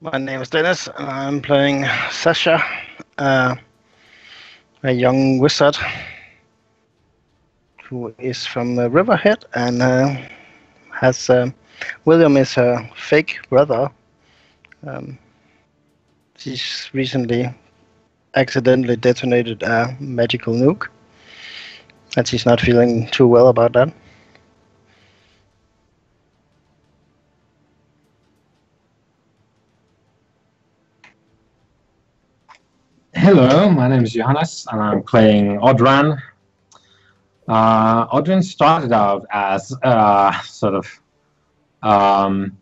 My name is Dennis, and I'm playing Sasha, uh, a young wizard who is from Riverhead and has William is her fake brother. Um, she's recently accidentally detonated a magical nuke, and she's not feeling too well about that. Hello, my name is Johannes, and I'm playing Odran. Odran started out as sort of, um,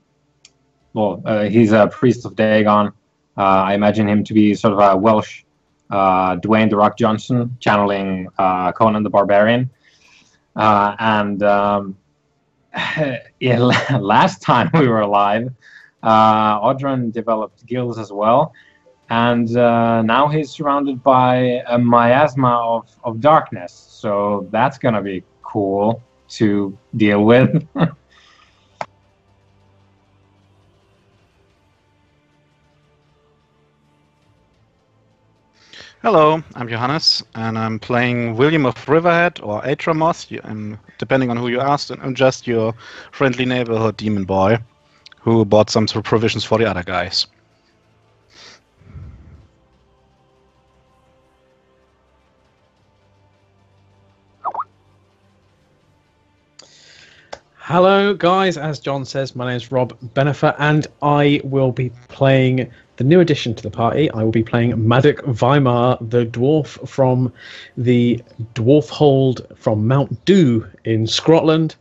he's a priest of Dagon. I imagine him to be sort of a Welsh Dwayne The Rock Johnson, channeling Conan the Barbarian. And yeah, last time we were alive, Odran developed gills as well. And now he's surrounded by a miasma of darkness, so that's gonna be cool to deal with. Hello, I'm Johannes, and I'm playing William of Riverhead or Atramoth, depending on who you ask. And I'm just your friendly neighborhood demon boy who bought some provisions for the other guys. Hello, guys. As John says, my name is Rob Benefer, and I will be playing the new addition to the party. I will be playing Maddock Weimar, the dwarf from the Dwarf Hold from Mount Dew in Scotland.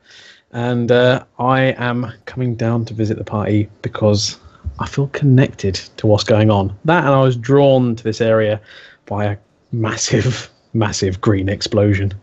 And I am coming down to visit the party because I feel connected to what's going on. That, and I was drawn to this area by a massive, massive green explosion.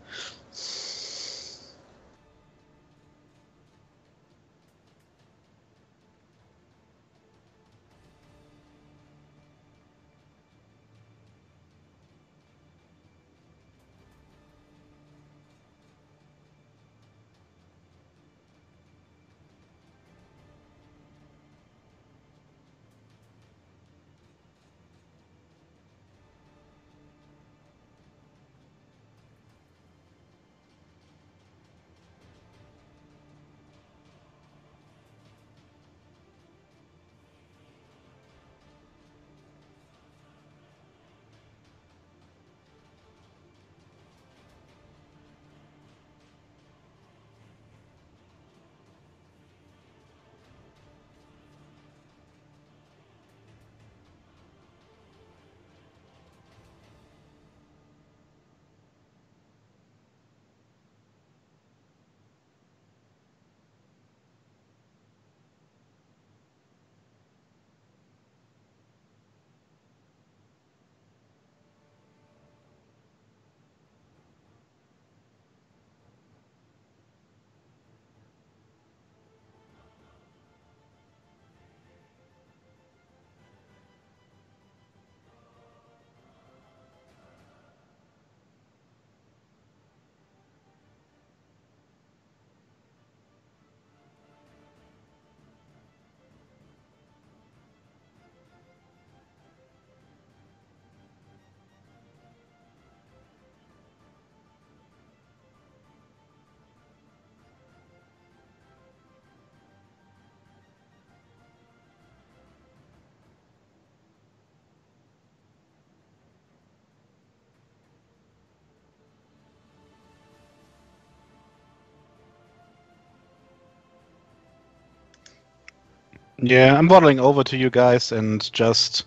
Yeah, I'm waddling over to you guys and just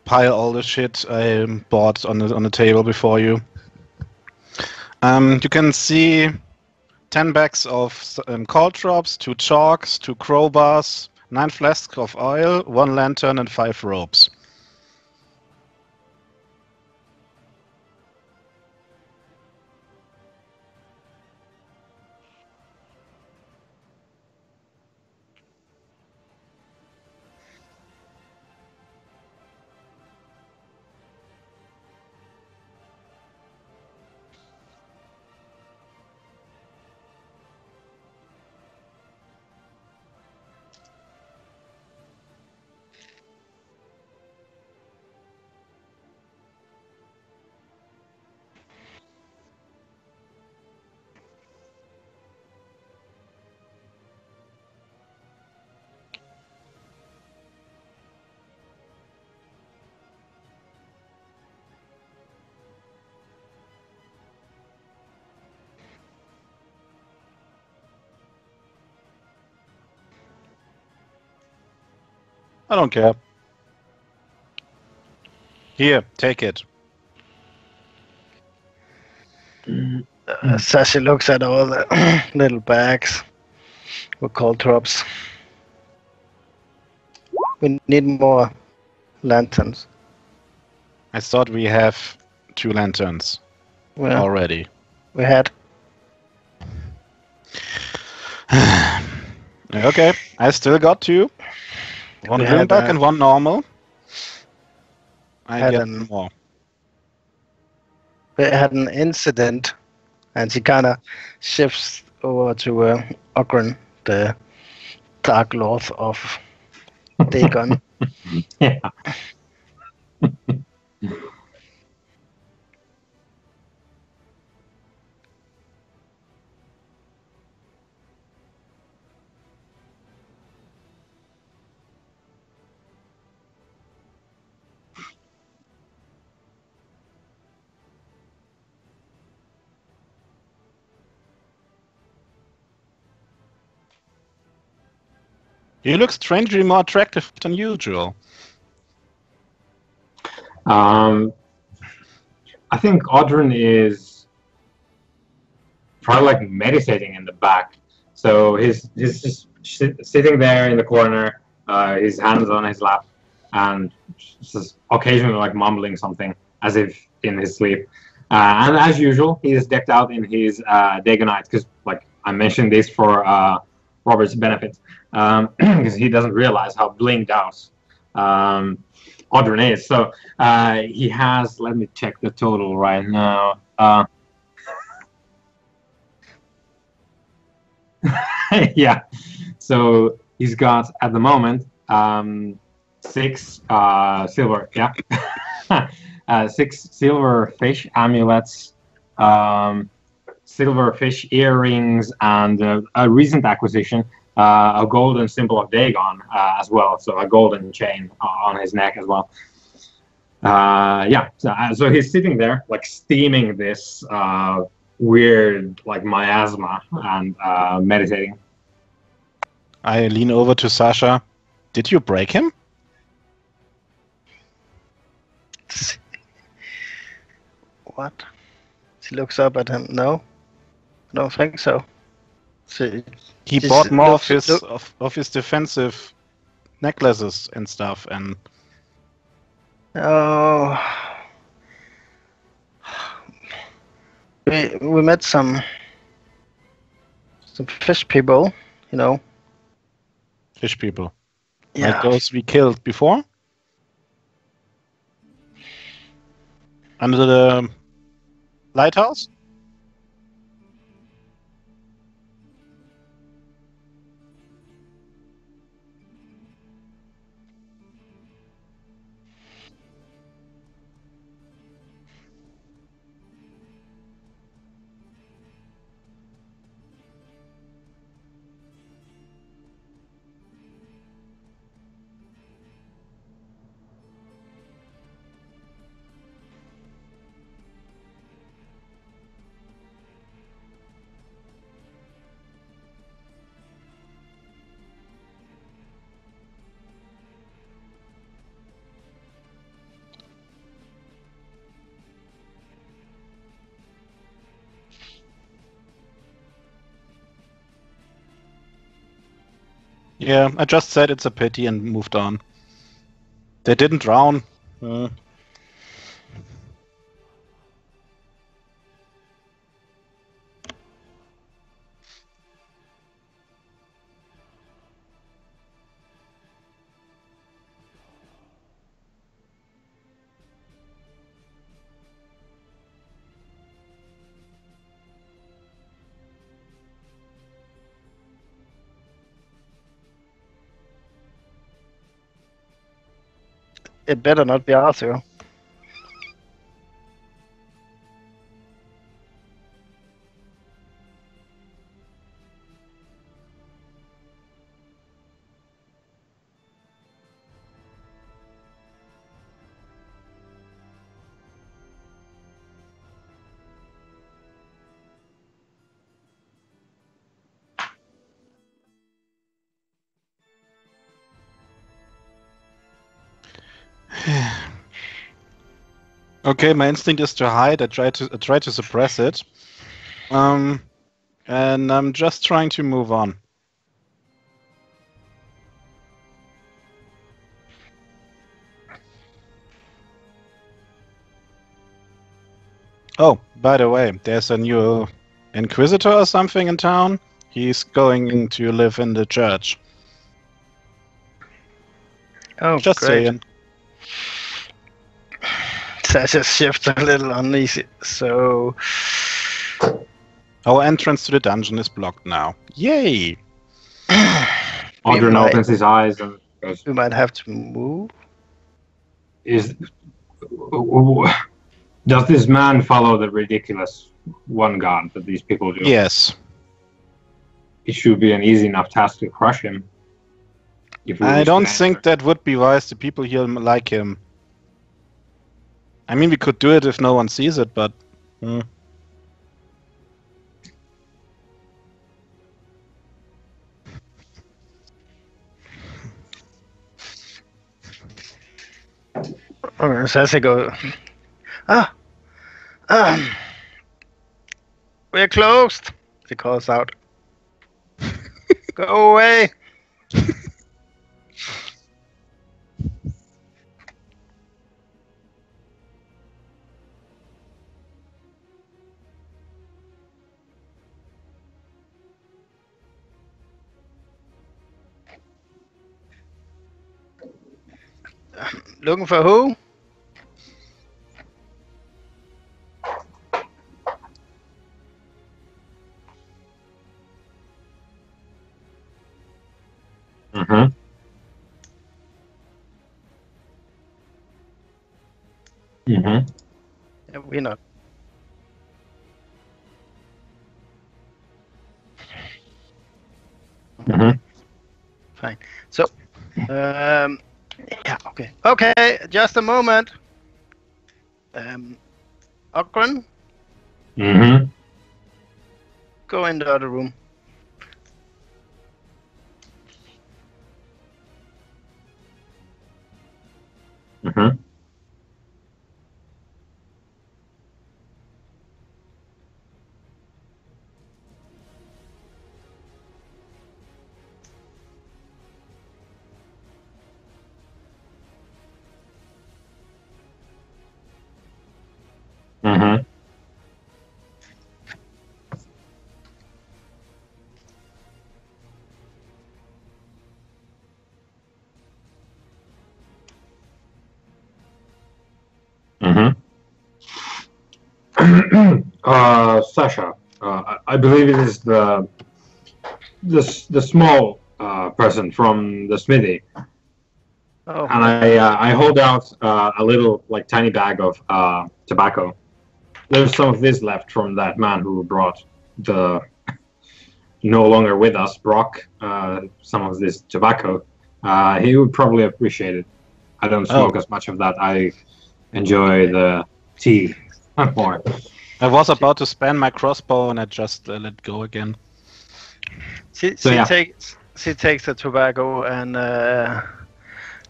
pile all the shit I bought on the table before you. You can see 10 bags of cold drops, 2 chalks, 2 crowbars, 9 flasks of oil, 1 lantern, and 5 ropes. I don't care. Here, take it. Sashi looks at all the little bags with cold drops. We need more lanterns. I thought we have 2 lanterns Well, already. we had. Okay, I still got 2. One We had, Grimback and one normal. I had get an- more. We had an incident, and she kind of shifts over to Ogren, the Dark Lord of Dagon. Yeah. You look strangely more attractive than usual. I think Audrun is probably like meditating in the back. So he's just sitting there in the corner, his hands on his lap, and just occasionally like mumbling something as if in his sleep. And as usual, he is decked out in his Dagonite, because like I mentioned this for Robert's benefit, because he doesn't realize how blinged out Audrun is. So he has, let me check the total right now. Yeah, so he's got at the moment 6 silver, yeah, 6 silver fish amulets, silver fish earrings, and a recent acquisition, a golden symbol of Dagon as well, so a golden chain on his neck as well. Yeah, so he's sitting there like steaming this weird like miasma and meditating. I lean over to Sasha. Did you break him? What? She looks up at him. No, I don't think so. He Just bought more looks- of his defensive necklaces and stuff, and Oh, we met some fish people, you know. fish people. Yeah. Like those we killed before? Under the lighthouse? Yeah, I just said it's a pity and moved on. They didn't drown. It better not be Arthur. Okay, my instinct is to hide. I try to suppress it. And I'm just trying to move on. Oh, by the way, there's a new Inquisitor or something in town. He's going to live in the church. Oh, Just great. saying. Sasha's shift a little uneasy. So, Our entrance to the dungeon is blocked now. Yay! Audrey might- opens his eyes and goes, we might have to move. Does this man follow the ridiculous one god that these people do? Yes. It should be an easy enough task to crush him. If we I wish to don't enter. think that would be wise. The people here like him. I mean, we could do it if no one sees it, but... Sasha goes, we're closed. She calls out. Go away. Looking for who? Mm-hmm. Mm-hmm. Yeah, we're not. Mm-hmm. Fine. So, yeah, okay. Okay, just a moment. Ogren, Mm-hmm. go in the other room. Mm-hmm. Mm-hmm. Mm-hmm. Sasha, I believe it is the small person from the smithy, Oh, and I hold out a little like tiny bag of tobacco. There's some of this left from that man who brought the no longer with us Brock some of this tobacco. He would probably appreciate it. I don't smoke as much of that. I enjoy the tea more. I was about to span my crossbow and I just let go again. she yeah. takes the tobacco and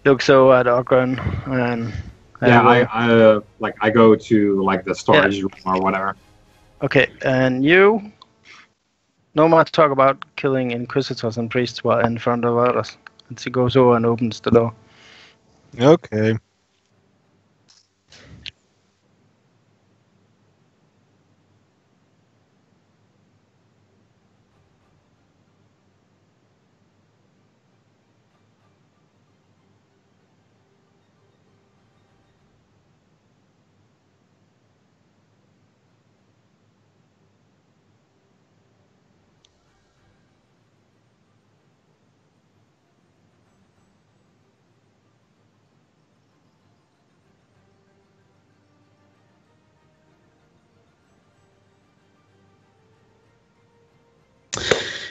looks over at Ogren and. Yeah, I go to like the storage room or whatever. Okay, and you. No more talk about killing inquisitors and priests while in front of others. And she goes over and opens the door. Okay.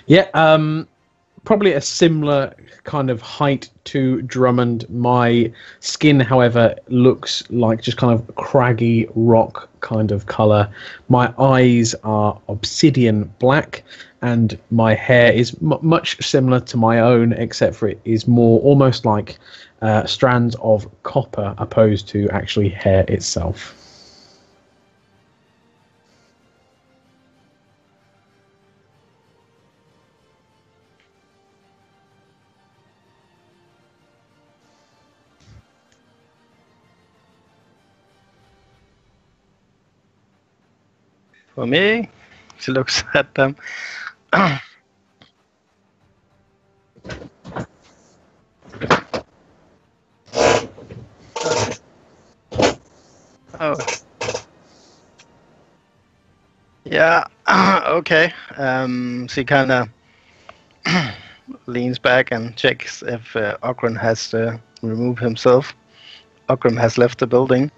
Yeah. probably a similar kind of height to Drummond. My skin, however, looks like just kind of craggy rock kind of color. My eyes are obsidian black, and my hair is much similar to my own, except for it is more almost like strands of copper opposed to actually hair itself. For me, she looks at them. Oh. Yeah, okay. She kind of leans back and checks if Ogren has removed himself. Ogren has left the building.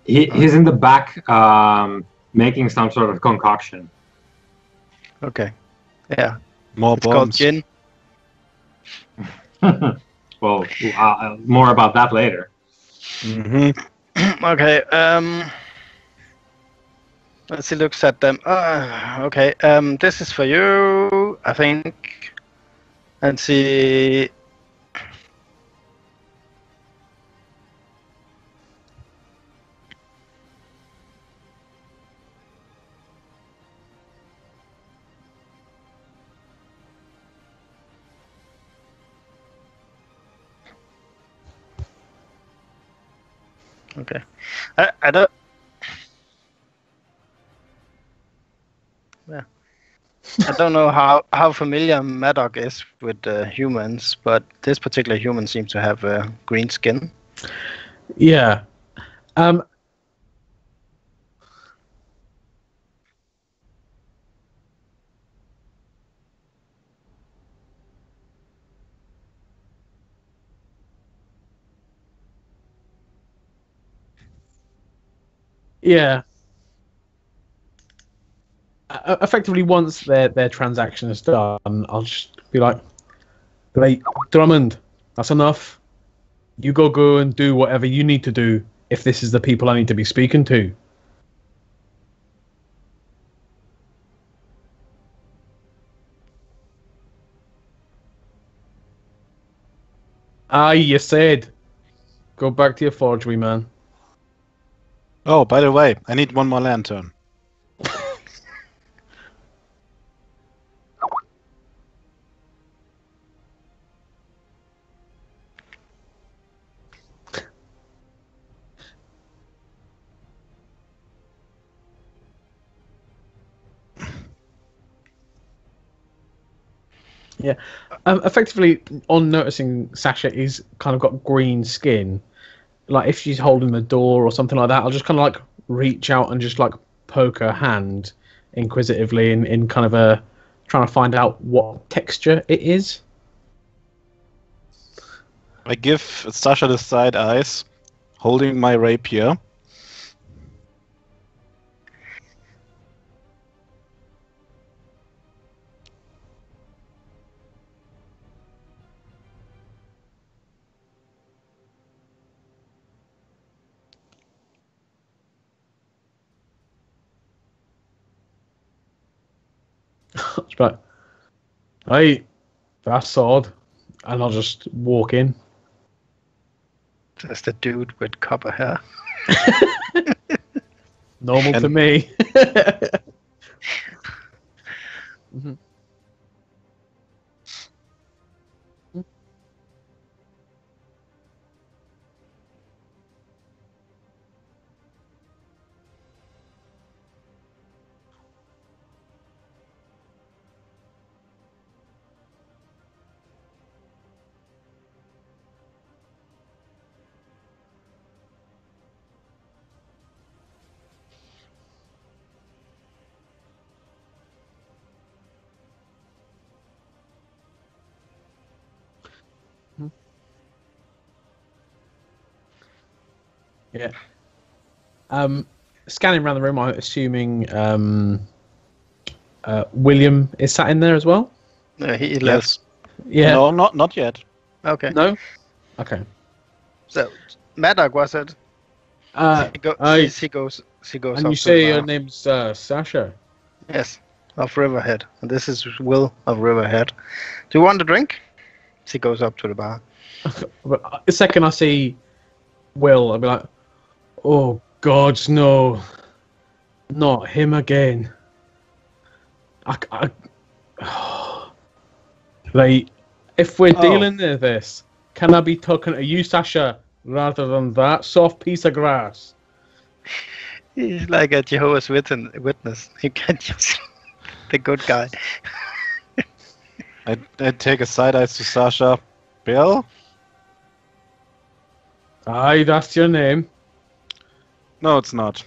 He's in the back making some sort of concoction. Okay. Yeah. More It's called bombs. gin. Well, more about that later. Mm-hmm. Okay. She looks at them. Okay. This is for you, I think. And she. Okay. I don't. Yeah. I don't know how familiar Maddock is with humans, but this particular human seems to have green skin. Yeah. Yeah. Effectively, once their transaction is done, I'll just be like, "Right, Drummond, that's enough. You go and do whatever you need to do. If this is the people I need to be speaking to." You said, go back to your forgery, man. Oh, by the way, I need one more lantern. Yeah. Effectively, on noticing Sasha is kind of got green skin, like if she's holding the door or something like that, I'll just kind of like reach out and just like poke her hand inquisitively in kind of a trying to find out what texture it is. I give Sasha the side eyes, holding my rapier. It's like, hey, that's odd, and I'll just walk in. Just a dude with copper hair. Normal to And- me. Mhm. Yeah. scanning around the room, I'm assuming William is sat in there as well. He left. Yes. Yeah. No, not yet. Okay. No. Okay. So, Maddox, was it? She goes. And up you to say the your bar. name's Sasha. Yes, of Riverhead. And this is Will of Riverhead. Do you want a drink? She goes up to the bar. But the second I see Will, I'll be like, "Oh God, no, not him again." Right. If we're dealing with this, can I be talking to you, Sasha, rather than that soft piece of grass? He's like a Jehovah's Witness. You can't use the good guy. I take a side eyes to Sasha. Bill? Aye, that's your name. No, it's not.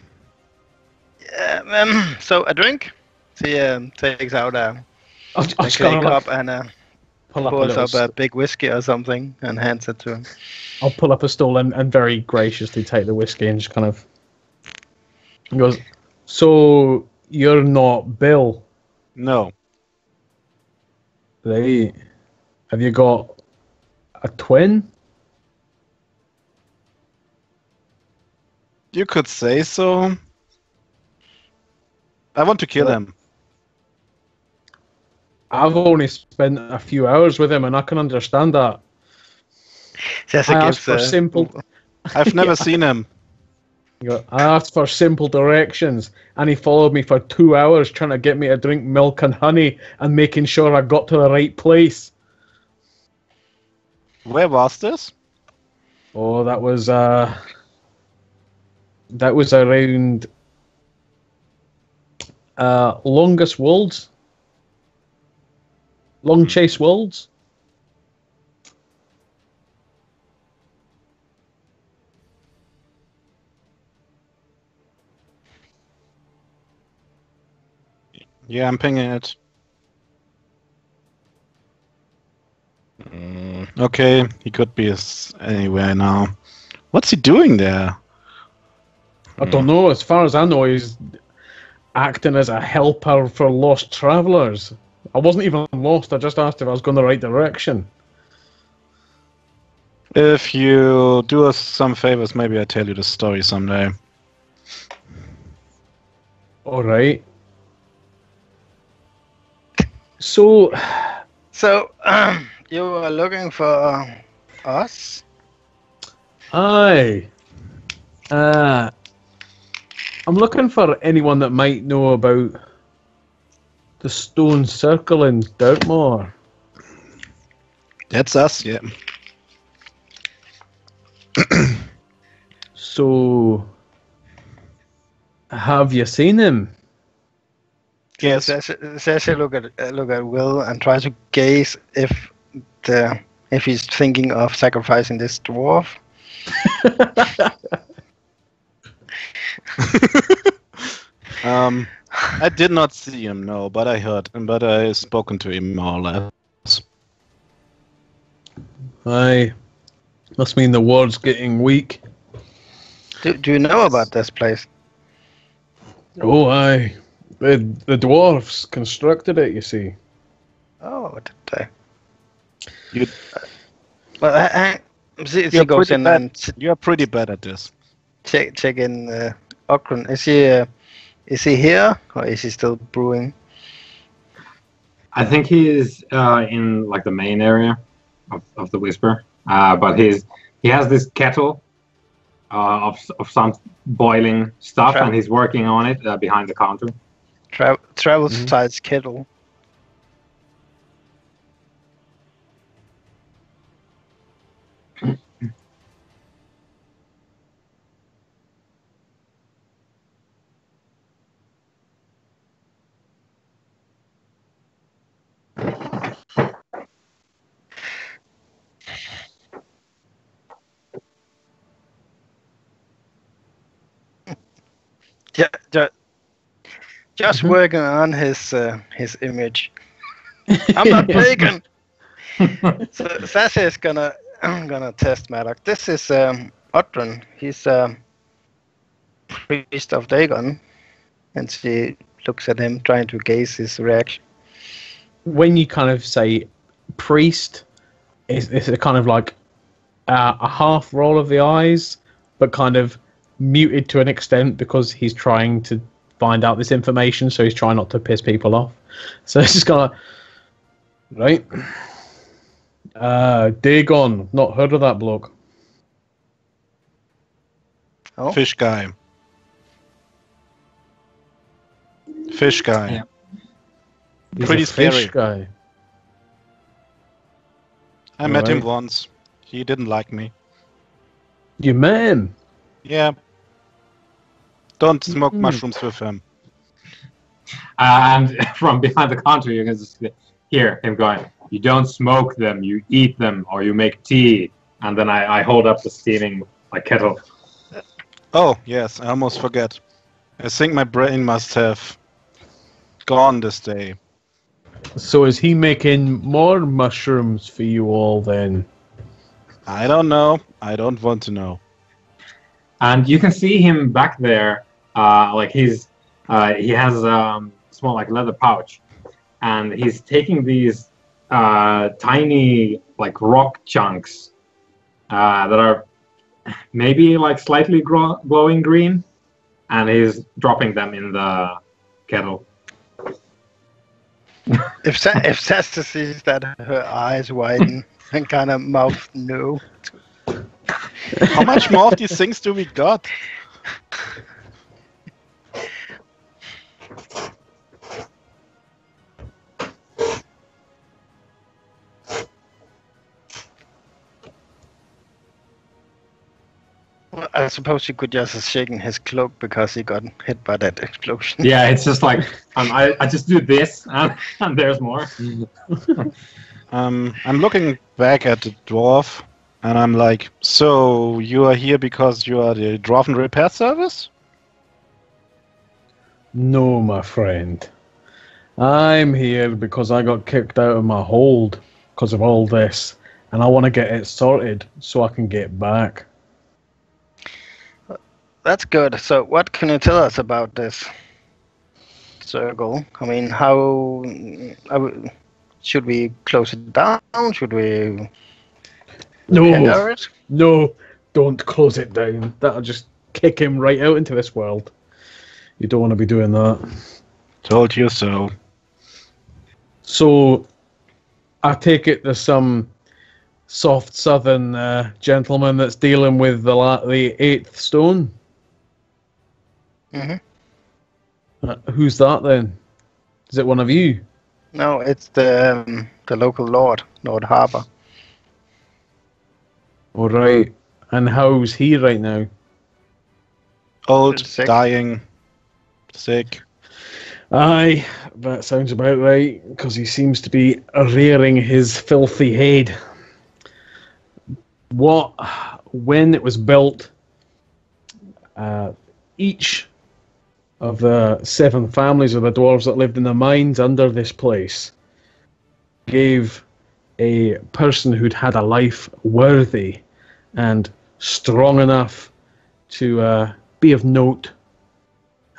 So a drink. She takes out a I've just clay gotta cup and pull up a pours little. up a big whiskey or something and hands it to him. I'll pull up a stool and very graciously take the whiskey and just kind of. He goes, "So you're not Bill, No. right? Have you got a twin?" You could say so. I want to kill him. I've only spent a few hours with him, and I can understand that. Jessica I gives asked for simple. I've never seen him. I asked for simple directions, and he followed me for 2 hours trying to get me to drink milk and honey and making sure I got to the right place. Where was this? Oh, that was around Longest Wolds. Long Chase Wolds. Yeah, I'm pinging it. Okay, he could be anywhere now. What's he doing there? I don't know. As far as I know, he's acting as a helper for lost travelers. I wasn't even lost. I just asked if I was going the right direction. If you do us some favors, maybe I tell you the story someday. All right. So, you were looking for us? aye. I'm looking for anyone that might know about the Stone Circle in Dirtmoor. That's us, yeah. So, have you seen him? Yes. Sasha look at Will and try to gaze if he's thinking of sacrificing this dwarf. I did not see him, no, but I heard him, but I spoken to him more or less. Aye. Must mean the ward's getting weak. Do you know about this place? Oh, aye. The dwarfs constructed it, you see. Oh, did they? You, Well, she you're, goes pretty in bad, and you're pretty bad at this. check in Ogren. Is he here or is he still brewing? I think he is in like the main area of the Whisper, but he has this kettle of some boiling stuff, and he's working on it behind the counter. Travel size kettle. Yeah, just working on his image. I'm not pagan. So Sasha is gonna test Maddox. This is Odrin. He's priest of Dagon, and she looks at him, trying to gauge his reaction. When you kind of say priest, it's a kind of like a half roll of the eyes, but kind of muted to an extent because he's trying to find out this information, so he's trying not to piss people off. So it's just kind of right. Dagon, not heard of that bloke. Oh, Fish guy. Fish guy. Yeah. He's Pretty a fish scary. guy. I met him Right. once. He didn't like me. You met him. Yeah. Don't smoke mushrooms with him. And from behind the counter, you can just hear him going, "You don't smoke them, you eat them, or you make tea." And then I hold up the steaming kettle. Oh, yes, I almost forget. I think my brain must have gone this day. So is he making more mushrooms for you all then? I don't know. I don't want to know. And you can see him back there, he has a small leather pouch, and he's taking these tiny rock chunks that are maybe slightly glowing green, and he's dropping them in the kettle. if Sesta sees that, her eyes widen and kind of mouth no. How much more of these things do we got? Well, I suppose you could just have shaken his cloak because he got hit by that explosion. Yeah, it's just I just do this, and there's more. I'm looking back at the dwarf, and I'm like, so you are here because you are the Dwarven Repair Service? No, my friend. I'm here because I got kicked out of my hold because of all this, and I want to get it sorted so I can get back. That's good. So, what can you tell us about this circle? I mean, how should we close it down? Should we repair it? No, don't close it down. That'll just kick him right out into this world. You don't want to be doing that. Told you so. So, I take it there's some soft southern gentleman that's dealing with the eighth stone. Mm-hmm. Who's that then? Is it one of you? No, it's the local Lord Harbour. All right. And how's he right now? Old, Sick. dying, sick. Aye, that sounds about right, because he seems to be rearing his filthy head. When it was built, each of the 7 families of the dwarves that lived in the mines under this place gave a person who'd had a life worthy and strong enough to be of note,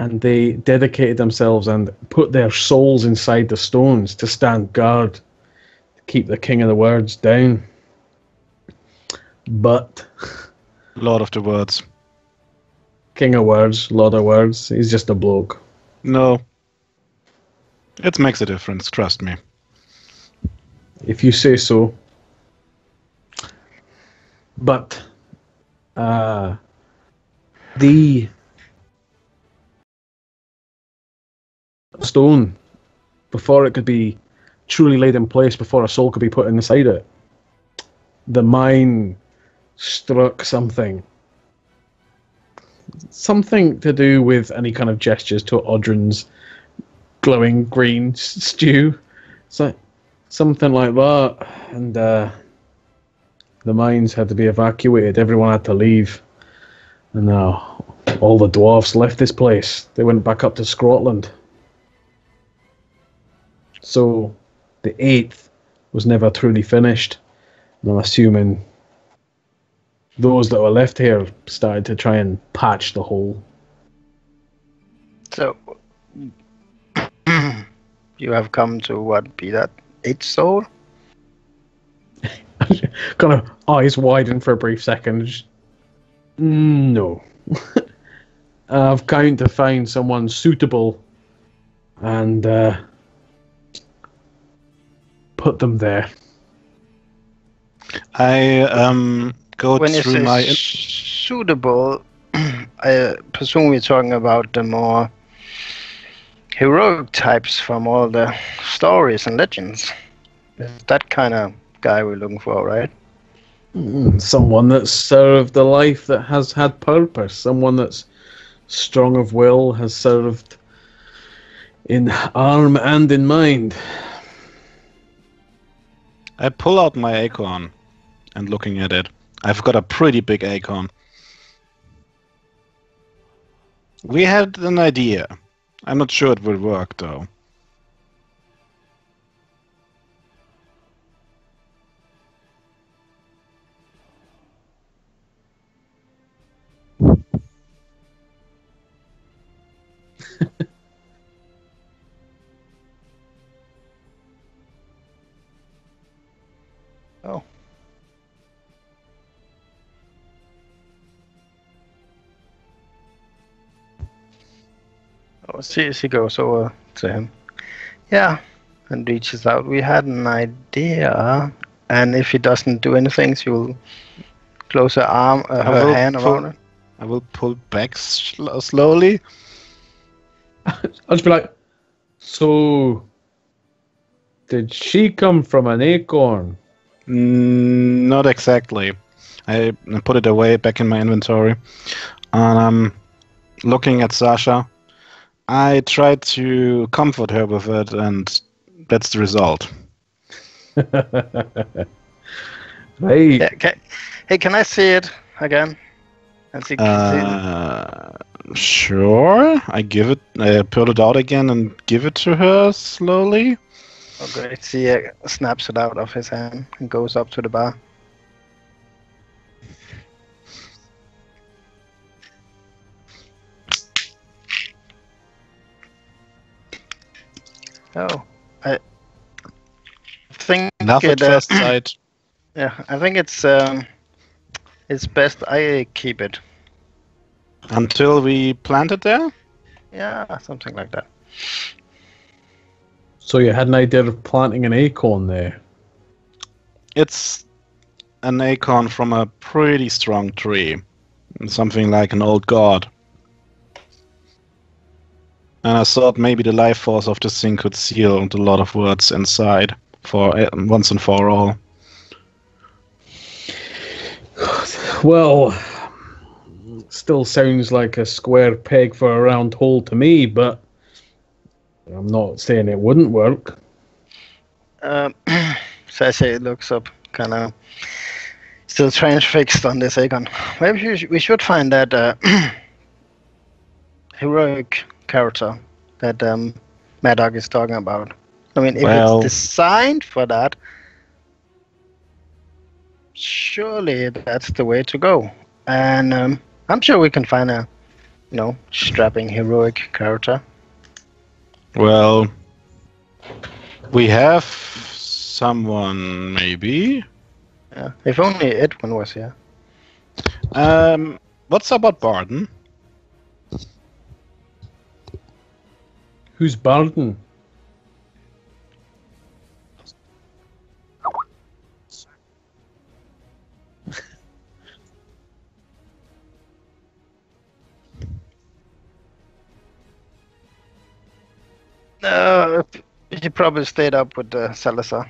and they dedicated themselves and put their souls inside the stones to stand guard, to keep the King of the Words down. But Lord of the Words. King of Words, Lord of Words, he's just a bloke. No. It makes a difference, trust me. If you say so. But the stone, before it could be truly laid in place, before a soul could be put inside it, the mine struck something to do with any kind of gestures to Audrin's glowing green stew. So something like that, and the mines had to be evacuated. Everyone had to leave, and now all the dwarves left this place. They went back up to Scotland. So the 8th was never truly finished, and I'm assuming those that were left here started to try and patch the hole. So you have come to what be that 8 soul? Kind of eyes widen for a brief second. Just, no. I've come to find someone suitable and put them there. I go When you through say my. suitable, I presume we're talking about the more heroic types from all the stories and legends. It's that kind of guy we're looking for, right? Someone that's served a life that has had purpose. Someone that's strong of will, has served in arm and in mind. I pull out my acorn and looking at it. I've got a pretty big acorn. We had an idea. I'm not sure it will work though. Oh. Oh, she goes over to him. Yeah, and reaches out. We had an idea, and if he doesn't do anything, she'll close her arm, her hand around it. I will pull back slowly. I'll just be like, so, did she come from an acorn? Not exactly. I put it away back in my inventory. And I'm looking at Sasha. I tried to comfort her with it, and that's the result. Right. Yeah, hey, can I see it again? And see, Sure. I pull it out again and give it to her slowly. Oh, great. She snaps it out of his hand and goes up to the bar. Oh, I think Enough at first sight. Yeah, I think it's best I keep it. Until we plant it there? Yeah, something like that. So you had an idea of planting an acorn there? It's an acorn from a pretty strong tree. Something like an old god. And I thought maybe the life force of this thing could seal a lot of words inside for once and for all. Well, still sounds like a square peg for a round hole to me, but I'm not saying it wouldn't work. Sasha looks up, kind of still transfixed on this acorn. Maybe we should find that heroic character that Maddox is talking about. I mean, if it's designed for that, surely that's the way to go. And I'm sure we can find a, strapping heroic character. Well, we have someone, maybe. Yeah, if only Edwin was here. What's about Barden? Who's Barden? He probably stayed up with Salazar.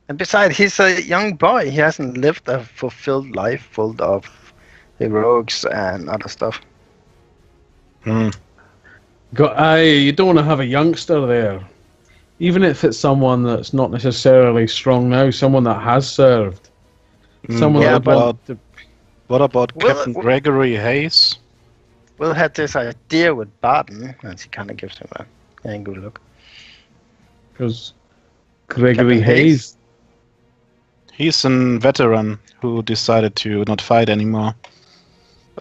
And besides, he's a young boy. He hasn't lived a fulfilled life full of heroics and other stuff. Hmm. You don't want to have a youngster there. Even if it's someone that's not necessarily strong now, someone that has served. Someone Yeah, that would want to... What about Captain Gregory Hayes? Will had this idea with Barton, and she kind of gives him a angry look. Because Gregory Captain Hayes. He's a veteran who decided to not fight anymore.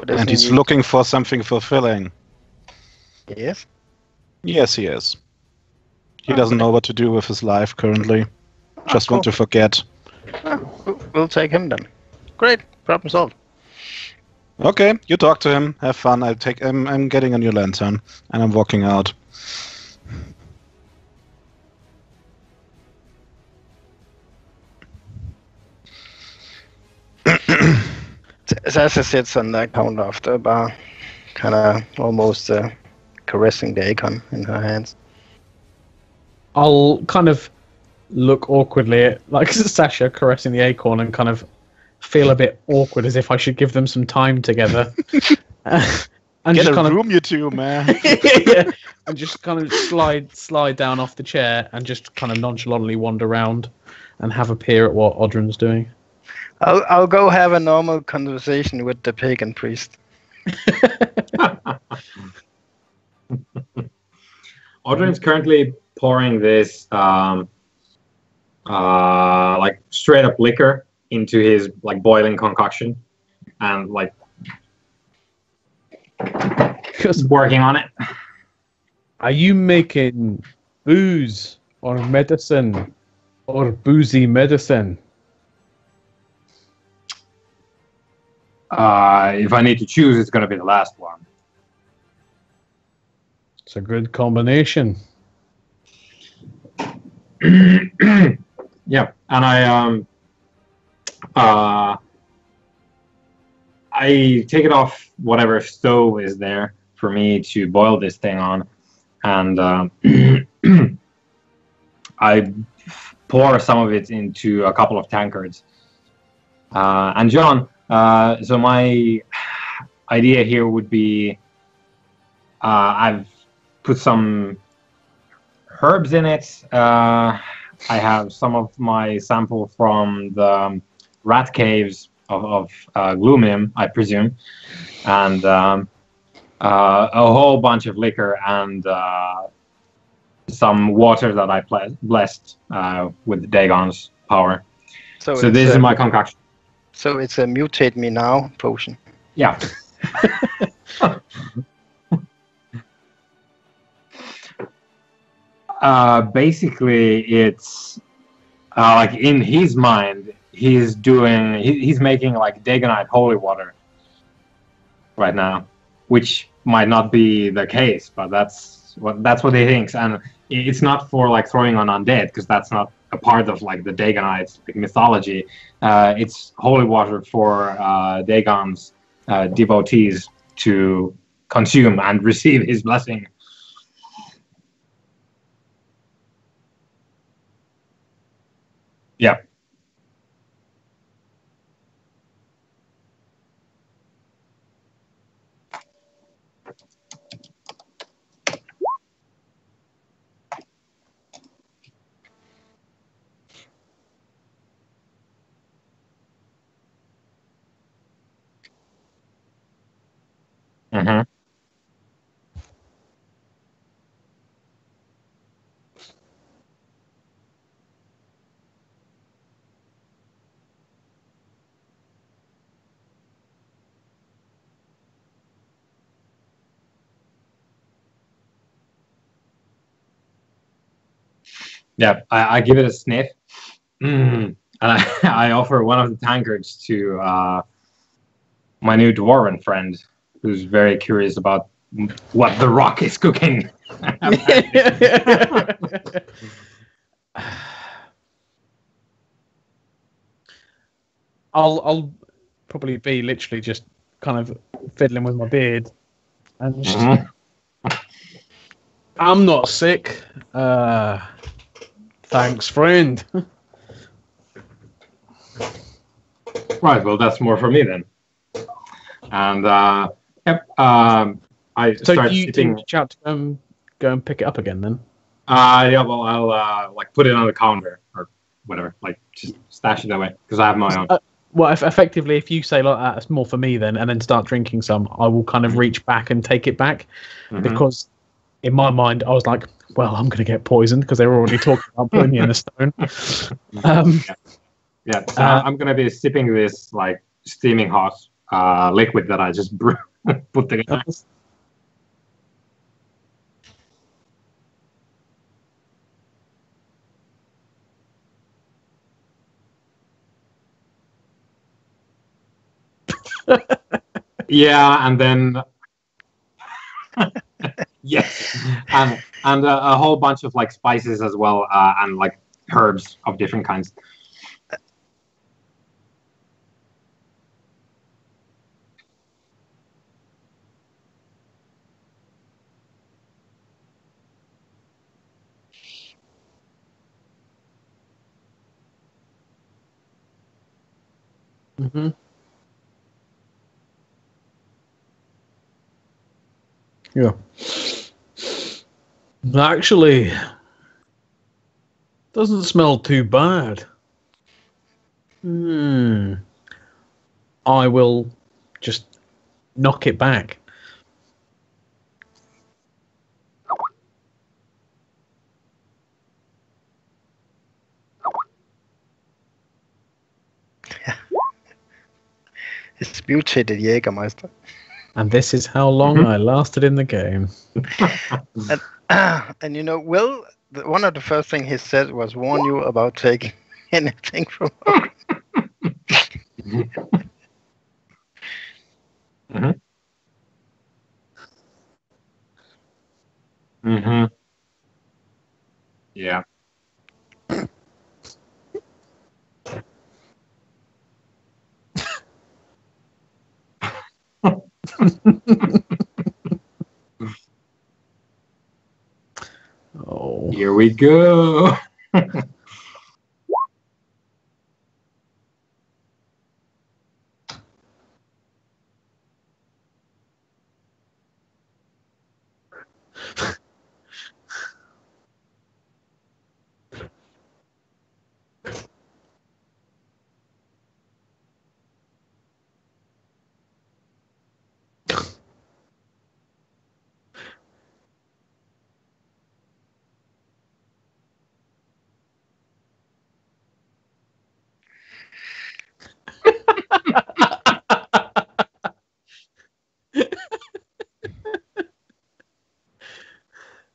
And he's looking for something fulfilling. Yes? Yes, he is. He doesn't know what to do with his life currently. Just want to forget. We'll take him then. Great. Problem solved. Okay, you talk to him. Have fun. I'm getting a new lantern, and I'm walking out. Sasha sits on the counter of the bar, kind of almost caressing the acorn in her hands. I'll kind of look awkwardly at like Sasha caressing the acorn and kind of feel a bit awkward, as if I should give them some time together. And Get just a kind room, you two, man. yeah, and just kind of slide down off the chair and just kind of nonchalantly wander around and have a peer at what Audrun's doing. I'll go have a normal conversation with the pagan priest. Audrun's currently pouring this like straight up liquor into his like boiling concoction, and like working on it. Are you making booze or medicine or boozy medicine? If I need to choose, it's going to be the last one. It's a good combination. Yeah, and I take it off whatever stove is there for me to boil this thing on, and I pour some of it into a couple of tankards. And John, so my idea here would be, I've put some herbs in it. I have some of my sample from the rat caves of Gloomium, I presume, and a whole bunch of liquor and some water that I blessed with Dagon's power. So this is my concoction. So it's a mutate me now potion. Yeah. Basically, it's like in his mind, he's making like Dagonite holy water right now, which might not be the case, but that's what he thinks, and it's not for like throwing on undead, because that's not a part of like the Dagonite mythology. It's holy water for Dagon's devotees to consume and receive his blessing. Yeah. Mm-hmm. Yeah, I give it a sniff, and I offer one of the tankards to my new dwarven friend, who's very curious about what the rock is cooking. I'll probably be literally just kind of fiddling with my beard and just, I'm not sick. Thanks, friend. Right, well, that's more for me then. And yep, I start sitting. You shout to go and pick it up again then? Yeah, well, I'll like put it on the counter or whatever, like just stash it away because I have my own. Well, effectively, if you say like that, it's more for me then, and then start drinking some, I will kind of reach back and take it back, because in my mind, I was like, well, I'm going to get poisoned because they were already talking about putting me in the stone. Yeah, so I'm gonna be sipping this like steaming hot liquid that I just put together. Yeah, and then yes, and a whole bunch of like spices as well, and like herbs of different kinds. Mm-hmm. Yeah. Actually, doesn't smell too bad. I will just knock it back. It's mutated Jägermeister. And this is how long I lasted in the game. And you know, Will, one of the first things he said was warn you about taking anything from her. Yeah. Oh. Here we go.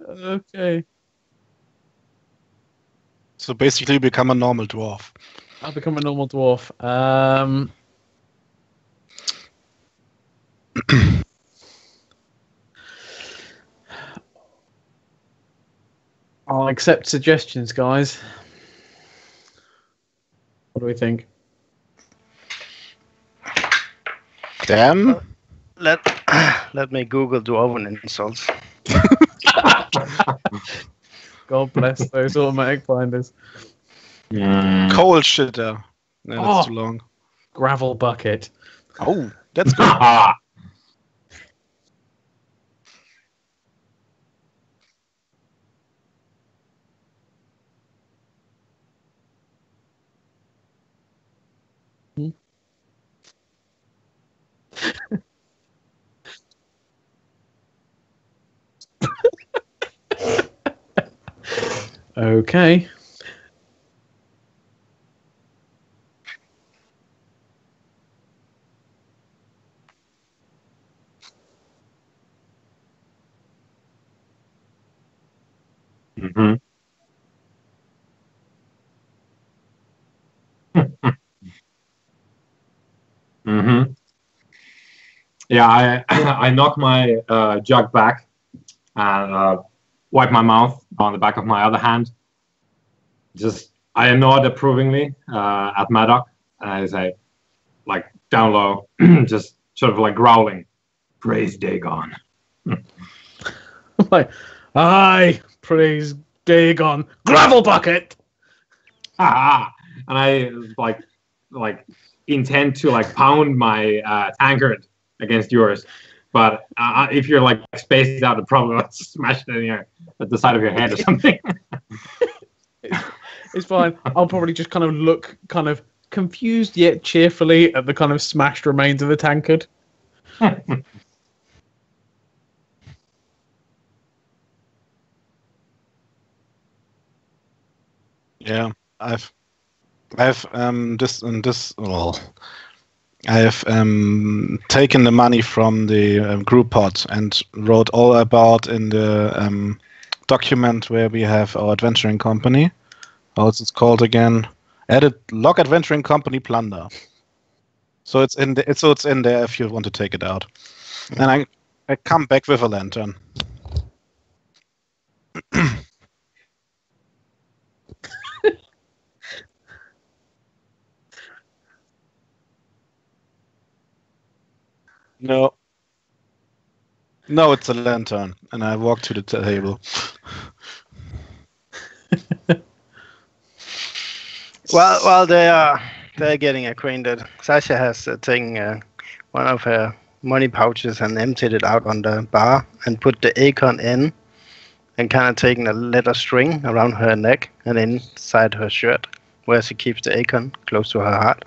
Okay. So basically, you become a normal dwarf. I'll become a normal dwarf. I'll accept suggestions, guys. What do we think? Damn. Let me Google dwarven insults. God bless those automatic binders. Coal shitter. No, that's too long. Gravel bucket. Oh, that's good. Okay. Yeah, I knock my jug back and wipe my mouth on the back of my other hand. Just I nod approvingly at Maddock, and I say, like down low, just sort of like growling, "Praise Dagon." Like, aye, praise Dagon. Gravel bucket. And I like intend to like pound my tankard against yours, but if you're like spaced out, it probably will smash it in your at the side of your head or something. It's fine. I'll probably just kind of look kind of confused yet cheerfully at the kind of smashed remains of the tankard. Yeah, I've I've I've taken the money from the group pot and wrote all about in the document where we have our adventuring company. How's it called again? Edit log adventuring company plunder. So it's in there if you want to take it out. And I come back with a lantern. No. No, it's a lantern, and I walk to the table. While they're getting acquainted, Sasha has taken one of her money pouches and emptied it out on the bar and put the acorn in, and kind of taken a leather string around her neck and inside her shirt, where she keeps the acorn close to her heart.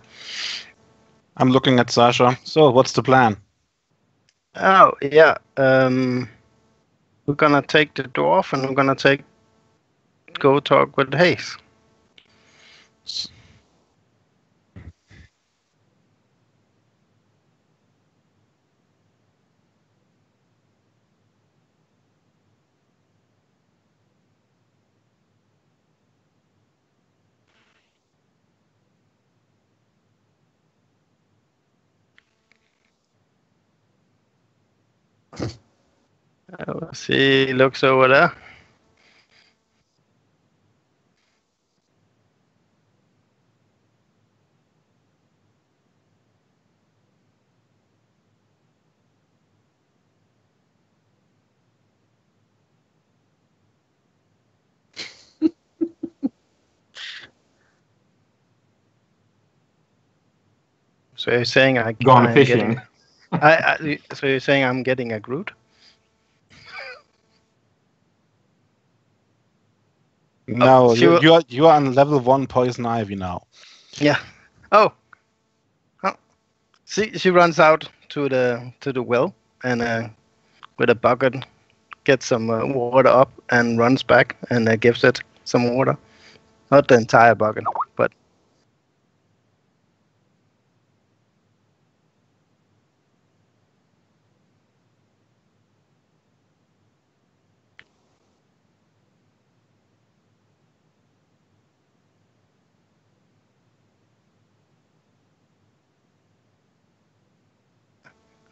I'm looking at Sasha. So, what's the plan? Oh yeah, we're gonna take the dwarf and we're gonna go talk with Hayes. She looks over there. So you're saying Gone I'm fishing. so you're saying I'm getting a Groot? No, she will- you are on level 1 poison ivy now. Yeah. Oh. She runs out to the well and with a bucket gets some water up and runs back and gives it some water. Not the entire bucket, but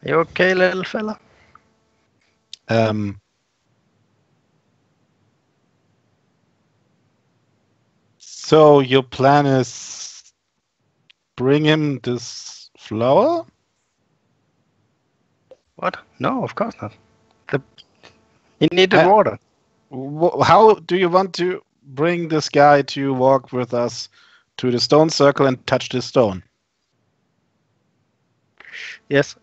you okay, little fella? So your plan is bring him this flower? What? No, of course not. He needed water. How do you want to bring this guy to walk with us to the stone circle and touch the stone? Yes.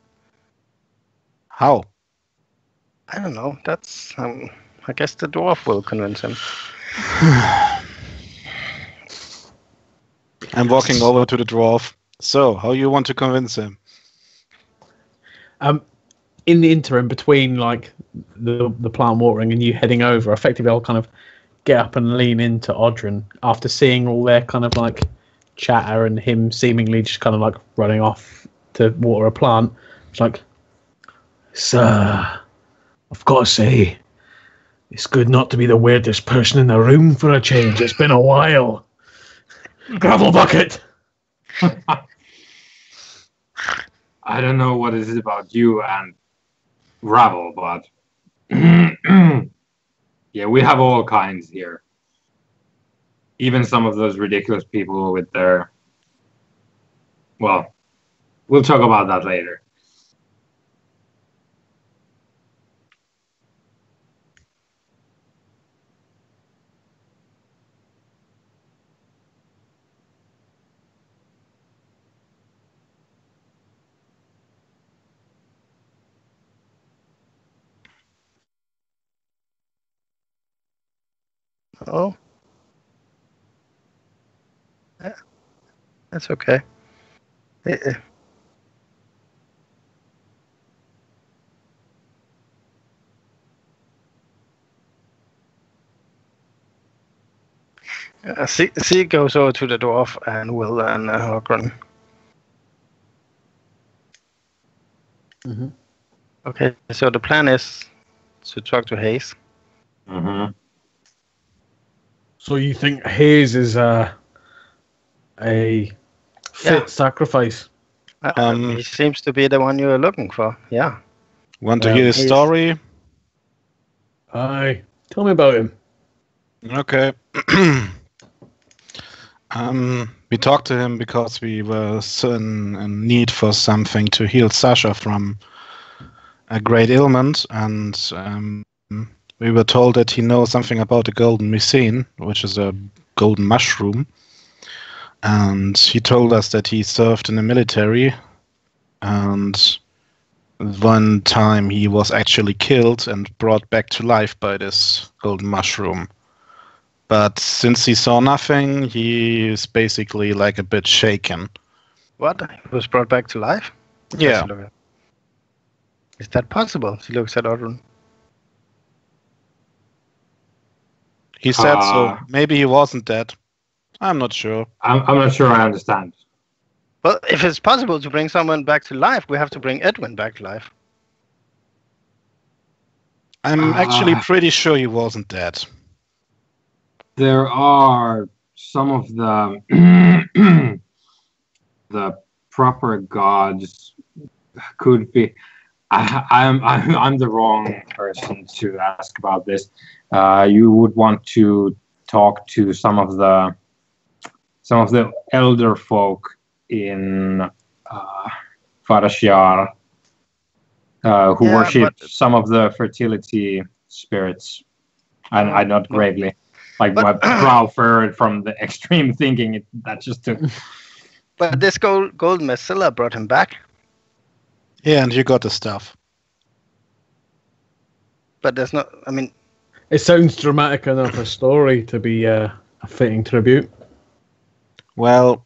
How? I don't know. That's I guess the dwarf will convince him. I'm walking over to the dwarf. So, how you want to convince him? In the interim between like the plant watering and you heading over, effectively I'll kind of get up and lean into Odrin after seeing all their kind of like chatter and him seemingly just kind of like running off to water a plant. It's like, sir, I've got to say, it's good not to be the weirdest person in the room for a change. It's been a while. Gravel bucket. I don't know what it is about you and gravel, but yeah, we have all kinds here. Even some of those ridiculous people with their... Well, we'll talk about that later. Oh. Yeah, that's okay. C goes over to the dwarf and Will and Hogren. Mm-hmm. Okay, so the plan is to talk to Hayes. Mm-hmm. So you think Hayes is a fit sacrifice? He seems to be the one you're looking for. Yeah. Want to hear his Hayes- story? Aye. Tell me about him. Okay. We talked to him because we were in need for something to heal Sasha from a great ailment, and we were told that he knows something about the golden mycene, which is a golden mushroom. And he told us that he served in the military, and one time he was actually killed and brought back to life by this golden mushroom. But since he saw nothing, he is basically like a bit shaken. What? He was brought back to life? Yeah. Is that possible? She looks at Odrun. He said so. Maybe he wasn't dead. I'm not sure. I'm not sure I understand. Well, if it's possible to bring someone back to life, we have to bring Edwin back to life. I'm actually pretty sure he wasn't dead. There are some of the the proper gods could be. I'm the wrong person to ask about this. You would want to talk to some of the elder folk in Farashiar who worship some of the fertility spirits, and I not gravely. Like my brow furrowed from the extreme thinking that just took. But this golden Messilla brought him back. Yeah, and you got the stuff. But there's not. I mean, it sounds dramatic enough a story to be a fitting tribute. Well,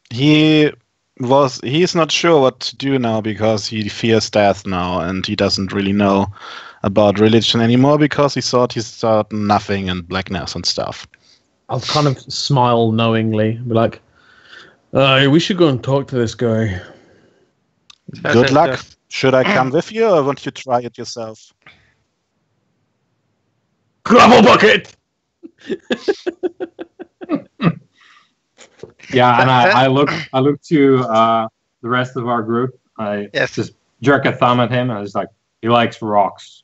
he's not sure what to do now because he fears death now, and he doesn't really know about religion anymore because he thought he saw nothing and blackness and stuff. I'll kind of smile knowingly, be like, we should go and talk to this guy. Good luck. Should I come with you, or won't you try it yourself? Gravel bucket! Yeah, and I look to the rest of our group. I just jerk a thumb at him, and it's like, he likes rocks.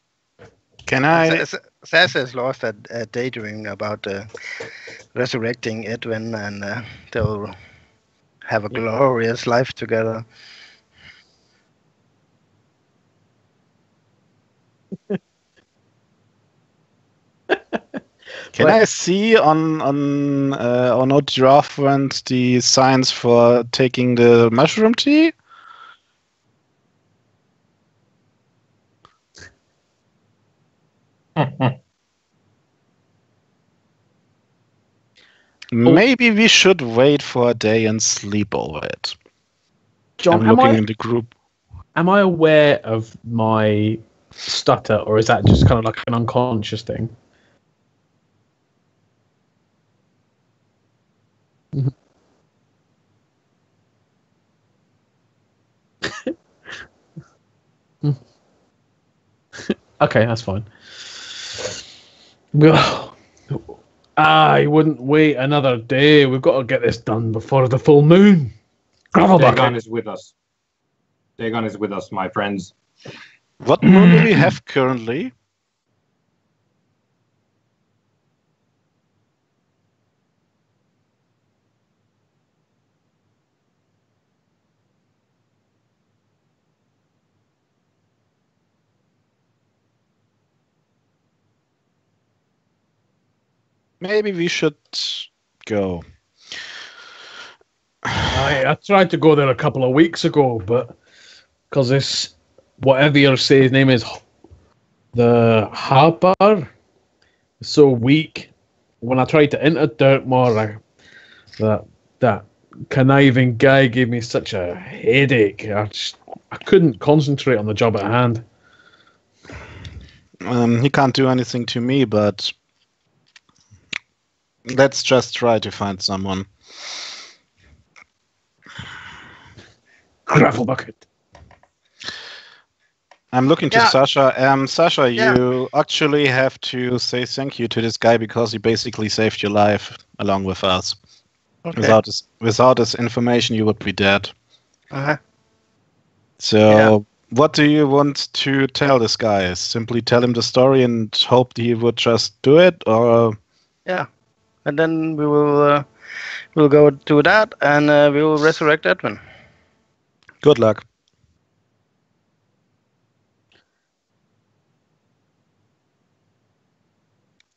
Can I? Sasa has lost a daydream about resurrecting Edwin, and they'll have a glorious life together. Can I see on our giraffe friend the signs for taking the mushroom tea? Maybe we should wait for a day and sleep over it. John, I'm looking in the group. Am I aware of my stutter, or is that just kind of like an unconscious thing? Okay, that's fine. I wouldn't wait another day. We've got to get this done before the full moon. Dagon is with us. Dagon is with us, my friends. What moon do we have currently? Maybe we should go. I tried to go there a couple of weeks ago, but because this, whatever you say his name is, the Harper, is so weak. When I tried to enter Dirtmoor, that conniving guy gave me such a headache. I couldn't concentrate on the job at hand. He can't do anything to me, but Let's just try to find someone. Gravel bucket. I'm looking to Yeah. Sasha. Sasha, Yeah. you actually have to say thank you to this guy because he basically saved your life along with us. Okay. Without his information, you would be dead. Uh-huh. So, Yeah. what do you want to tell this guy? Simply tell him the story and hope he would just do it, or Yeah. And then we'll go do that, and we will resurrect Edwin. good luck.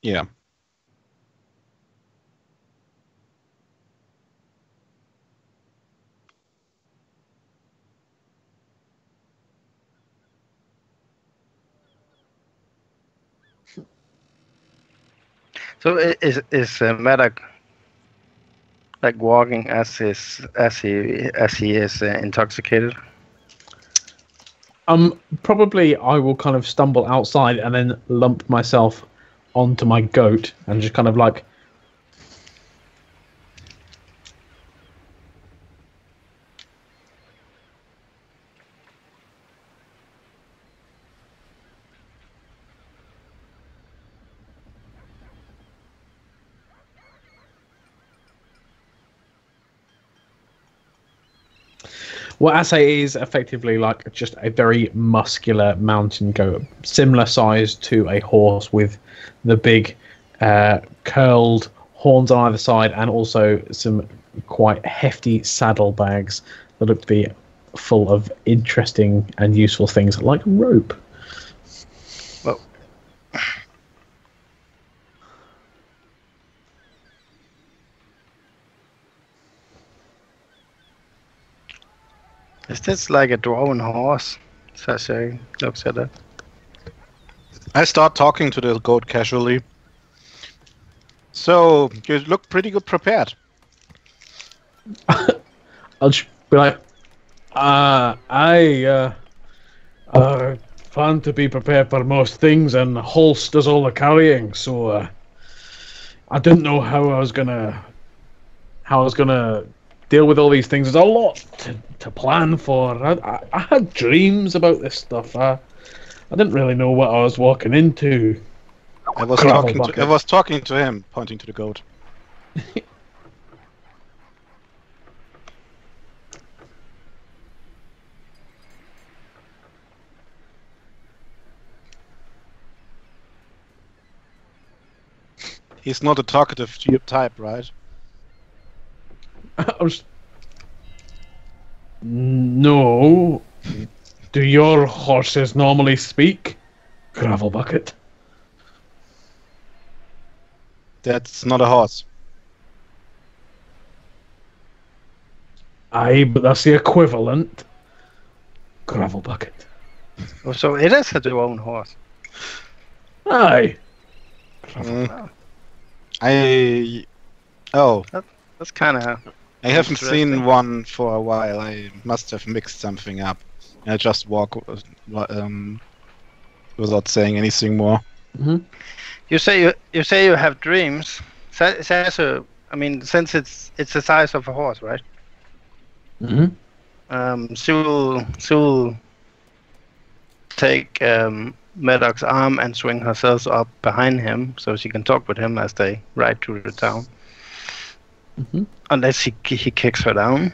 Yeah. So is Maddox like walking as he is intoxicated? Probably I will kind of stumble outside and then lump myself onto my goat and just kind of like. What I say is effectively like just a very muscular mountain goat, similar size to a horse with the big curled horns on either side and also some quite hefty saddlebags that look to be full of interesting and useful things like rope. Well, is this like a dwarven horse? Sasha looks at it. I start talking to the goat casually. So, you look pretty good prepared. I'll just be like, I plan to be prepared for most things, and Holst does all the carrying, so I didn't know how I was gonna deal with all these things. There's a lot to plan for. I had dreams about this stuff. I didn't really know what I was walking into. I was talking to him, pointing to the goat. He's not a talkative type, right? I was. No. Do your horses normally speak? Gravel bucket. That's not a horse. Aye, but that's the equivalent. Gravel bucket. Oh, so it is a dwarven horse. Aye. That's kind of. I haven't Interesting. seen one for a while. I must have mixed something up. I just walk without saying anything more. Mm-hmm. You say you have dreams. Sasha, I mean, since it's the size of a horse, right? Mm-hmm. She'll take Maddox's arm and swing herself up behind him so she can talk with him as they ride through the town. Mm-hmm. Unless he kicks her down.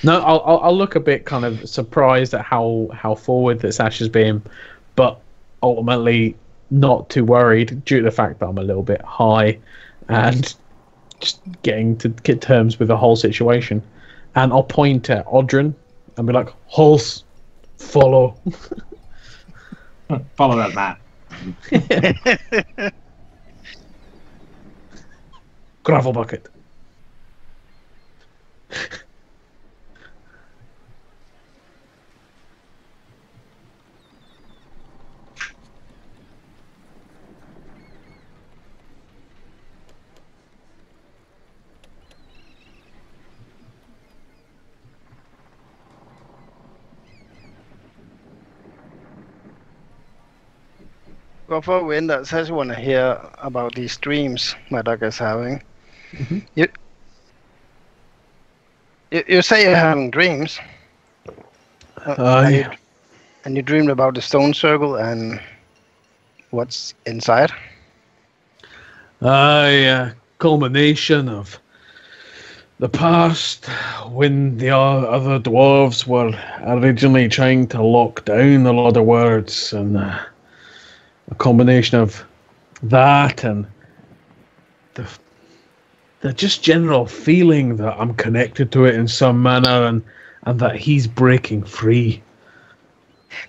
No, I'll look a bit kind of surprised at how forward that Sasha's being, but ultimately not too worried due to the fact that I'm a little bit high and just getting to get terms with the whole situation. And I'll point at Odrin and be like, "Horse, follow." Follow that man. Gravel bucket. before we end, I just want to hear about these dreams my dog is having. Mhm. You say you're having dreams. Yeah. And you dreamed about the stone circle and what's inside. A culmination of the past when the other dwarves were originally trying to lock down a lot of words, and a combination of that and the just general feeling that I'm connected to it in some manner, and that he's breaking free.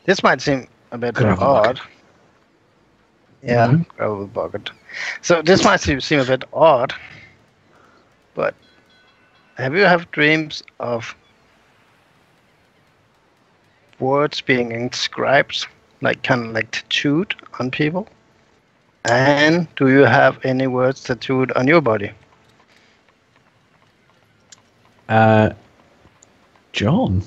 This might seem a bit Gravel odd. bucket. Yeah, Mhm. gravel bucket. So this might seem a bit odd, but have you have dreams of words being inscribed, like kind of like tattooed on people? And do you have any words tattooed on your body? John.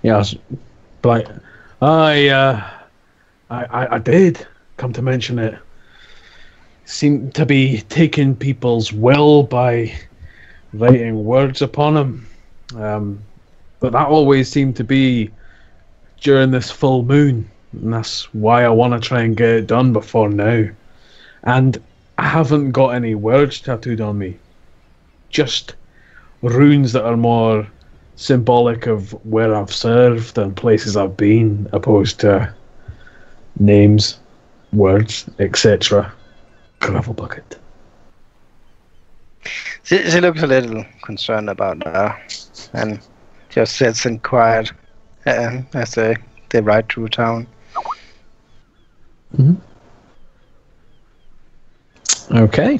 Yeah, I was like, I did come to mention it. Seemed to be taking people's will by writing words upon them. But that always seemed to be during this full moon, and that's why I want to try and get it done before now. And I haven't got any words tattooed on me, just runes that are more symbolic of where I've served and places I've been, opposed to names, words, etc. Gravel bucket. She looks a little concerned about that, and just sits in quiet as they ride through town. Mm-hmm. Okay.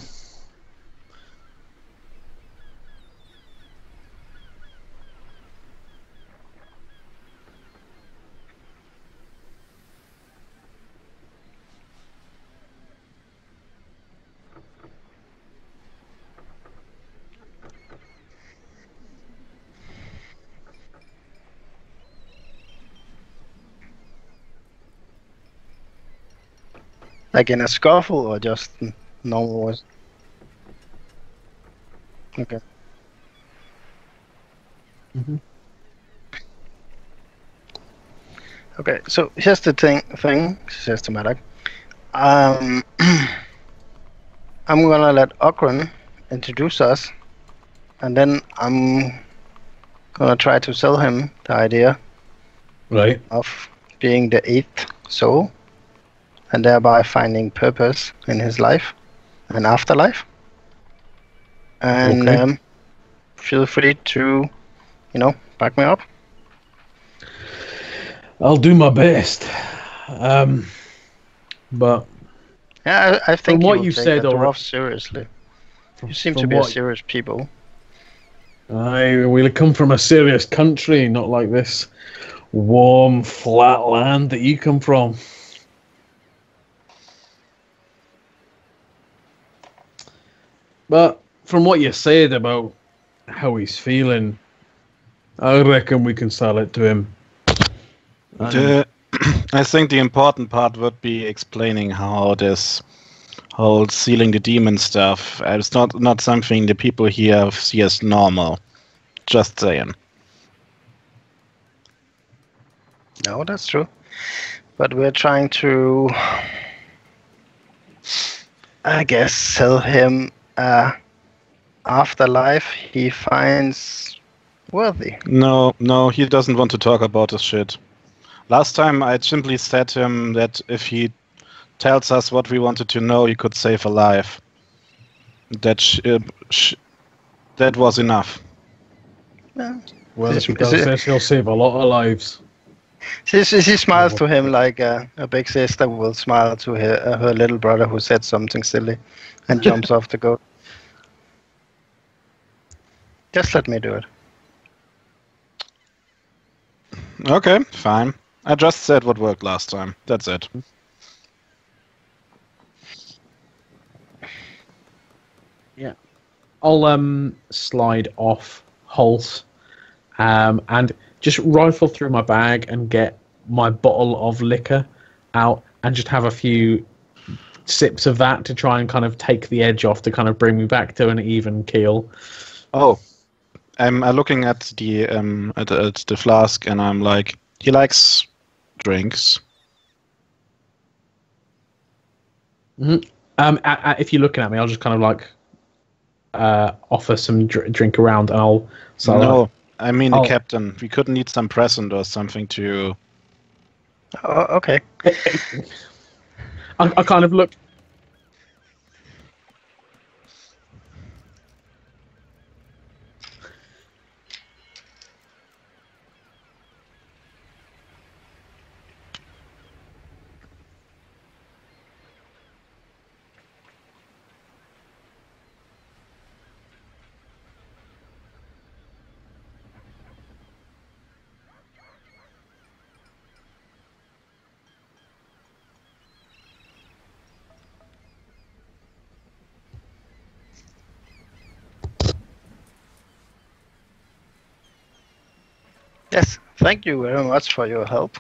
Like in a scuffle or just normal voice? Okay. Mm-hmm. Okay, so here's the thing, she says to Madak. I'm gonna let Ogren introduce us, and then I'm gonna try to sell him the idea Right. of being the eighth soul, and thereby finding purpose in his life and afterlife. And Okay. feel free to, back me up. I'll do my best. But Yeah, I think From what you you've take said the alre- dwarves seriously. You seem to from be a what- serious people. we come from a serious country, not like this warm, flat land that you come from. But from what you said about how he's feeling, I reckon we can sell it to him. I think the important part would be explaining how this whole sealing the demon stuff is not something the people here see as normal. Just saying. No, that's true. But we're trying to, I guess, sell him afterlife he finds worthy. No, he doesn't want to talk about this shit. Last time I simply said to him that if he tells us what we wanted to know, he could save a life. That That was enough. Yeah. Well, if he Is does it- this, he'll save a lot of lives. She smiles to him like a big sister will smile to her little brother who said something silly, and jumps off the goat. Just let me do it. Okay, fine. I just said what worked last time. That's it. Yeah. I'll slide off Hulse and just rifle through my bag and get my bottle of liquor out and just have a few sips of that to try and kind of take the edge off to kind of bring me back to an even keel. Oh, I'm looking at the flask, and I'm like, he likes drinks. If you're looking at me, I'll just kind of like offer some drink around, and I'll. So No, I mean the Oh. captain. We could need some present or something to. Oh, okay. I kind of look. Yes, thank you very much for your help.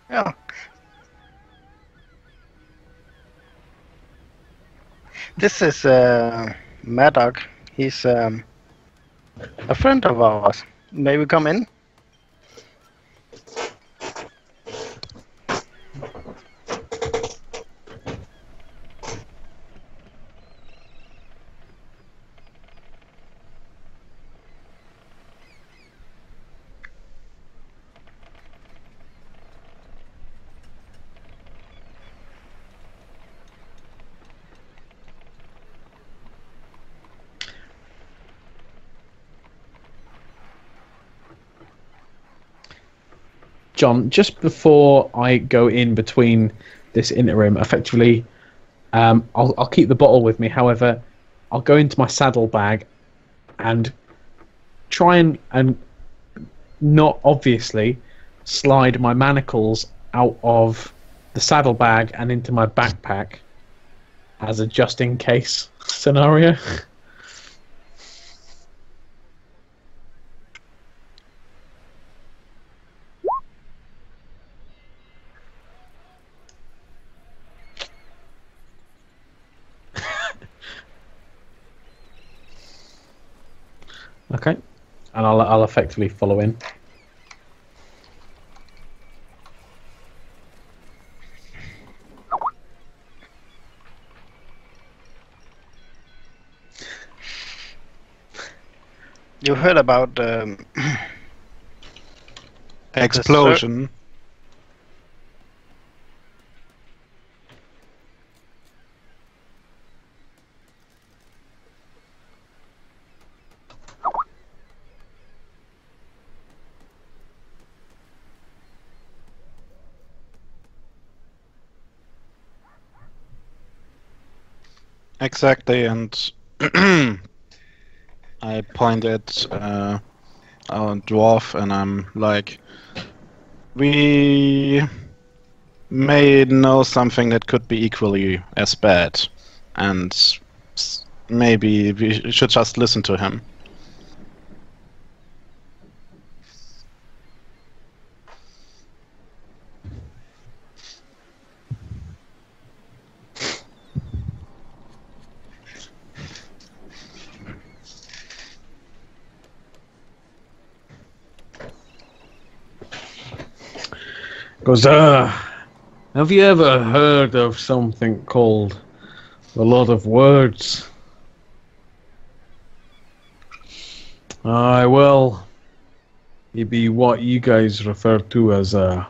Yeah. This is Maddock. He's a friend of ours. May we come in? John, just before I go in between this interim, effectively, I'll keep the bottle with me. However, I'll go into my saddle bag and try and not obviously slide my manacles out of the saddlebag and into my backpack as a just in case scenario. Okay, and I'll effectively follow in. You heard about Explosion. Exactly, and I point at our dwarf, and I'm like, we may know something that could be equally as bad, and maybe we should just listen to him. Goes, have you ever heard of something called A lot of words. Well, maybe what you guys refer to as a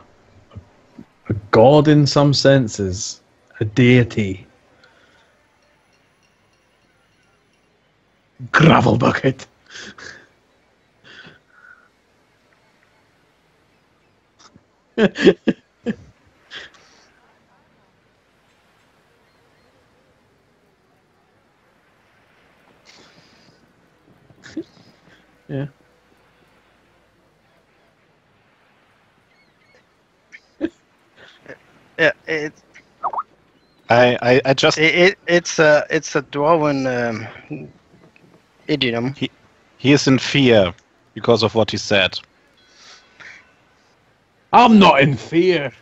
god in some senses, a deity. Gravel bucket. Yeah. Yeah, it's a Dwarven idiom. He is in fear because of what he said. I'm not in fear.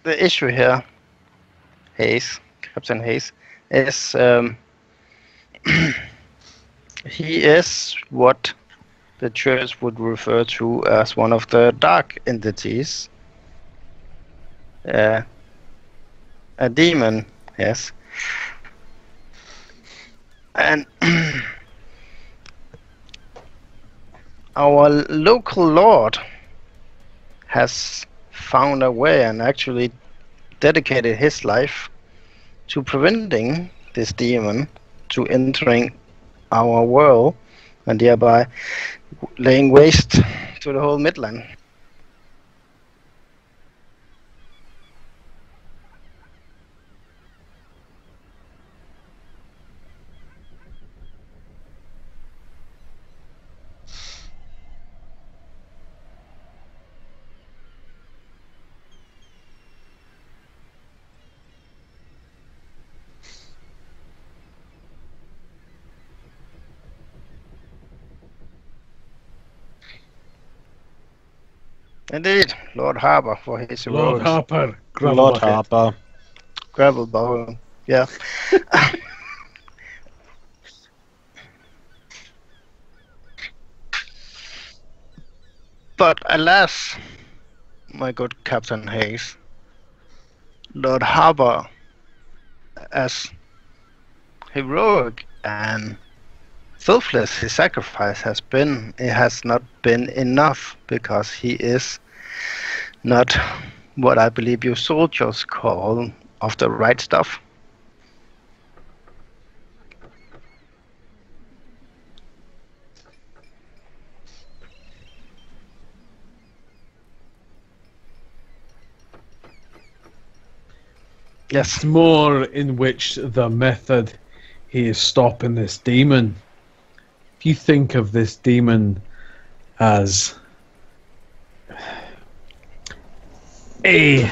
The issue here, Captain Hayes, is he is what the church would refer to as one of the dark entities. A demon, yes. And our local lord has found a way and actually dedicated his life to preventing this demon to entering our world and thereby laying waste to the whole Midland. Indeed, Lord Harbour for his Lord heroics. Harper. Lord Harper. Gravel bowl, yeah. But alas, my good Captain Hayes, Lord Harbour, as heroic and selfless his sacrifice has been, it has not been enough because he is not what I believe you soldiers call of the right stuff. Yes. It's more in which the method he is stopping this demon. If you think of this demon as a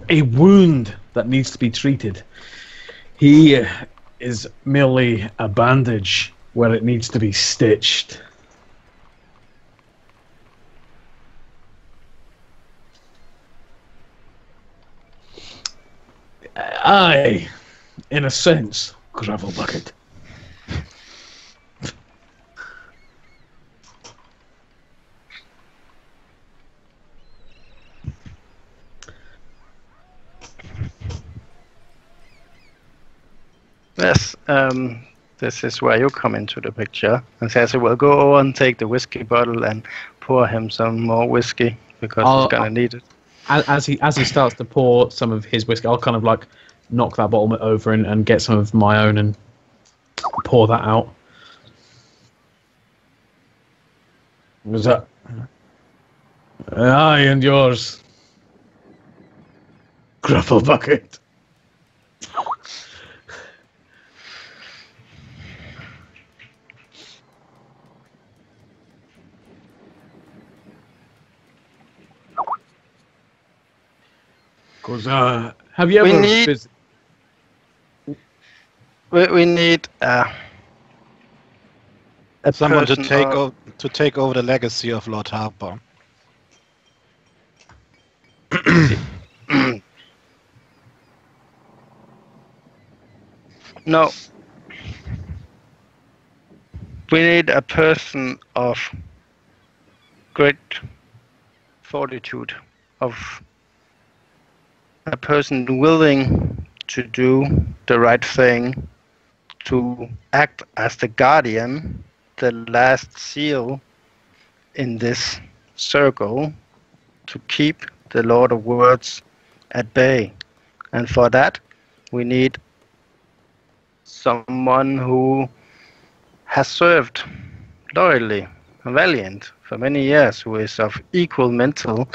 wound that needs to be treated, he is merely a bandage where it needs to be stitched. Aye, in a sense, gravel bucket. Yes, this is where you come into the picture. And says, well, go over and take the whiskey bottle and pour him some more whiskey because he's gonna need it. As he starts to pour some of his whiskey, I'll kind of like knock that bottle over and get some of my own and pour that out. Was that? Aye, and yours. Gravel bucket. Because have you ever visited? We need someone to person take over the legacy of Lord Harper. No. We need a person of great fortitude, of a person willing to do the right thing, to act as the guardian, the last seal in this circle, to keep the Lord of Words at bay. And for that, we need someone who has served loyally, valiant for many years, who is of equal mental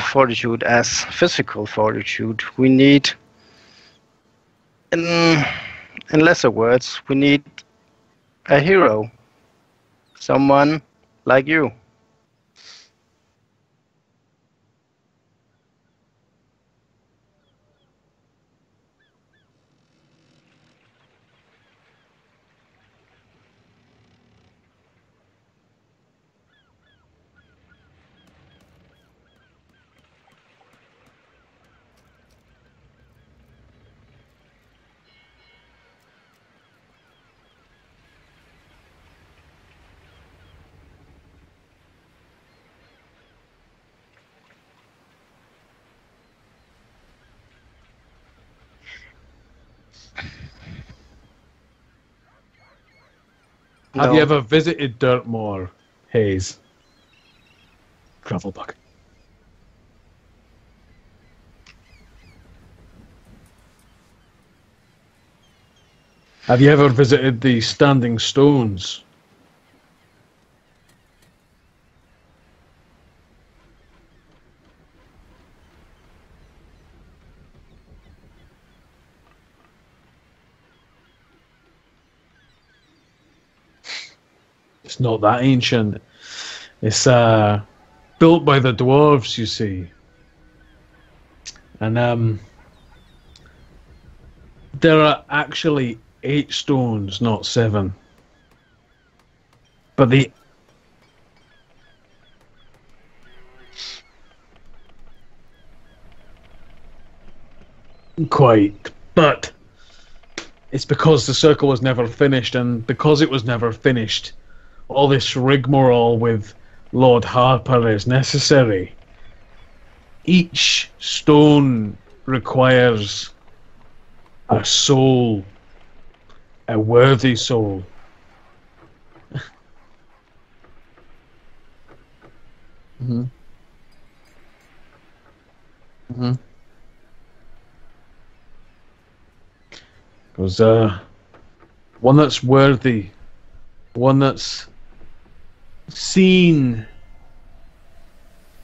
fortitude as physical fortitude. We need, in lesser words, we need a hero, someone like you. Have you ever visited Dirtmoor, Hayes? Gravelbug. Have you ever visited the Standing Stones? It's not that ancient. It's built by the dwarves, you see. And there are actually 8 stones, not 7. But the quite, but it's because the circle was never finished, and because it was never finished, all this rigmarole with Lord Harper is necessary. Each stone requires a soul, a worthy soul. Mm-hmm. Mm-hmm. Because one that's worthy, one that's seen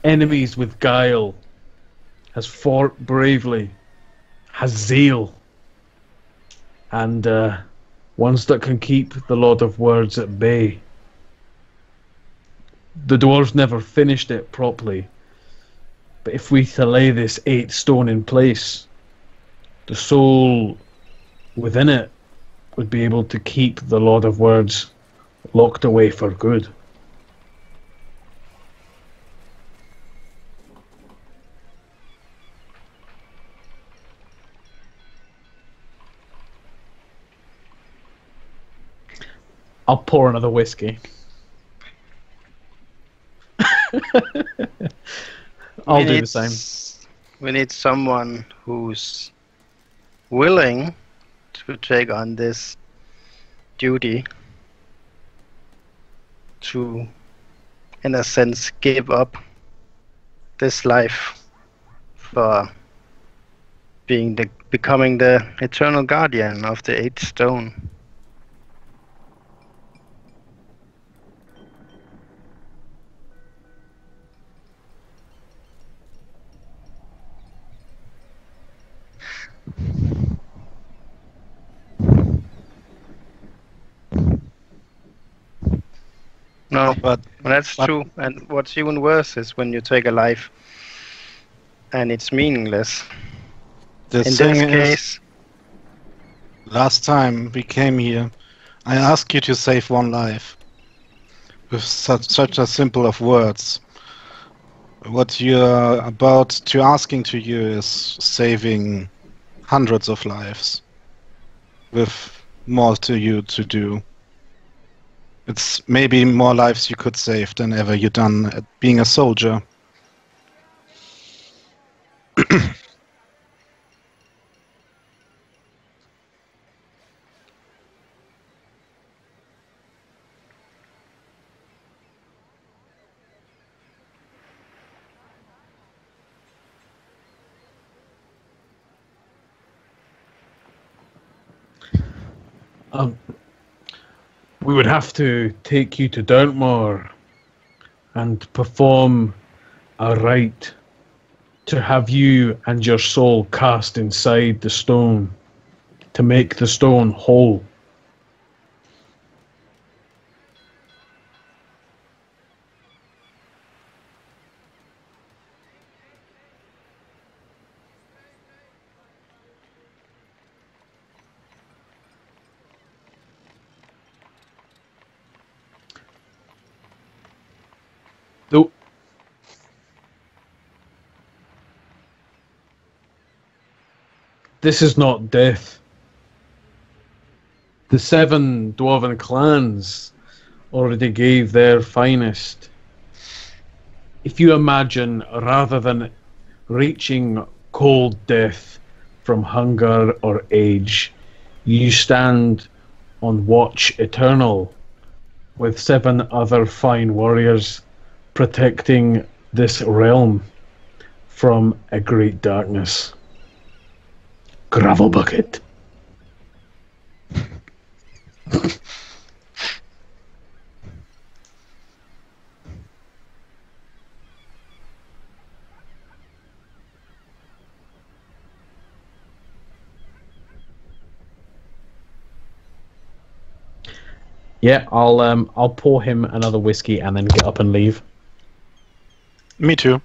enemies with guile, has fought bravely, has zeal, and ones that can keep the Lord of Words at bay. The dwarves never finished it properly, but if we to lay this 8th stone in place, the soul within it would be able to keep the Lord of Words locked away for good. I'll pour another whiskey. I'll do the same. We need someone who's willing to take on this duty, to, in a sense, give up this life for becoming the eternal guardian of the 8th stone. No, but that's true. And what's even worse is when you take a life and it's meaningless. The In thing this is, case, last time we came here, I asked you to save one life with such a simple of words. What you're about to asking to you is saving hundreds of lives. with more to you to do. It's maybe more lives you could save than ever you done at being a soldier. We would have to take you to Dartmoor and perform a rite to have you and your soul cast inside the stone to make the stone whole. Though this is not death. The 7 dwarven clans already gave their finest. If you imagine, rather than reaching cold death from hunger or age, you stand on watch eternal with 7 other fine warriors protecting this realm from a great darkness. Gravel bucket. Yeah, I'll pour him another whiskey and then get up and leave. Me too.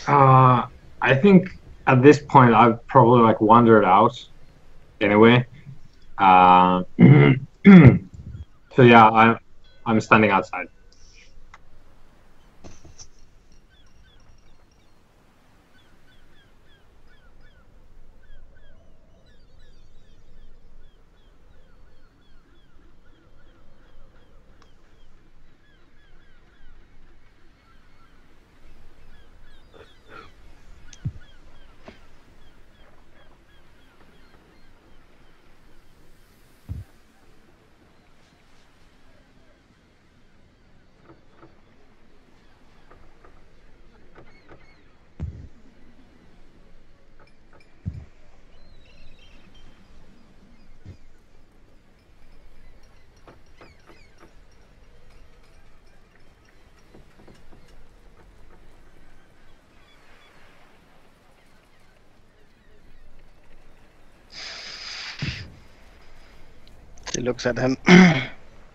I think at this point I've probably like wandered out anyway. So yeah, I'm standing outside. She looks at him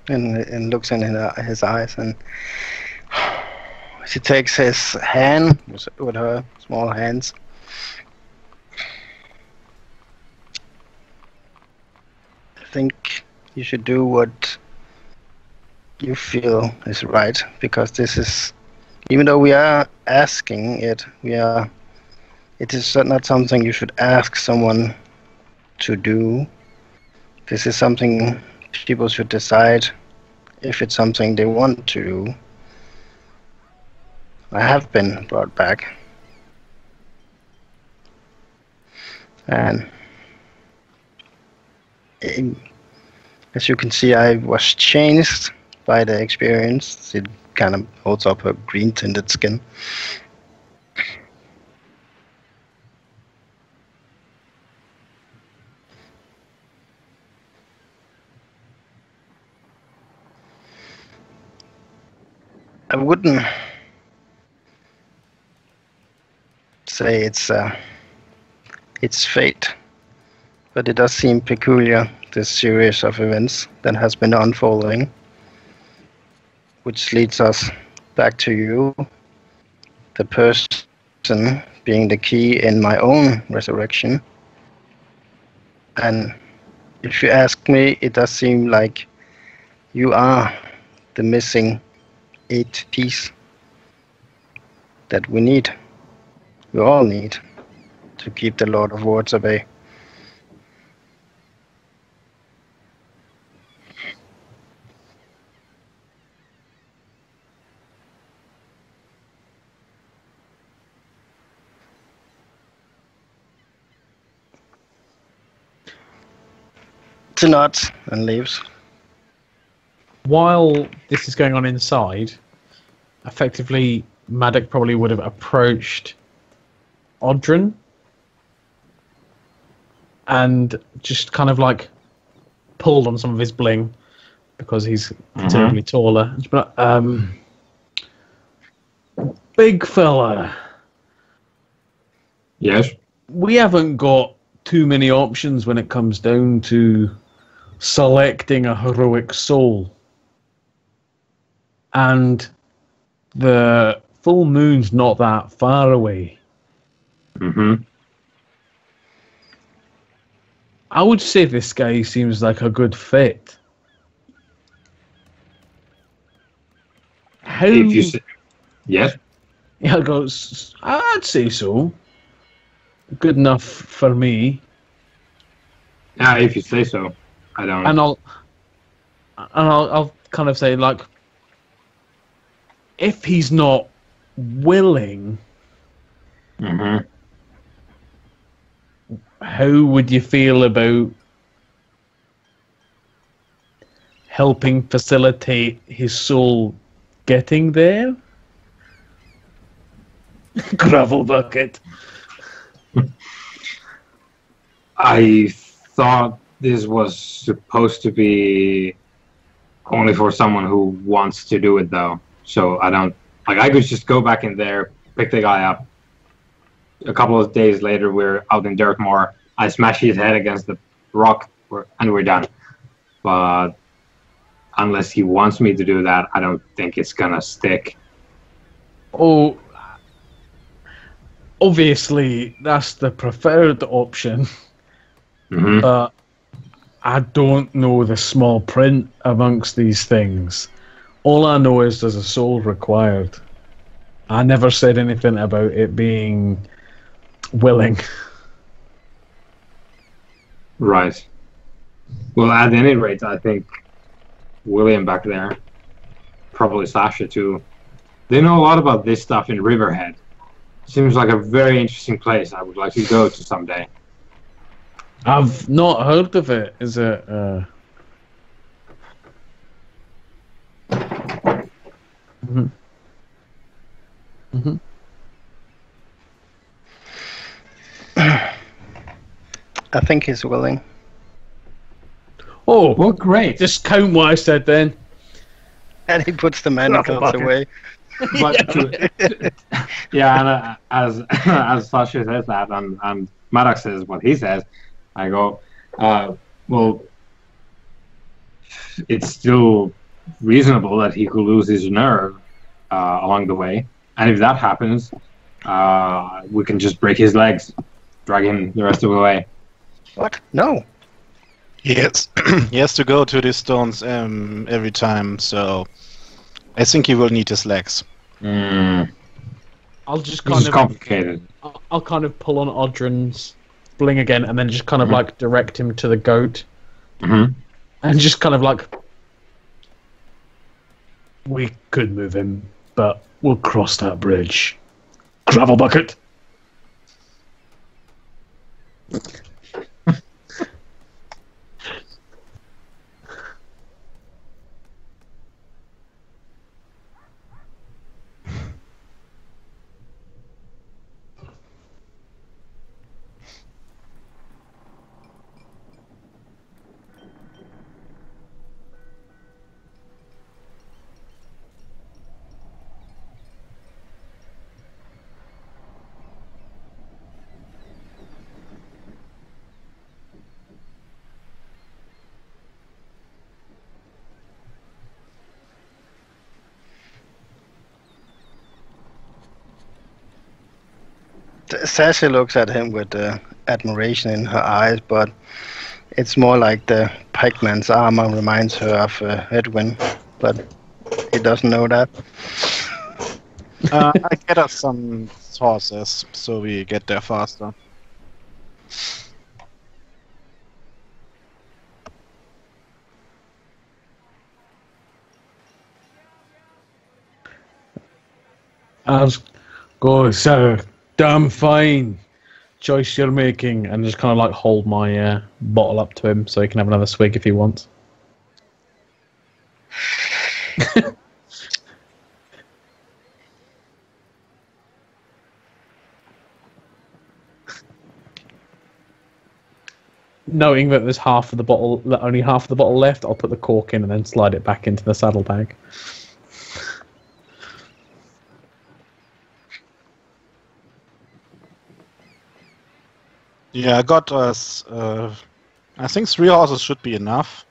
and looks in his eyes, and she takes his hand with her small hands. I think you should do what you feel is right, because this is, even though we are asking it, it is not something you should ask someone to do. This is something people should decide if it's something they want to do. I have been brought back, and as you can see, I was changed by the experience. It kind of holds up her green tinted skin. I wouldn't say it's fate, but it does seem peculiar, this series of events that has been unfolding, which leads us back to you, the person being the key in my own resurrection. And if you ask me, it does seem like you are the missing 8th piece that we need. we all need to keep the Lord of Wards at bay. She nods and leaves. While this is going on inside, effectively, Maddox probably would have approached Odrin and just kind of like pulled on some of his bling because he's considerably taller. But big fella. Yes. We haven't got too many options when it comes down to selecting a heroic soul. And the full moon's not that far away. I would say this guy seems like a good fit. How? If you say, yes. Yeah, I'd say so. Good enough for me. Yeah, if you say so. I don't. And I'll kind of say, like, if he's not willing, how would you feel about helping facilitate his soul getting there? Gravel bucket. I thought this was supposed to be only for someone who wants to do it, though. So I don't like. I could just go back in there, pick the guy up. A couple of days later, we're out in Dirtmoor. I smash his head against the rock, and we're done. But unless he wants me to do that, I don't think it's gonna stick. Oh, obviously that's the preferred option. But I don't know the small print amongst these things. All I know is there's a soul required. I never said anything about it being willing. Right. Well, at any rate, I think William back there, probably Sasha too, they know a lot about this stuff in Riverhead. Seems like a very interesting place I would like to go to someday. I've not heard of it. Is it? I think he's willing. Oh, Well, great. just count what I said then. And he puts the manacles bucket. away. But yeah, and as Sasha says that, and Maddox says what he says, I go, well, it's still reasonable that he could lose his nerve along the way, and if that happens, we can just break his legs, drag him the rest of the way. What? No. Yes, he has to go to these stones every time, so I think he will need his legs. I'll just This kind is of complicated. I'll kind of pull on Odrin's bling again, and then just kind of like direct him to the goat, and just kind of like, we could move him, but we'll cross that bridge. Gravel bucket. Sasha looks at him with admiration in her eyes, but it's more like the pikeman's armor reminds her of Edwin, but he doesn't know that. I get us some fastest horse is, so we get there faster. As go, sir. Damn fine choice you're making, and just kind of like hold my bottle up to him so he can have another swig if he wants. Knowing that there's only half of the bottle left, I'll put the cork in and then slide it back into the saddlebag. Yeah, I got us. I think 3 horses should be enough.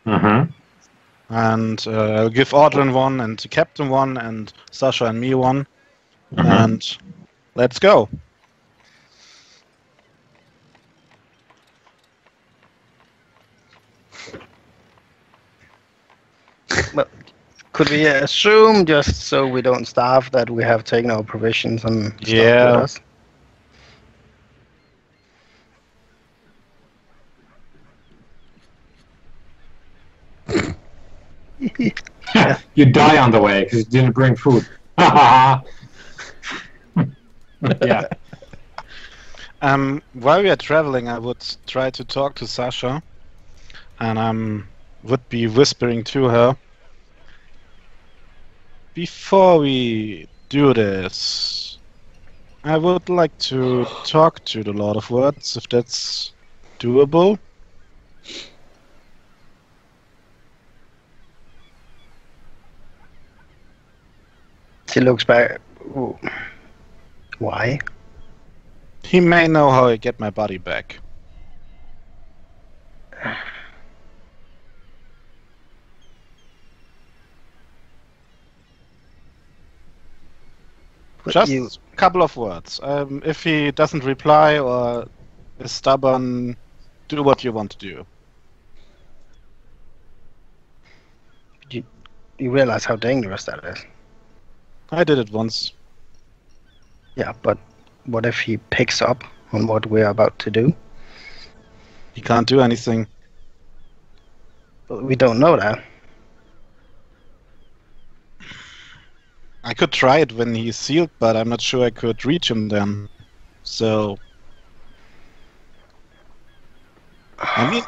Mm-hmm. And I'll give Audrin one, and the captain one, and Sasha and me one. Mm-hmm. And let's go. Well, could we assume, just so we don't starve, that we have taken our provisions and stuff Yeah. with us? You die on the way because you didn't bring food. Yeah. While we are traveling, I would try to talk to Sasha, and would be whispering to her. Before we do this, I would like to talk to the Lord of Words, if that's doable. She looks back. Ooh. Why? He may know how I get my body back. But Just you, a couple of words. If he doesn't reply or is stubborn, do what you want to do. you realize how dangerous that is. I did it once. Yeah, but what if he picks up on what we're about to do? He can't do anything. But we don't know that. I could try it when he's sealed, but I'm not sure I could reach him then. So... I mean...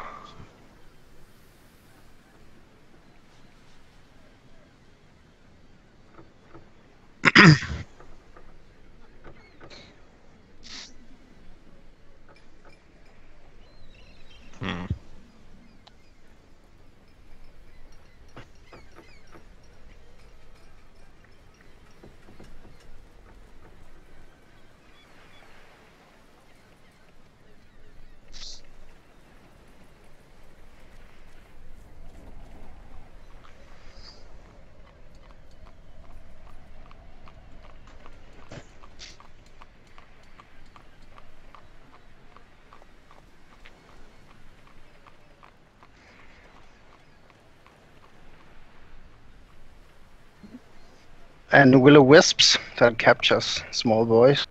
And will-o-wisps that captures small boys.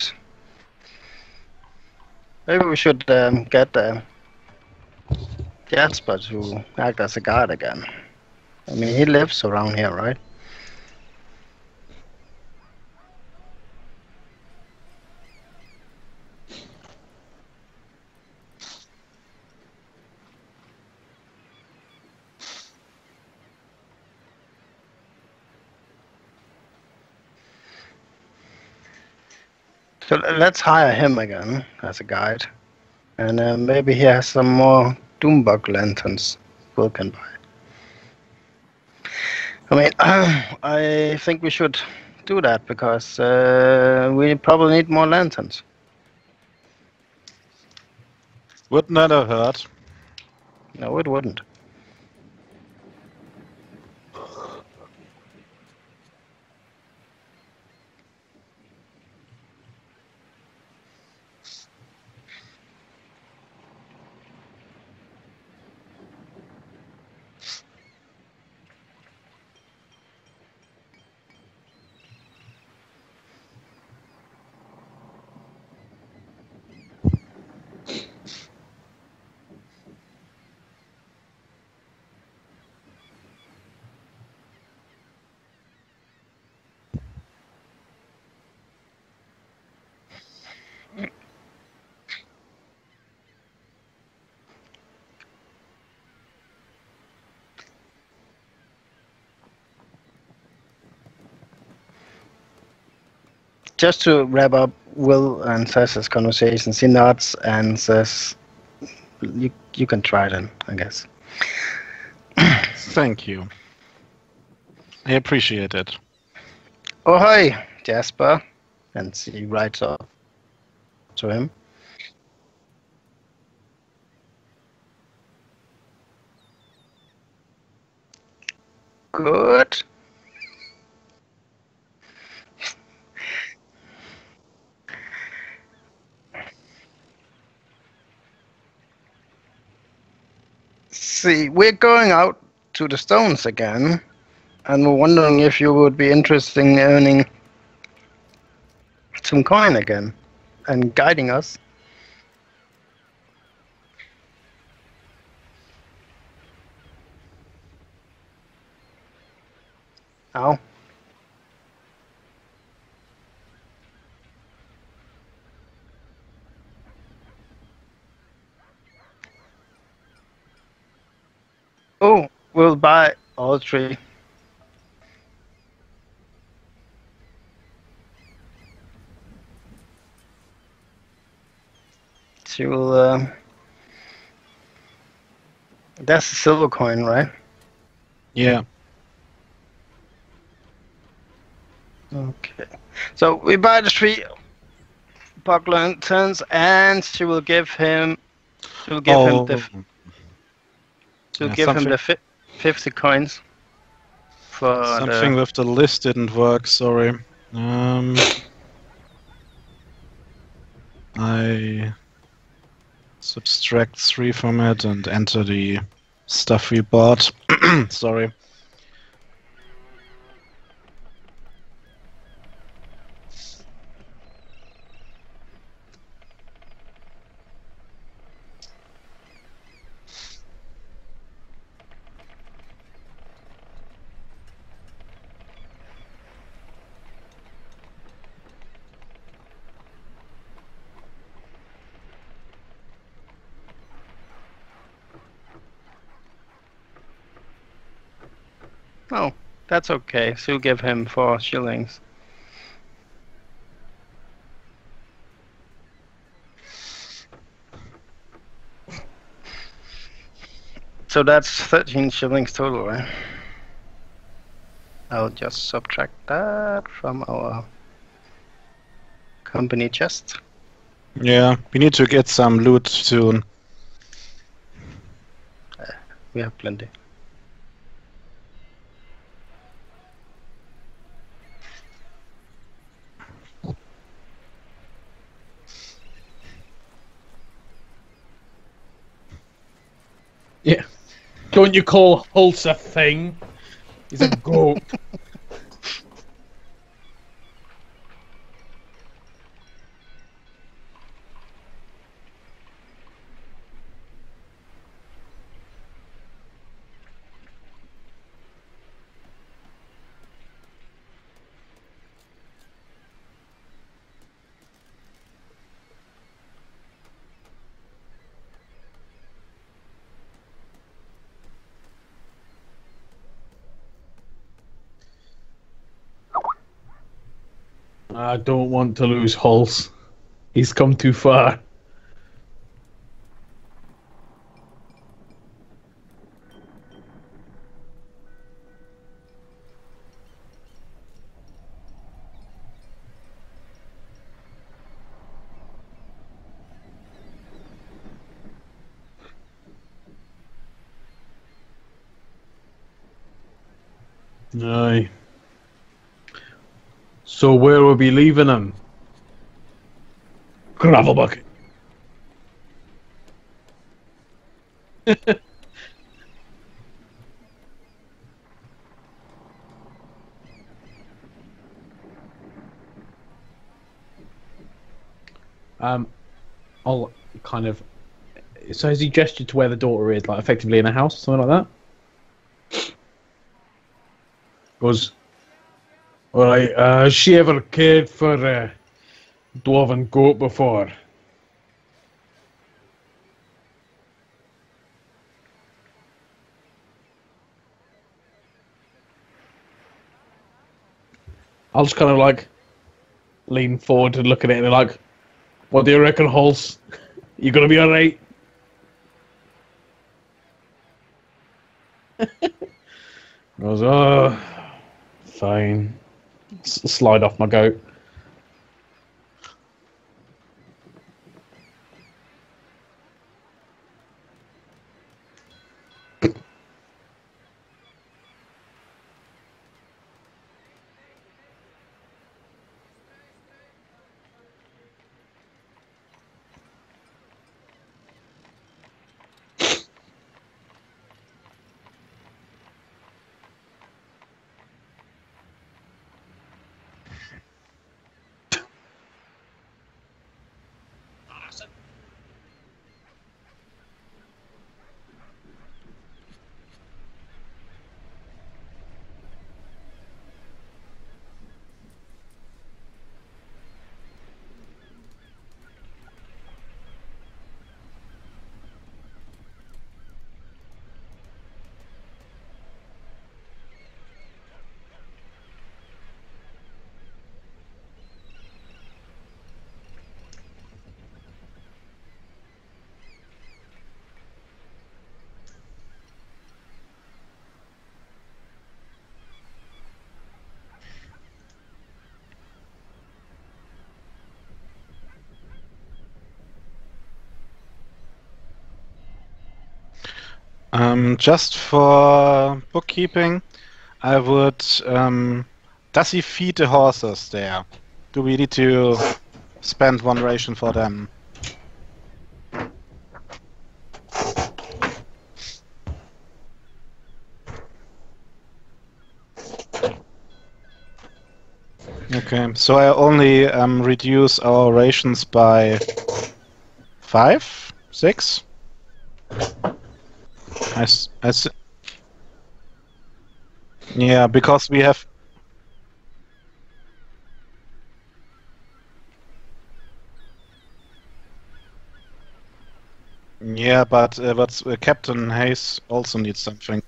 Maybe we should get Jasper to act as a guard again. I mean, he lives around here, right? So let's hire him again as a guide. And maybe he has some more Doombug lanterns we can buy. I mean, I think we should do that because we probably need more lanterns. Would not have hurt. No, it wouldn't. just to wrap up Will and Sasha's conversations, he nods and says, "You can try then, I guess." Thank you. I appreciate it. "Oh hi, Jasper," and she writes up to him. Good. See, we're going out to the stones again, and we're wondering if you would be interested in earning some coin again and guiding us. Ow. Oh, we'll buy all three. She will. That's a silver coin, right? Yeah. Okay. So we buy the three buck lanterns, and she will give him. She will give him the. She'll Yeah, give him the 50 coins. For something with the list didn't work. Sorry. I subtract 3 from it and enter the stuff we bought. Sorry. Oh, that's okay. She'll give him 4 shillings. So that's 13 shillings total, right? I'll just subtract that from our company chest. Yeah, we need to get some loot soon. We have plenty. Yeah. Don't you call Hulse a thing? He's a goat. I don't want to lose Hulse. He's come too far. Aye. So where will we be leaving him? Gravel bucket. I'll kind of. So has he gestured to where the daughter is, like effectively in a house, something like that? Goes. All right. Has she ever cared for dwarven goat before? I'll just kind of like lean forward to look at it and they're like, "What do you reckon, Halls? You gonna be alright?" I was, "Oh, fine." Slide off my goat. Just for bookkeeping, I would. Does he feed the horses there? Do we need to spend 1 ration for them? Okay, so I only reduce our rations by 5, 6. Yeah, because we have. Yeah, but Captain Hayes also needs something.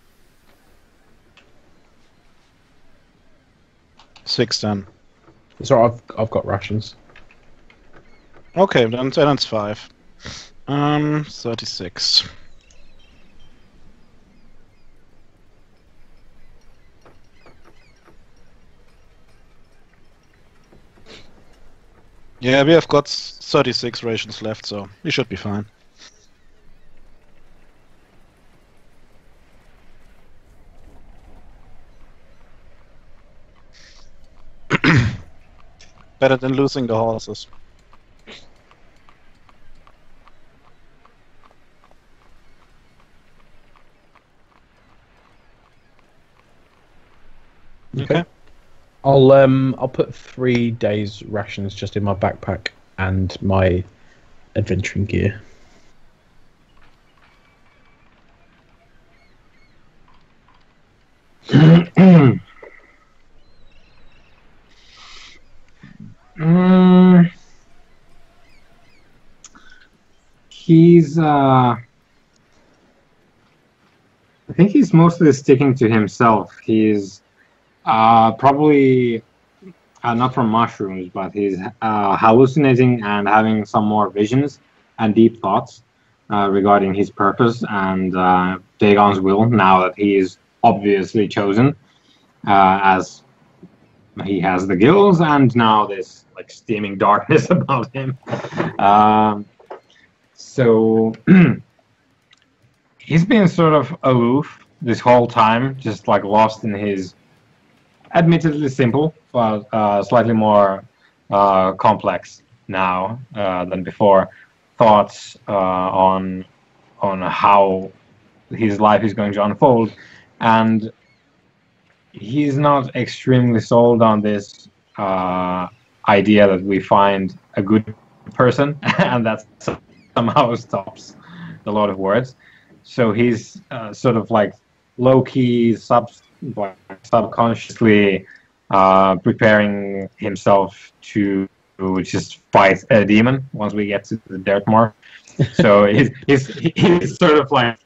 6 then. So I've got rations. Okay, then it's 5. 36. Yeah, we have got 36 rations left, so we should be fine. Better than losing the horses. Okay. I'll put 3 days rations just in my backpack and my adventuring gear. He's I think he's mostly sticking to himself. He's probably not from mushrooms, but he's hallucinating and having some more visions and deep thoughts regarding his purpose and Dagon's will, now that he is obviously chosen, as he has the gills and now this like steaming darkness about him. So he's been sort of aloof this whole time, just like lost in his admittedly simple, but slightly more complex now than before thoughts on how his life is going to unfold, and he's not extremely sold on this idea that we find a good person and that somehow stops the lot of words. So he's sort of like low-key subconsciously preparing himself to just fight a demon once we get to the dirt mark. So he's sort of like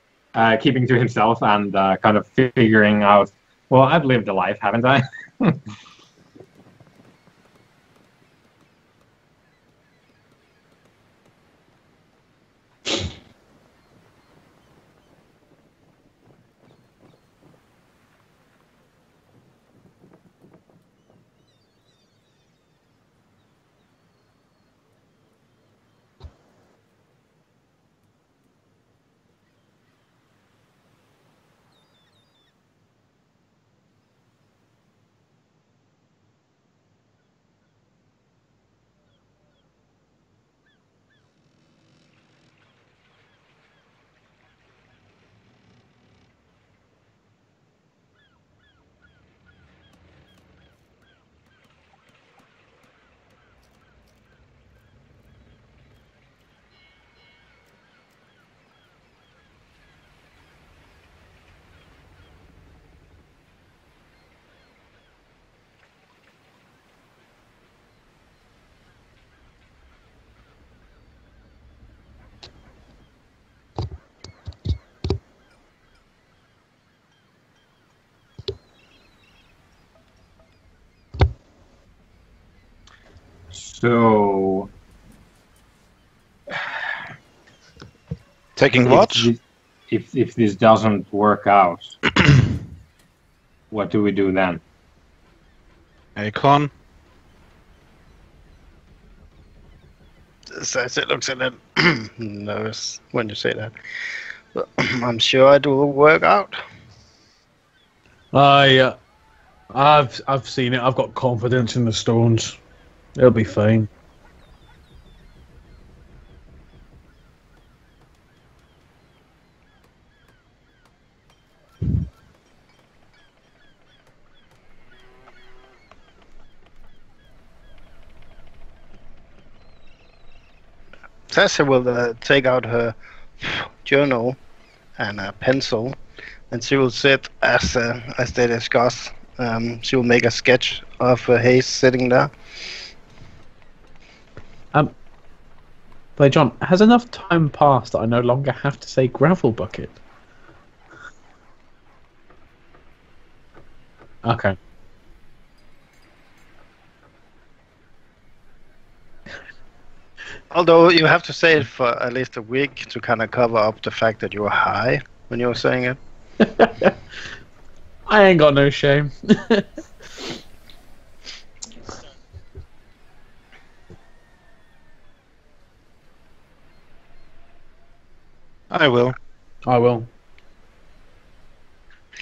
keeping to himself and kind of figuring out, well, I've lived a life, haven't I? So Taking if watch? if this doesn't work out, what do we do then? Acorn? As it looks a little nervous when you say that. But I'm sure it will work out. I've seen it. I've got confidence in the stones. It'll be fine. Tessa will take out her journal and a pencil, and she will sit as they discuss. She will make a sketch of Hayes sitting there. But John, has enough time passed that I no longer have to say gravel bucket? Okay. Although you have to say it for at least a week to kind of cover up the fact that you were high when you were saying it. I ain't got no shame. I will. I will.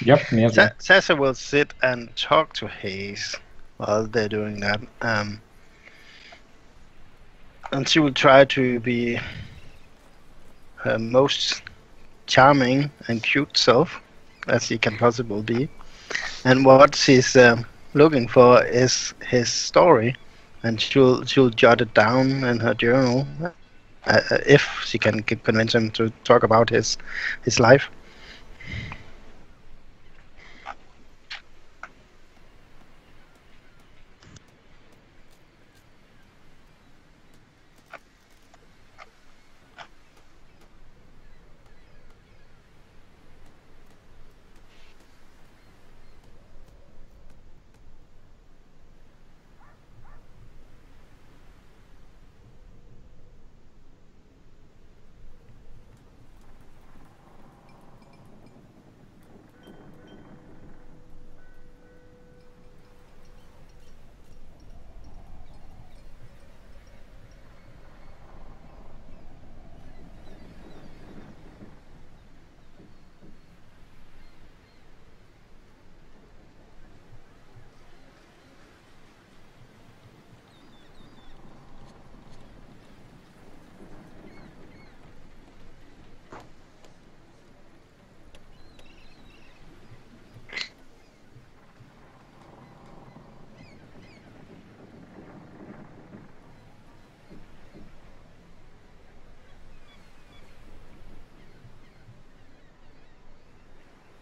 Yep. Yes. Tessa will sit and talk to Hayes while they're doing that. And she will try to be her most charming and cute self as she can possibly be. And what she's looking for is his story, and she'll jot it down in her journal if she can convince him to talk about his life.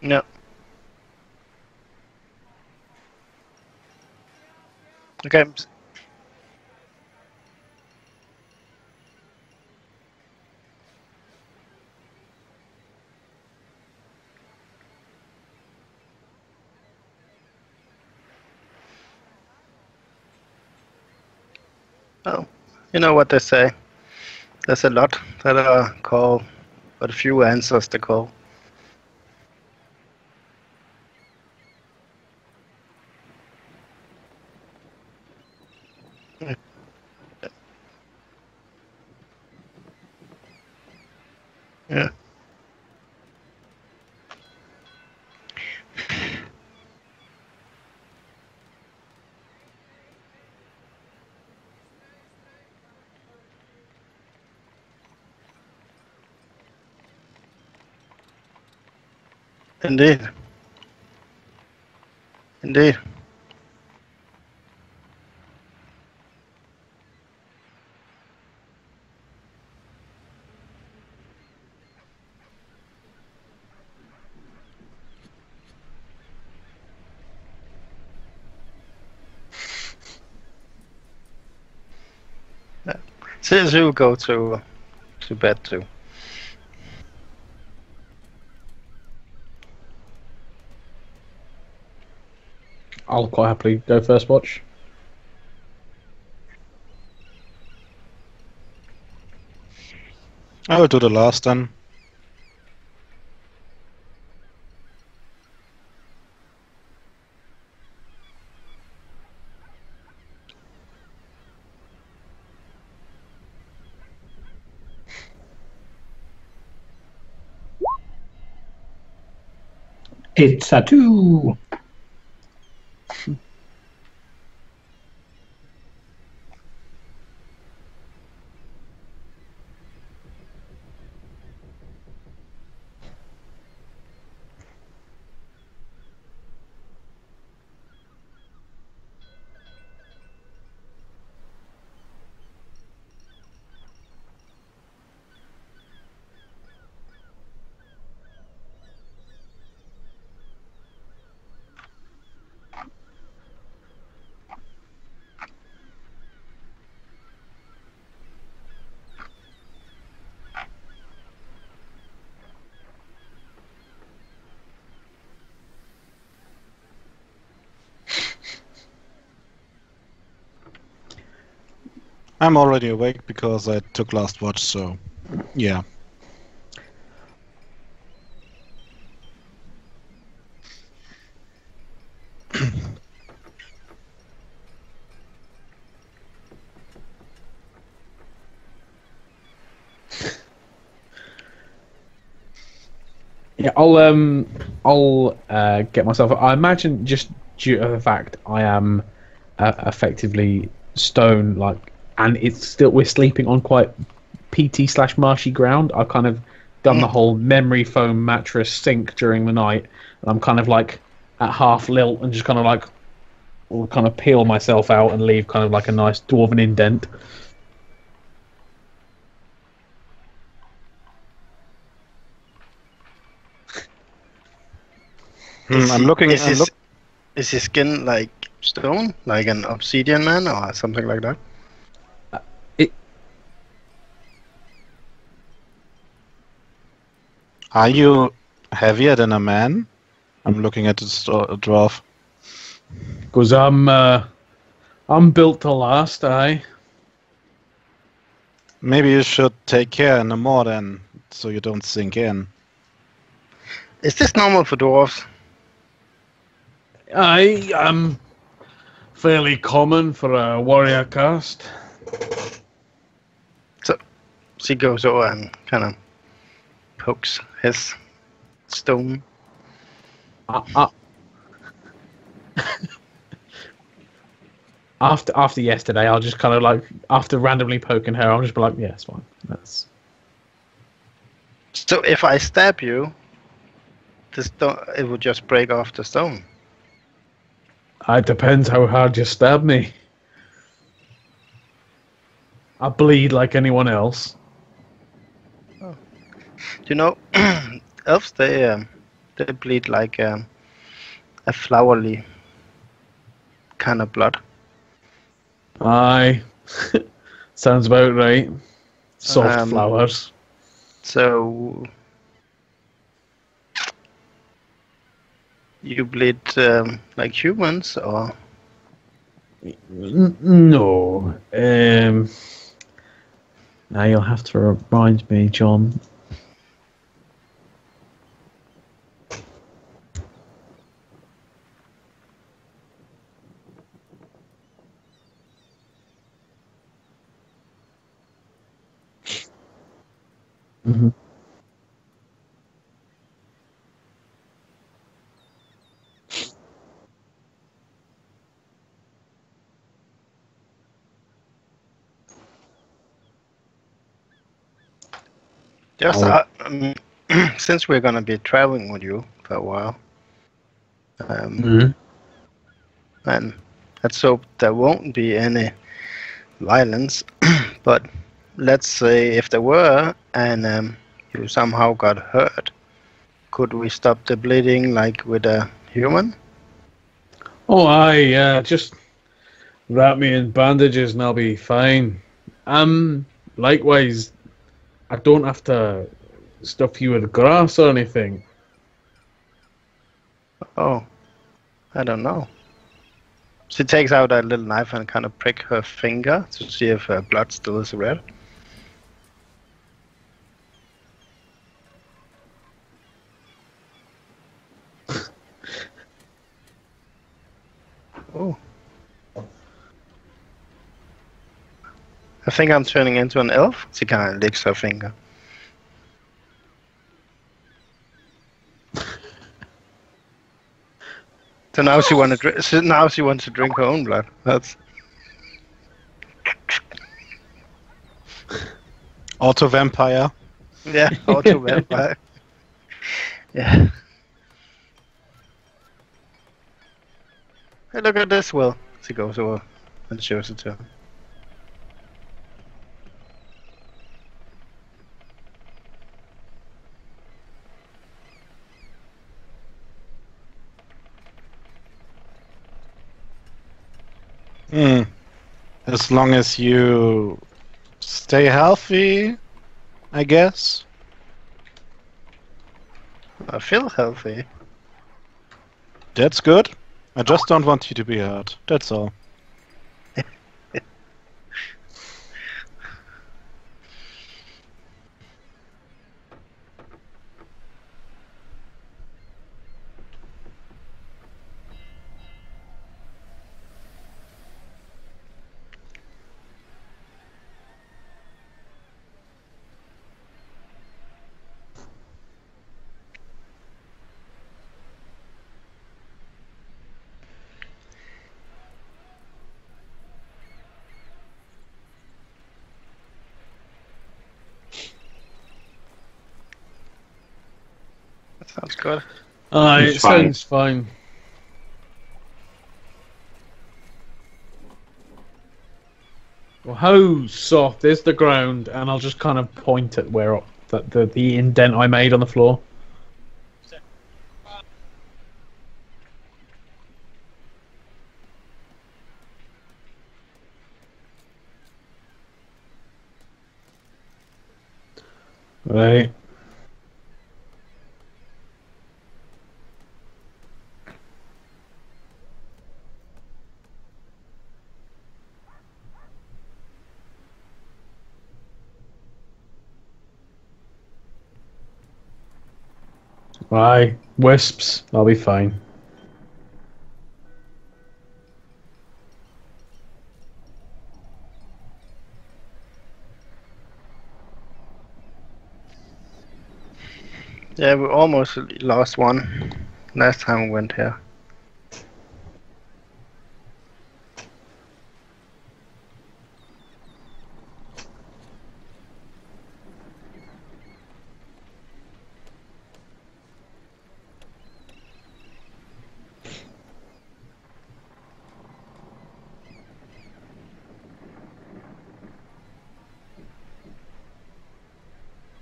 No. Okay. Well, you know what they say. There's a lot that are called, but a few answers to call. Yeah. Indeed. Indeed. So you go to bed too. I'll quite happily go first watch. I will do the last then. It's a 2. I'm already awake because I took last watch, so yeah. Yeah, I'll get myself. I imagine just due to the fact I am effectively stone, like, and it's still we're sleeping on quite PT/marshy ground. I've kind of done the whole memory foam mattress sink during the night, and I'm kind of like at half lilt and just kind of like will kind of peel myself out and leave kind of like a nice dwarven indent. I'm looking. Is his skin like stone, like an obsidian man, or something like that? Are you heavier than a man? I'm looking at the dwarf. Because I'm built to last, aye. Maybe you should take care in the more then, so you don't sink in. Is this normal for dwarves? I am fairly common for a warrior caste. So she goes over and kind of pokes his stone. After yesterday, I'll just kind of like after randomly poking her, I'll just be like, yeah, it's fine. That's. So if I stab you, the stone it would just break off the stone. It depends how hard you stab me. I bleed like anyone else. Oh. You know, elves they bleed like a flowery kind of blood. Aye, sounds about right. Soft flowers. So you bleed like humans, or? No. Now you'll have to remind me, John. Mm-hmm. Just since we're gonna be traveling with you for a while, and let's hope there won't be any violence. But let's say if there were, and you somehow got hurt, could we stop the bleeding like with a human? Oh, aye, just wrap me in bandages and I'll be fine. Likewise, I don't have to stuff you with grass or anything. Oh, I don't know. She takes out a little knife and kind of prick her finger to see if her blood still is red. I think I'm turning into an elf. Ze kan licks her finger. So now she wants to. Now she wants to drink her own blood. That's. Auto vampire. Yeah, auto vampire. Yeah. Hey, look at this, Will. She goes over and shows it to him. As long as you stay healthy, I guess. I feel healthy. That's good. I just don't want you to be hurt. That's all. That sounds good. It It's fine. sounds fine. Well, how soft is the ground? And I'll just kind of point at where the indent I made on the floor. Right. Right. Wisps. I'll be fine. Yeah, we almost lost one last time we went here.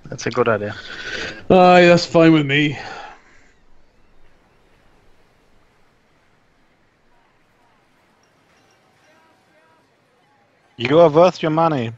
That's a good idea. Aye, that's fine with me. You are worth your money.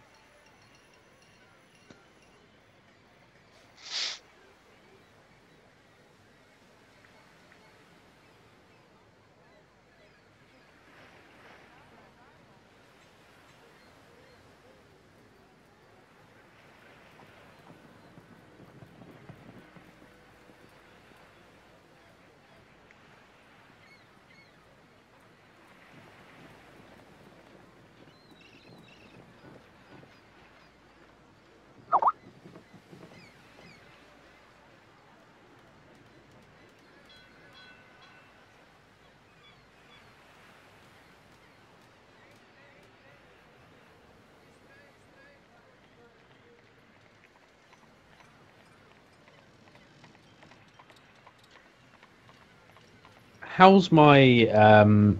How's my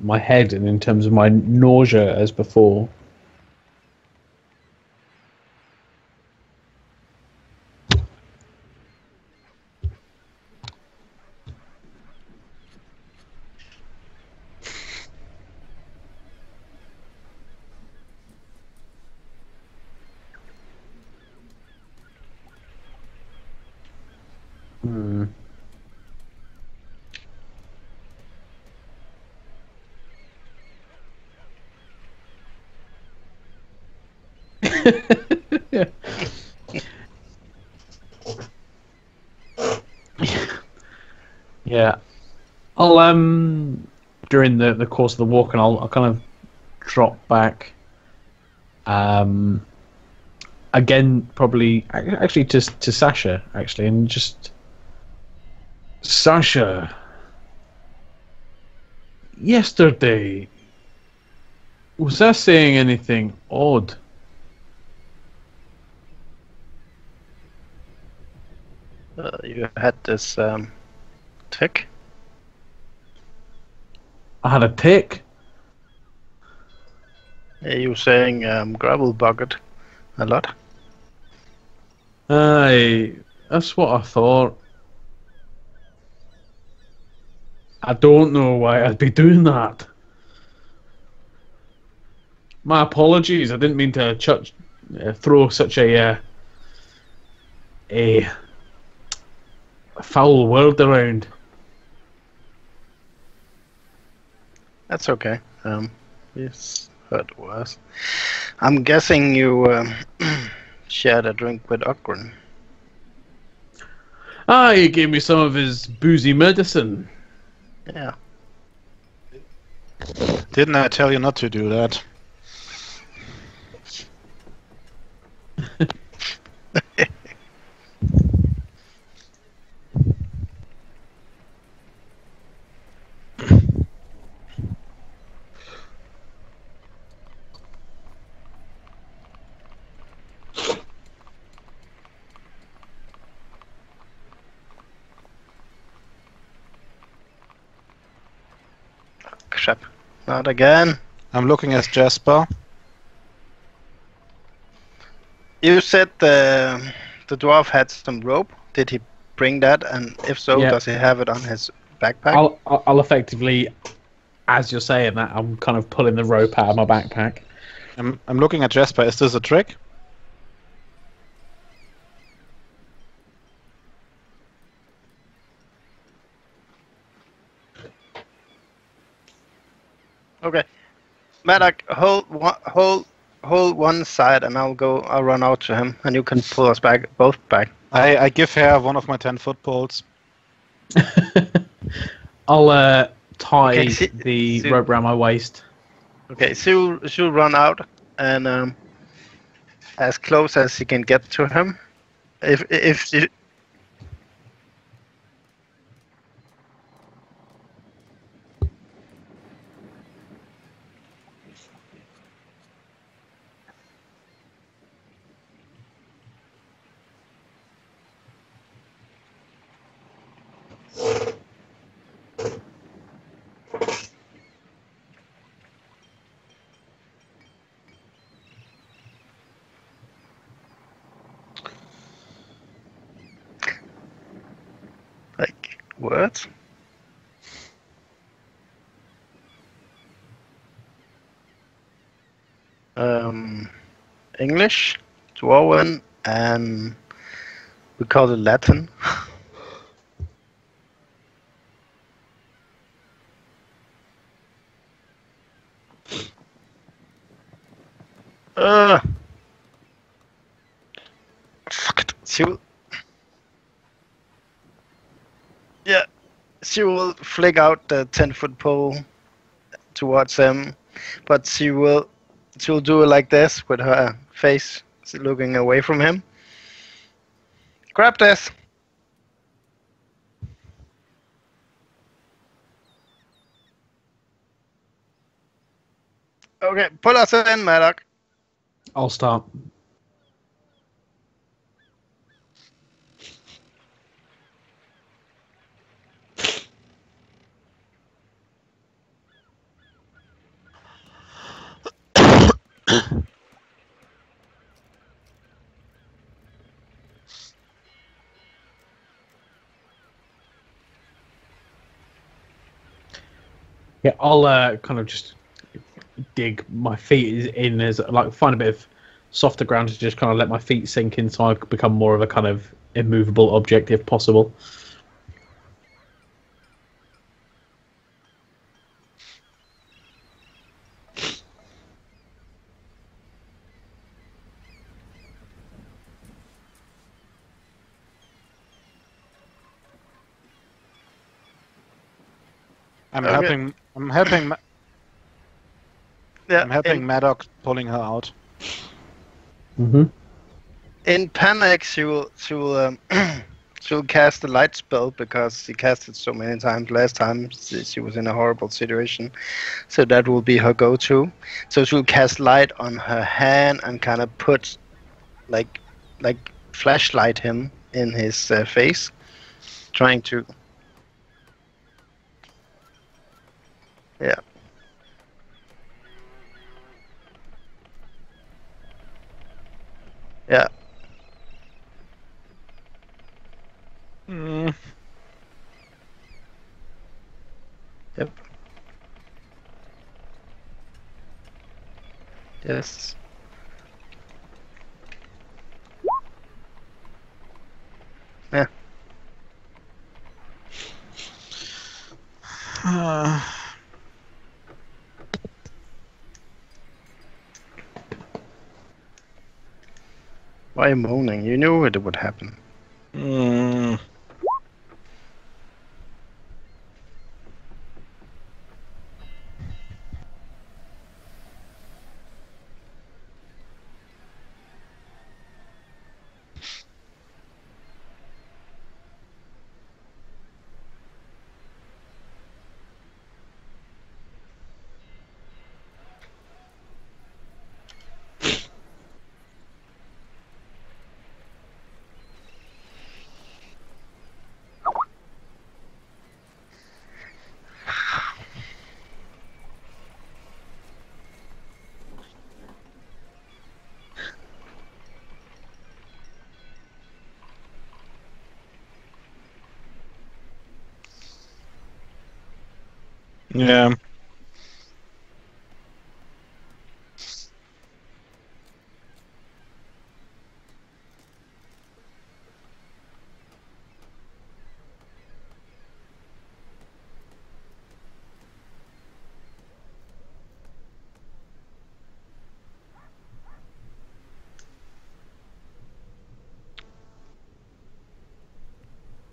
my head and in terms of my nausea as before? Hmm. Yeah. I'll during the course of the walk, and I'll kind of drop back again, probably actually to Sasha, actually, and just Sasha. Yesterday, was I saying anything odd? You had this tick. I had a tick. Yeah, you were saying gravel bucket a lot. Aye, that's what I thought. I don't know why I'd be doing that. My apologies. I didn't mean to throw such a foul word around. That's okay. Yes, heard worse. I'm guessing you shared a drink with Ogren. Ah, he gave me some of his boozy medicine. Yeah. Didn't I tell you not to do that? Crap. Not again. I'm looking at Jasper. You said the dwarf had some rope. Did he bring that? And if so, Yeah. does he have it on his backpack? I'll effectively, as you're saying that, I'm kind of pulling the rope out of my backpack. I'm looking at Jasper. Is this a trick? Okay. Maddock, hold one side, and I'll run out to him, and you can pull us both back. I give her one of my 10-foot poles. I'll tie Okay, the rope around my waist. Okay, she'll run out, and as close as she can get to him. If she... Like, words? English, Dwarven, and we call it Latin. Fuck it. She will flick out the 10-foot pole towards him, but she'll do it like this with her face looking away from him. Grab this. Okay, pull us in, Maddock. I'll start. Yeah, I'll kind of just dig my feet in as like find a bit of softer ground to just kind of let my feet sink in, so I become more of a kind of immovable object if possible. I'm Okay. helping. I'm helping. Yeah, I'm helping Maddock pulling her out. Mm-hmm. In panic, she'll cast the light spell because she cast it so many times. Last time she was in a horrible situation, so that will be her go-to. So she'll cast light on her hand and kind of put like flashlight him in his face, trying to. Yeah. Yeah. Mm. Yep. Yes. Yeah. Why are you moaning? You knew it would happen. Mm. Yeah.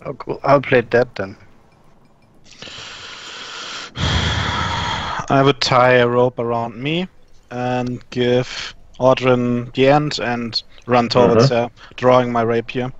Oh, cool. I'll play that then. I would tie a rope around me and give Audrin the end and run towards her, drawing my rapier.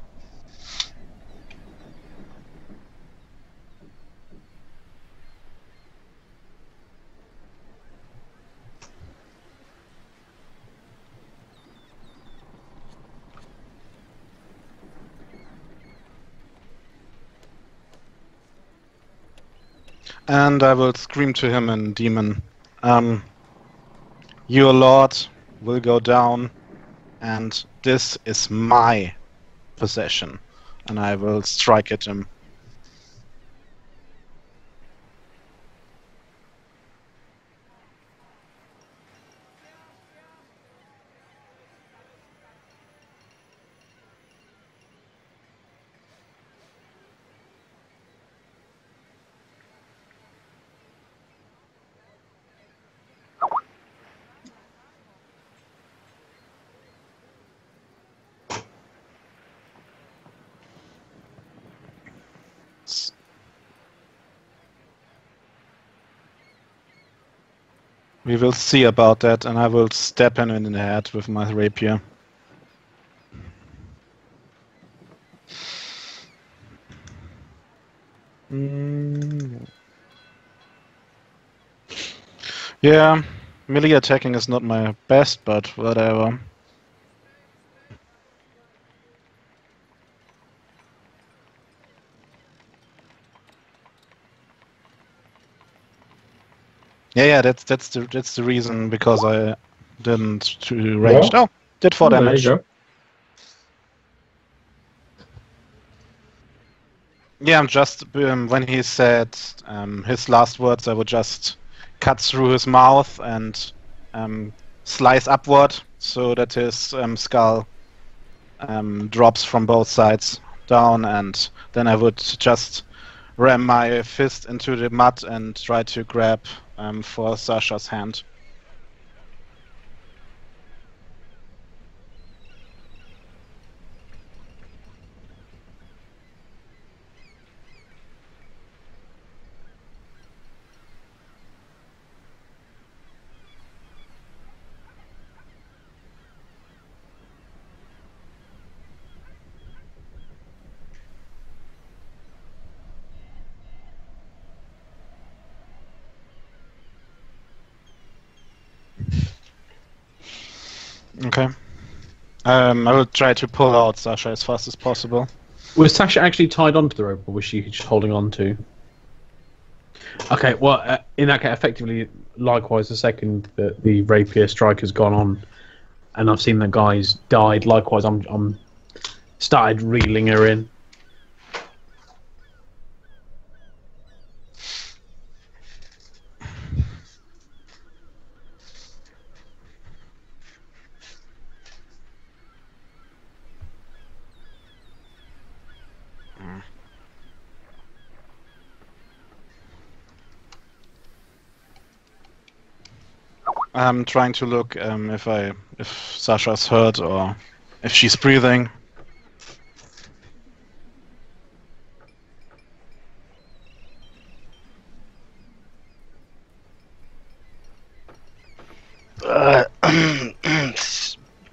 And I will scream to him in demon. Your lord will go down, and this is my possession. And I will strike at him. We will see about that, and I will stab him in the head with my rapier. Yeah, melee attacking is not my best, but whatever. Yeah, that's the reason because I didn't to ranged. Well, Oh, did 4 damage. There you go. Yeah, I'm just when he said his last words, I would just cut through his mouth and slice upward so that his skull drops from both sides down, and then I would just ram my fist into the mud and try to grab for Sasha's hand. Okay. I will try to pull out Sasha as fast as possible. Was Sasha actually tied onto the rope, or was she just holding on to? Okay, well, in that case, effectively, likewise, the second that the rapier strike has gone on, and I've seen the guys died. Likewise, I'm started reeling her in. I'm trying to look if Sasha's hurt or if she's breathing.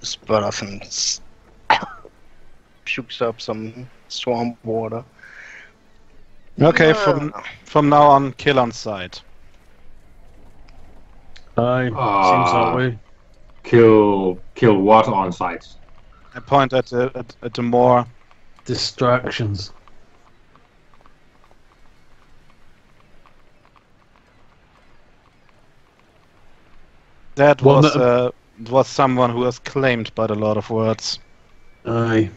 Spurson pukes up some swamp water. Okay, from now on, kill on sight. Aye, seems that way. Kill what on site? I point at the more. Distractions. That Well, was someone who was claimed by the Lord of Words. Aye.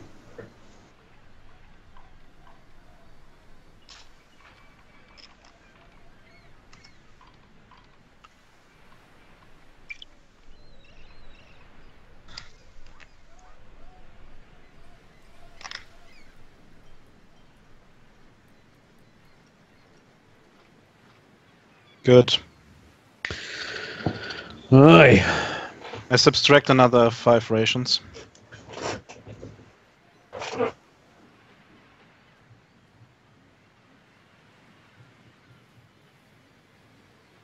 Good. Aye. I subtract another 5 rations.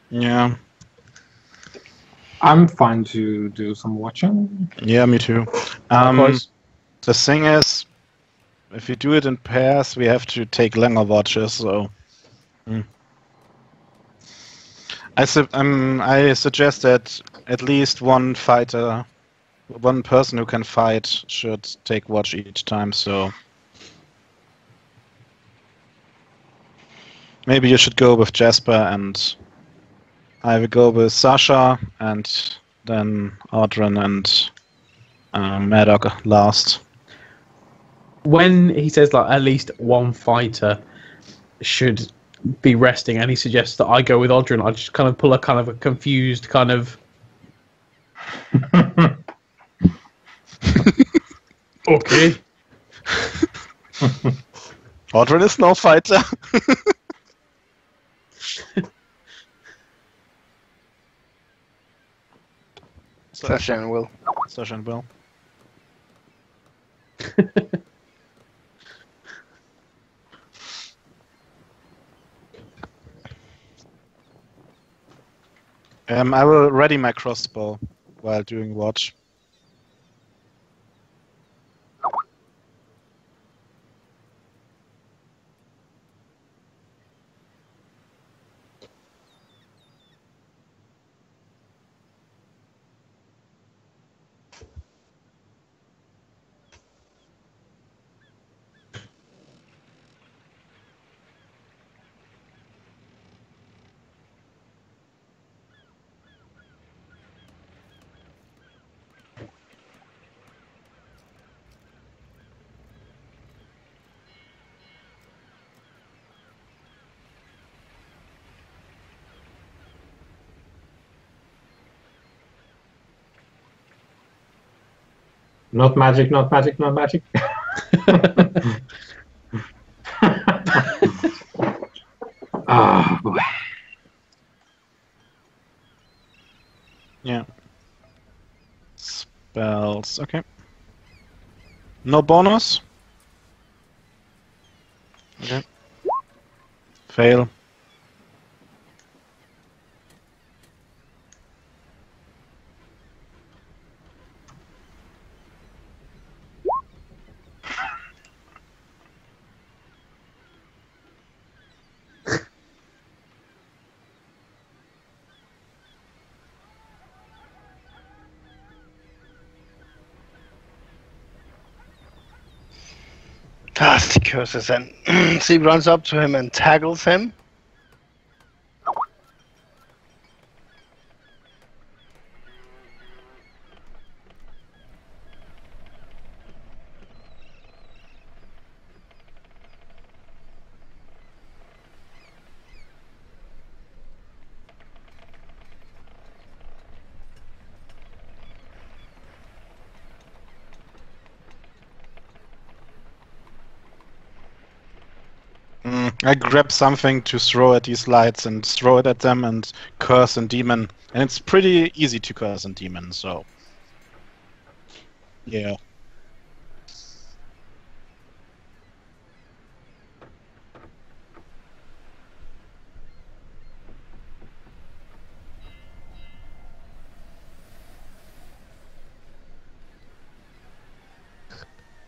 Yeah. I'm fine to do some watching. Yeah, me too. Likewise. The thing is, if we do it in pairs, we have to take longer watches. So, I suggest that at least one fighter, one person who can fight, should take watch each time. So, maybe you should go with Jasper, and I will go with Sasha, and then Audrey and Maddock last. When he says like at least one fighter should be resting, and he suggests that I go with Audrey, I just kind of pull a kind of a confused kind of. Okay. Audrey is no fighter. Sasha and Will. Sasha and Will. I will ready my crossbow while doing watch. Not magic, not magic, not magic. Ah, boy. Yeah. Spells. Okay. No bonus. Okay. Fail. Nasty curses, and she runs up to him and tackles him. I grab something to throw at these lights and throw it at them and curse and demon. And it's pretty easy to curse and demon, so. Yeah.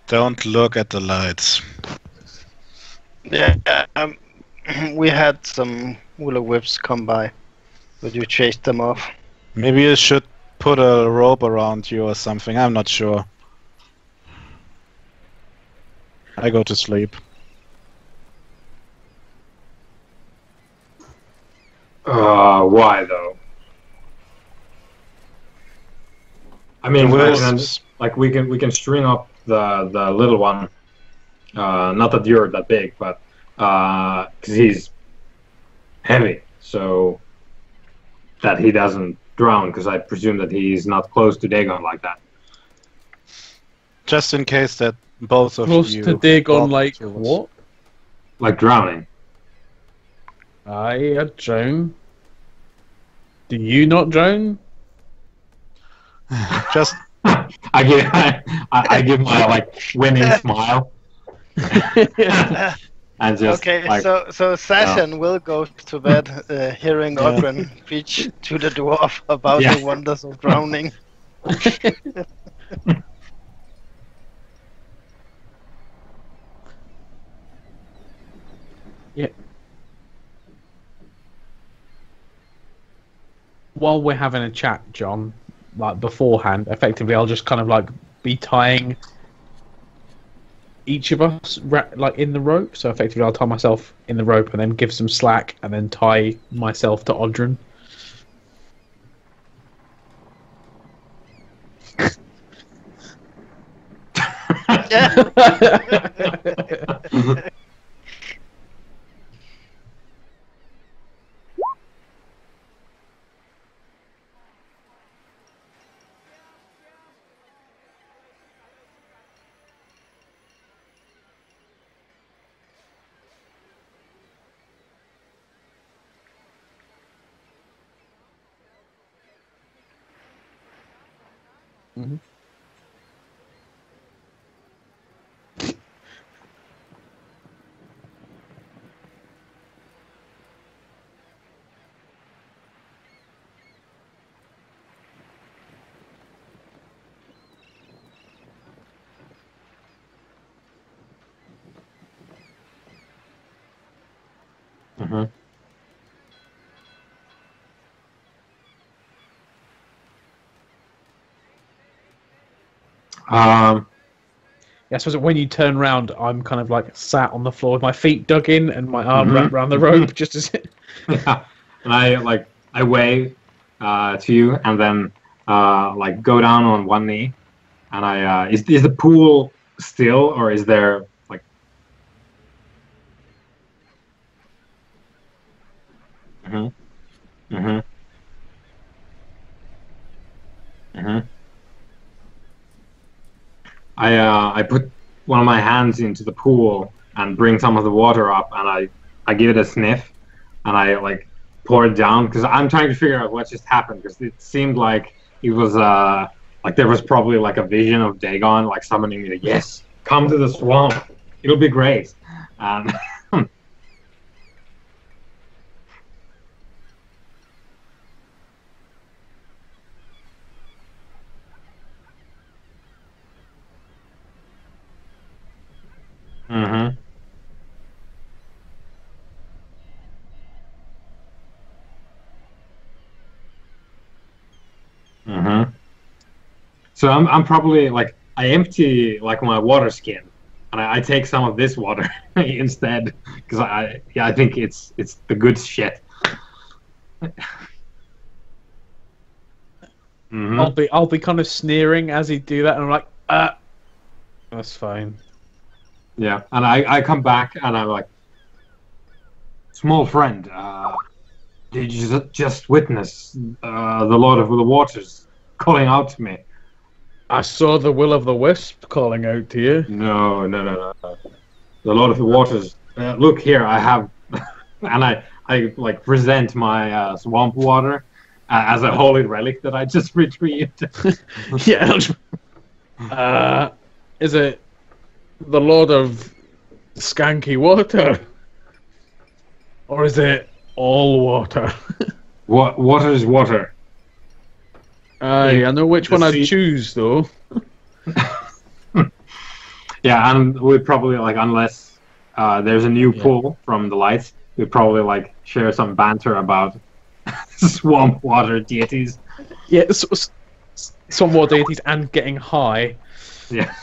Don't look at the lights. Yeah, we had some willow whips come by, but you chased them off. Maybe you should put a rope around you or something. I'm not sure. I go to sleep. Why though? I mean, like we can string up the little one. Not that you're that big, but because he's heavy, so that he doesn't drown. Because I presume that he's not close to Dagon like that. Just in case that both of Close you... to Dagon, like towards- what? Like drowning. I drown. Do you not drown? Just... I give my like winning smile. And just Okay, like, so Sasha will go to bed hearing Ogren preach to the dwarf about Yeah. the wonders of drowning. Yeah. While we're having a chat, John, like beforehand, effectively, I'll just kind of like be tying each of us like in the rope. So effectively, I'll tie myself in the rope and then give some slack, and then tie myself to Odrin. Mhm. Mhm. Yeah, I suppose when you turn round, I'm kind of like sat on the floor with my feet dug in and my arm wrapped around the rope, just as it. Yeah. And I wave to you, and then like go down on one knee, and I is the pool still, or is there like? Mhm. Mhm. Mhm. I put one of my hands into the pool and bring some of the water up, and I give it a sniff, and I like pour it down because I'm trying to figure out what just happened, because it seemed like it was like there was probably like a vision of Dagon like summoning me to, yes, come to the swamp, it'll be great. And Mhm. Mhm. So I'm probably like I empty like my water skin, and I take some of this water instead because I think it's the good shit. Mm-hmm. I'll be kind of sneering as he do that, and I'm like, that's fine. Yeah, and I come back and I'm like, small friend, did you just witness the Lord of the Waters calling out to me? I saw the Will of the Wisp calling out to you. No. The Lord of the Waters. Look here, I have, and I like present my swamp water as a holy relic that I just retrieved. Yeah. Is it the Lord of Skanky Water? Or is it all water? What water is water? I know which one I'd choose, though. Yeah, and we'd probably, like, unless there's a new pool from the lights, we'd probably, like, share some banter about swamp water deities. Yeah, swamp water deities and getting high. Yeah.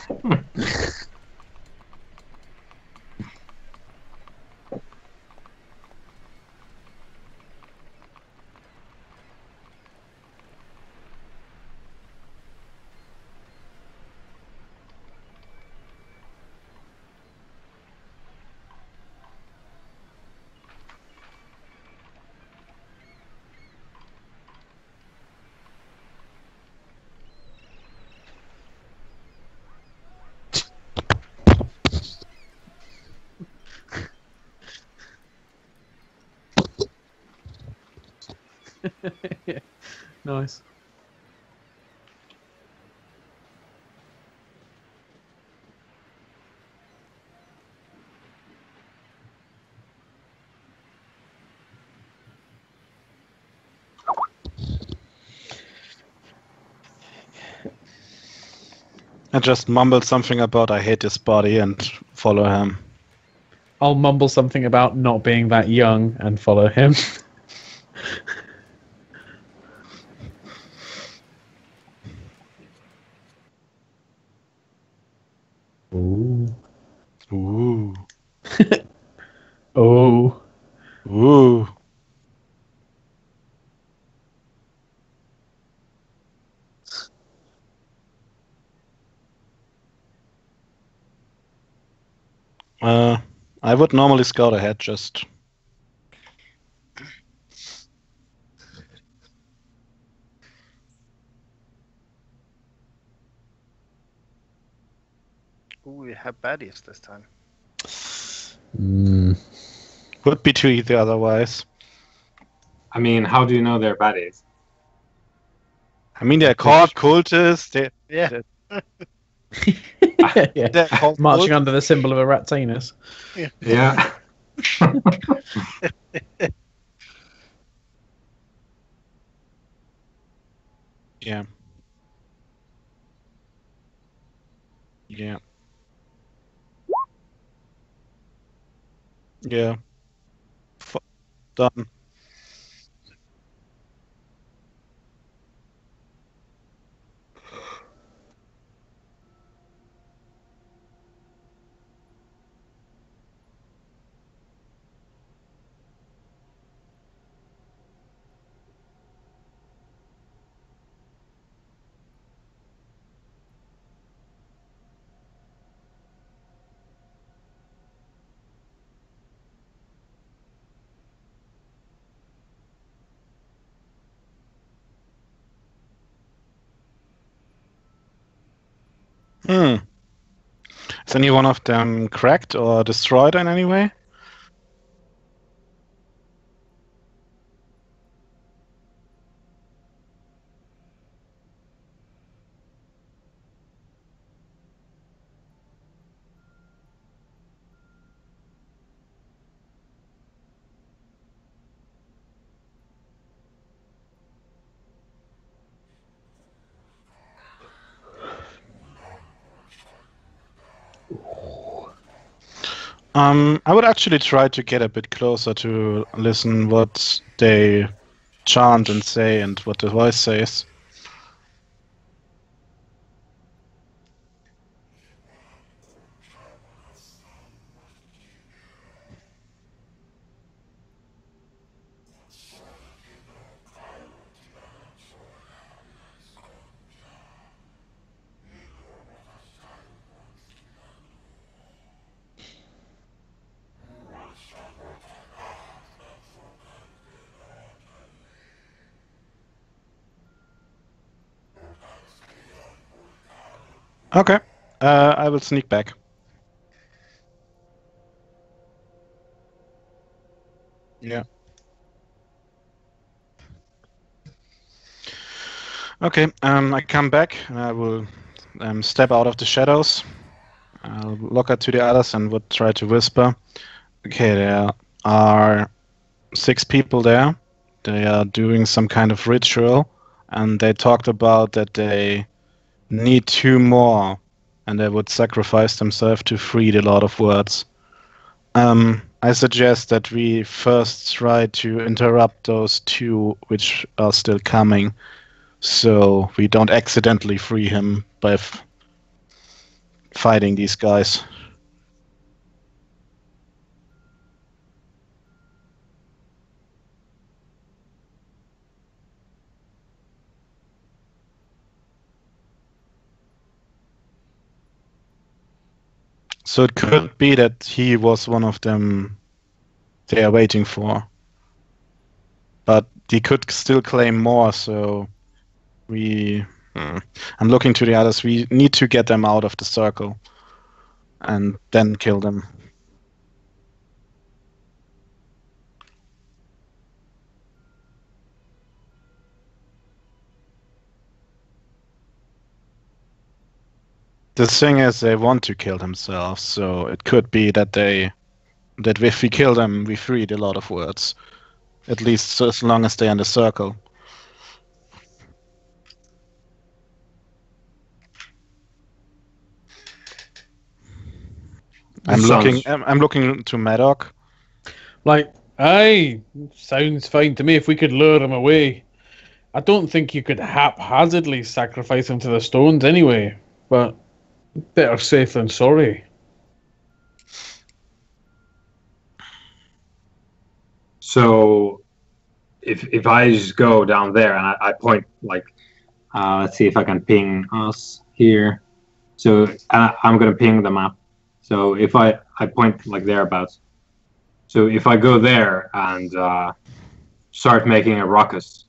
Nice. I just mumbled something about I hate this body and follow him. I'll mumble something about not being that young and follow him. Ooh. Ooh. Oh. Ooh. I would normally scout ahead, just... Ooh, we have baddies this time. Would be too easy otherwise. I mean, how do you know they're baddies? I mean, they're called cultists. Yeah. They're called Marching cultists. under the symbol of a Ratanus. Yeah. Yeah. Yeah. Yeah. Done. Is any one of them cracked or destroyed in any way? I would actually try to get a bit closer to listen what they chant and say and what the voice says. Okay. I will sneak back. Yeah. Okay. I come back and I will step out of the shadows. I'll look at to the others and would try to whisper. Okay, there are 6 people there. They are doing some kind of ritual, and they talked about that they need 2 more, and they would sacrifice themselves to free the Lord of Words. I suggest that we first try to interrupt those 2 which are still coming, so we don't accidentally free him by fighting these guys. So it could be that he was one of them they are waiting for. But he could still claim more, so I'm looking to the others. We need to get them out of the circle and then kill them. The thing is, they want to kill themselves, so it could be that if we kill them, we freed a lot of words. At least as long as they're in the circle. I'm looking to Maddock. Like, aye, sounds fine to me if we could lure him away. I don't think you could haphazardly sacrifice him to the stones anyway, but better safe than sorry. So, if I just go down there and I point, like, let's see if I can ping us here. So I'm going to ping the map. So if I point like thereabouts. So if I go there and start making a ruckus.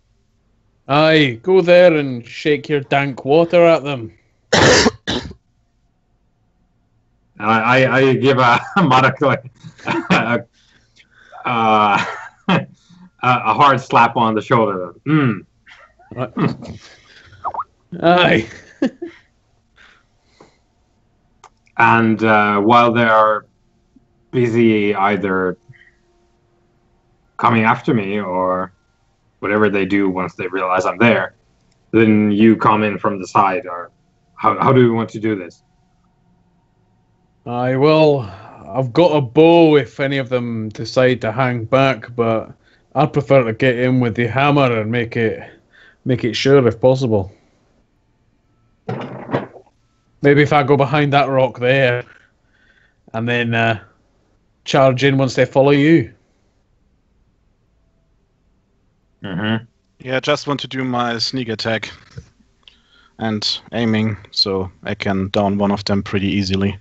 Aye, go there and shake your dank water at them. And I give a Maddox a hard slap on the shoulder. Aye. And while they are busy either coming after me or whatever they do once they realize I'm there, then you come in from the side. Or how do we want to do this? Aye, well, I've got a bow if any of them decide to hang back, but I'd prefer to get in with the hammer and make it sure if possible. Maybe if I go behind that rock there, and then charge in once they follow you. Mm-hmm. Yeah, I just want to do my sneak attack and aiming, so I can down one of them pretty easily.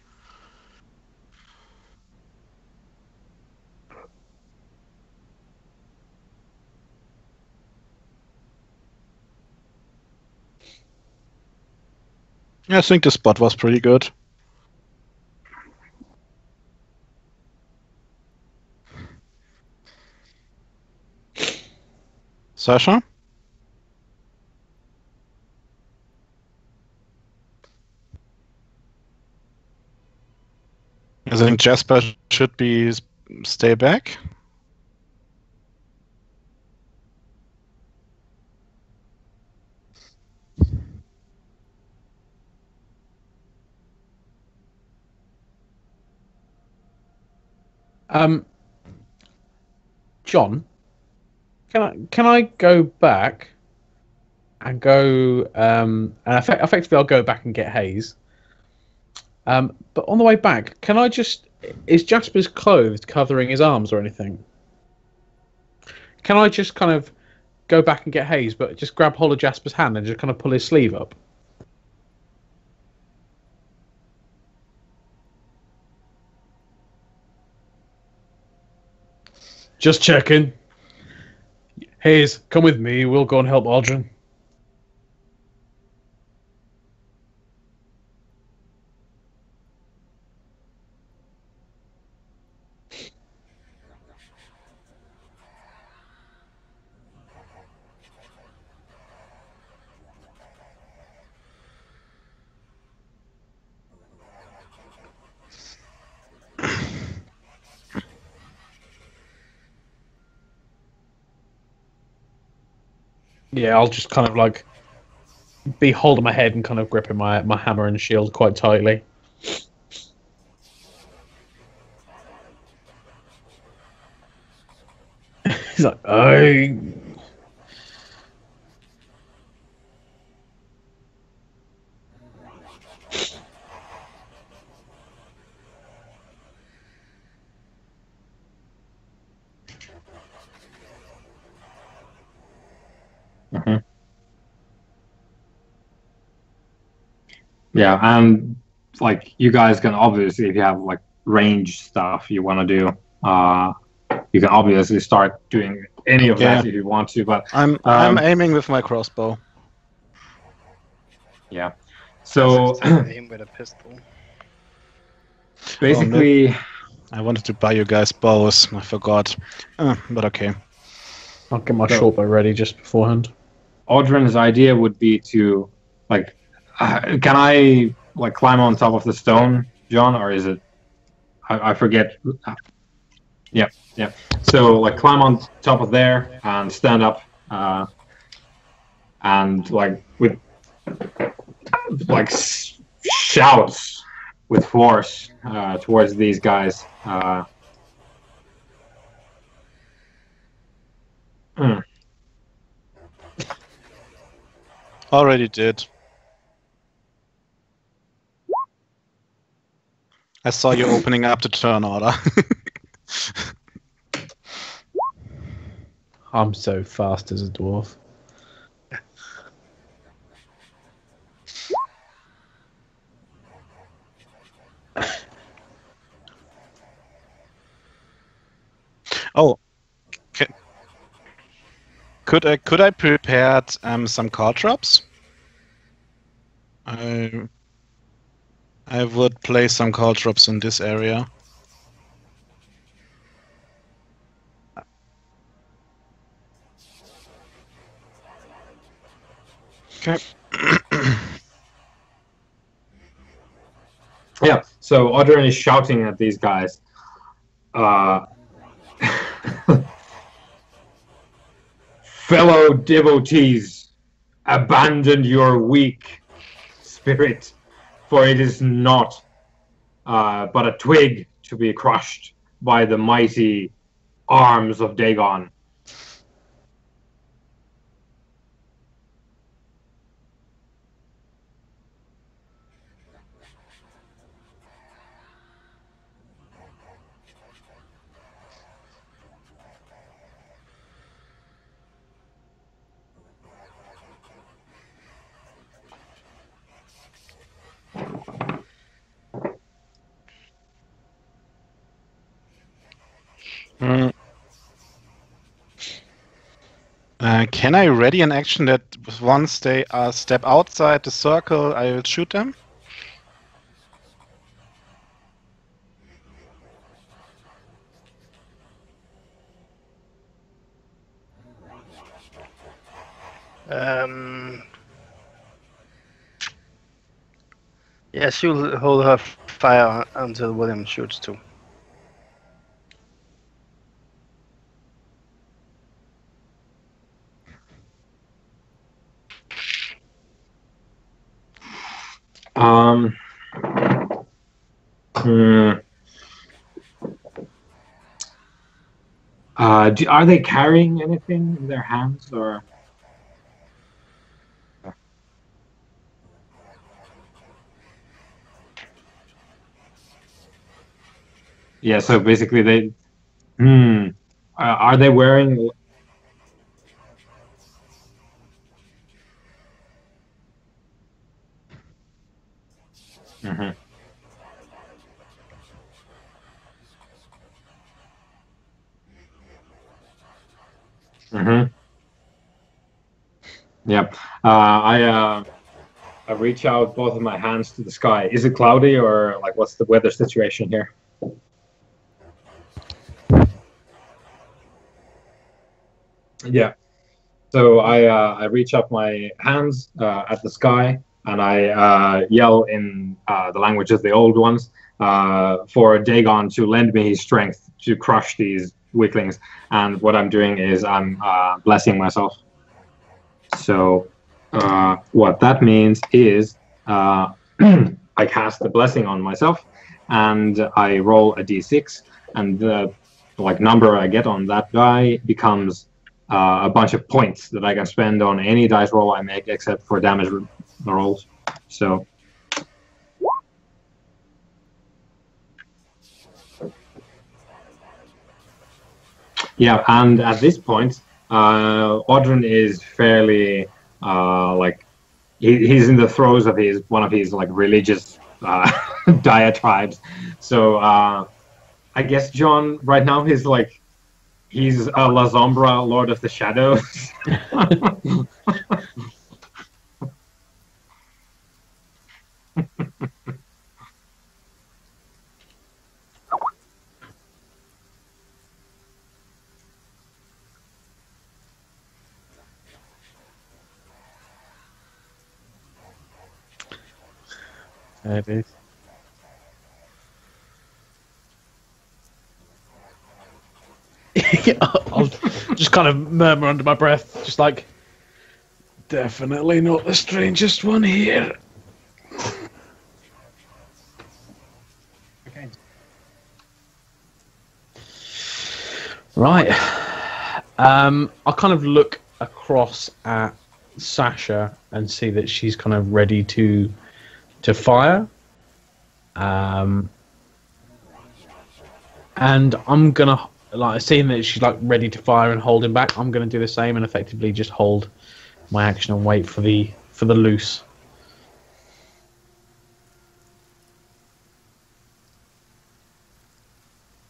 I think the spot was pretty good. Sasha? I think Jasper should stay back. John, can I go back and go and effectively I'll go back and get Hayes. But on the way back, is Jasper's clothes covering his arms or anything? Can I just kind of go back and get Hayes, but just grab hold of Jasper's hand and just kind of pull his sleeve up? Just checking. Hayes, come with me. We'll go and help Aldrin. Yeah, I'll just kind of like be holding my head and kind of gripping my hammer and shield quite tightly. He's like, oh. Mm-hmm. Yeah, and like you guys can obviously, if you have like range stuff you want to do, you can obviously start doing any of that if you want to. But I'm aiming with my crossbow. Yeah. So aim with a pistol. Basically, I wanted to buy you guys bows. I forgot, but okay. I'll get my short bow ready just beforehand. Audrin's idea would be to like, can I like climb on top of the stone, John, or is it? I forget. Yeah. So like climb on top of there and stand up, and like with like shouts with force towards these guys. Already did. I saw you opening up the turn order. I'm so fast as a dwarf. Oh, could I prepared some card drops? I would place some call drops in this area. Okay. Yeah, so Audrin is shouting at these guys. Fellow devotees, abandon your weak spirit, for it is not but a twig to be crushed by the mighty arms of Dagon. Can I ready an action that once they step outside the circle, I will shoot them? Yeah, she'll hold her fire until William shoots too. Are they carrying anything in their hands, or? Yeah, so basically they. Are they wearing? Yeah, I reach out both of my hands to the sky. Is it cloudy, or like what's the weather situation here? Yeah, so I reach up my hands at the sky, and I yell in the language of the old ones for Dagon to lend me his strength to crush these weaklings. And what I'm doing is I'm blessing myself. So what that means is I cast the blessing on myself, and I roll a d6, and the number I get on that die becomes a bunch of points that I can spend on any dice roll I make, except for damage rolls. So. Yeah, and at this point, Audrin is fairly he's in the throes of one of his religious diatribes. So I guess John right now he's a La Sombra, Lord of the Shadows. It is. I'll just kind of murmur under my breath, just like, definitely not the strangest one here. Okay. Right. I'll kind of look across at Sasha and see that she's kind of ready to fire. And I'm gonna, seeing that she's ready to fire and holding back, I'm gonna do the same and effectively just hold my action and wait for the loose.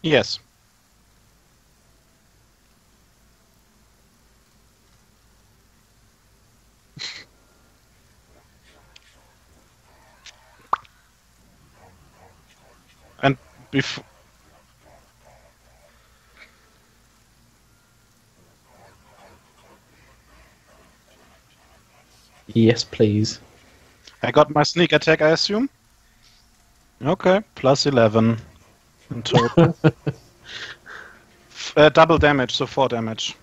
Yes. And before. Yes, please. I got my sneak attack, I assume? Okay, plus 11 in total. Double damage, so 4 damage.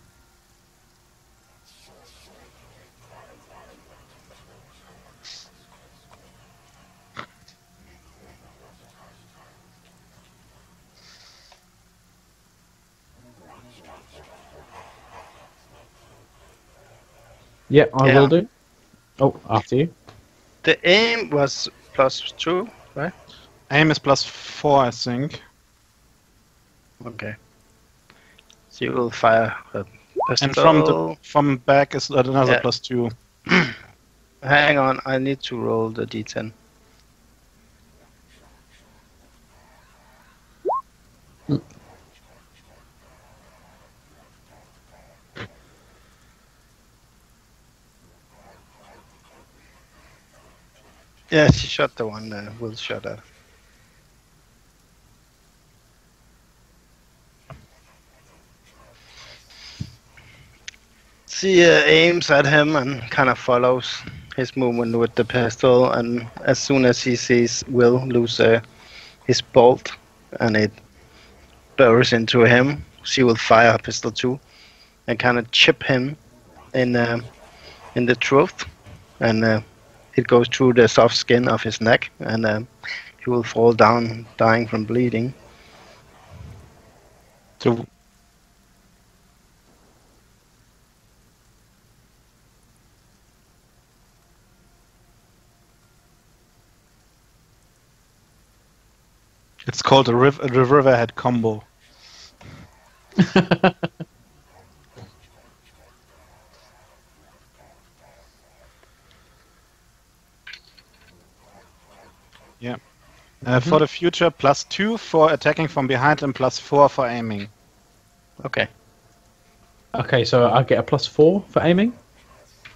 Yeah, I will do. Oh, after you. The aim was +2, right? Aim is plus 4, I think. Okay. So you will fire a And pistol. from back is another Yeah. plus 2. Hang on, I need to roll the d10. Yeah, she shot the one Will shot at. She aims at him and kind of follows his movement with the pistol, and as soon as he sees Will lose his bolt and it burrows into him, she will fire her pistol too and kind of chip him in the throat, and it goes through the soft skin of his neck, and he will fall down, dying from bleeding. So it's called a riverhead combo. Yeah. For the future, +2 for attacking from behind and +4 for aiming. Okay. Okay, so I get a +4 for aiming?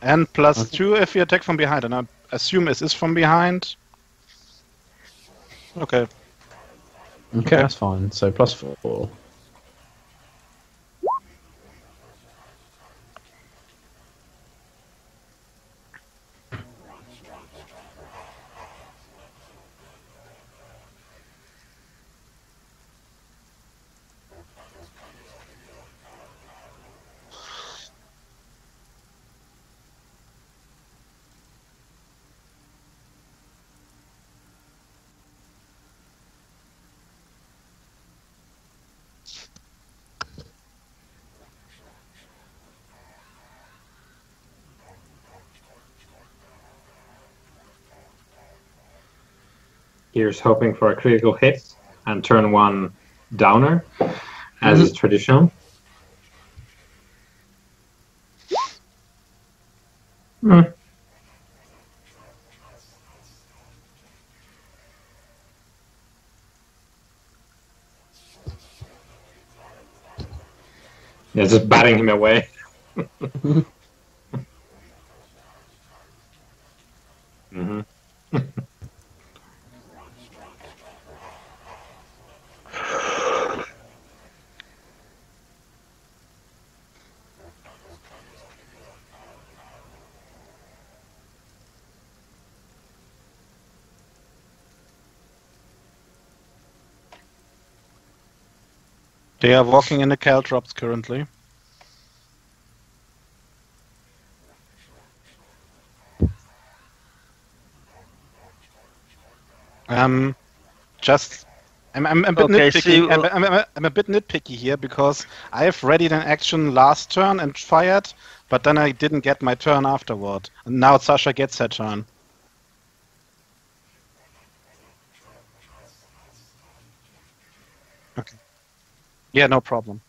And +2 if you attack from behind, and I assume it is from behind. Okay. Okay, that's fine. So +4. Here's hoping for a critical hit and turn 1 downer, as is traditional. Yeah, just batting him away. They are walking in the caltrops currently. Just I'm a bit Okay, nitpicky. so I'm a bit nitpicky here because I have readied an action last turn and fired, but then I didn't get my turn afterward. And now Sasha gets her turn. Okay. Yeah, no problem.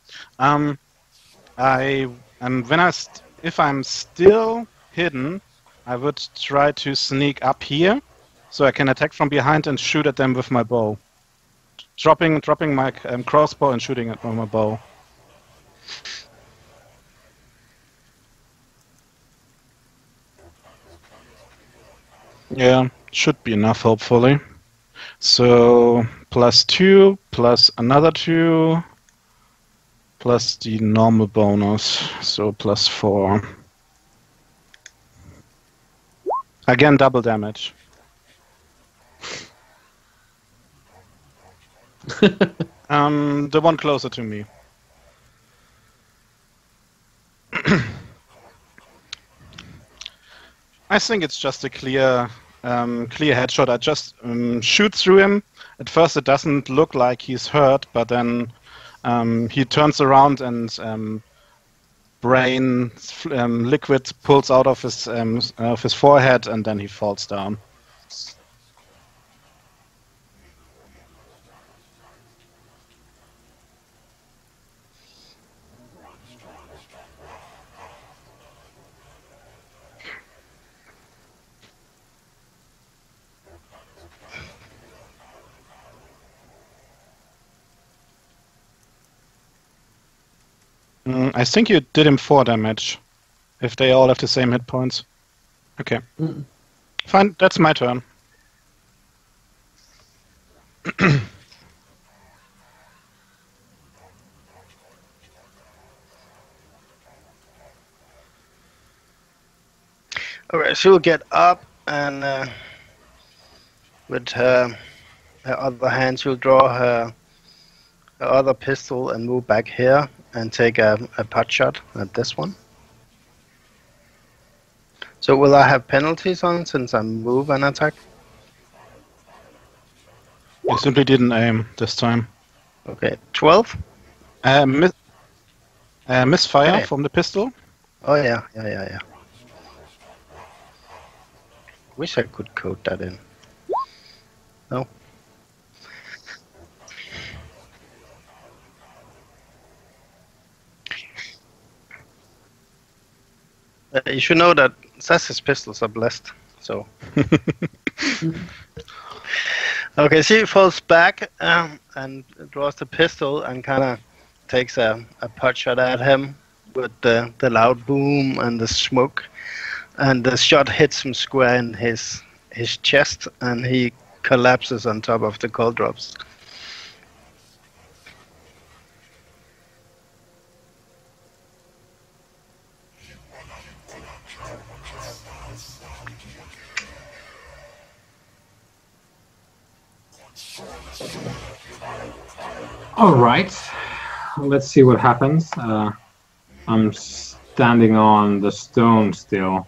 If I'm still hidden, I would try to sneak up here, so I can attack from behind and shoot at them with my bow. Dropping my crossbow and shooting it with my bow. Yeah, should be enough, hopefully. So, +2, plus another 2, plus the normal bonus, so +4. Again, double damage. The one closer to me. I think it's just a clear headshot. I just shoot through him. At first, it doesn't look like he's hurt, but then he turns around and brain liquid pulls out of his forehead, and then he falls down. I think you did him 4 damage, if they all have the same hit points. Okay. Fine, that's my turn. Alright, she'll get up and with her other hand she'll draw her other pistol and move back here and take a pot shot at this one. So will I have penalties on since I move and attack? You simply didn't aim this time. Okay, 12? Misfire Okay. from the pistol. Oh yeah. Wish I could code that in. No. You should know that Sass's pistols are blessed, so. Okay, she falls back and draws the pistol and kind of takes a pot shot at him with the loud boom and the smoke. And the shot hits him square in his chest, and he collapses on top of the cold drops. All right, let's see what happens. I'm standing on the stone still,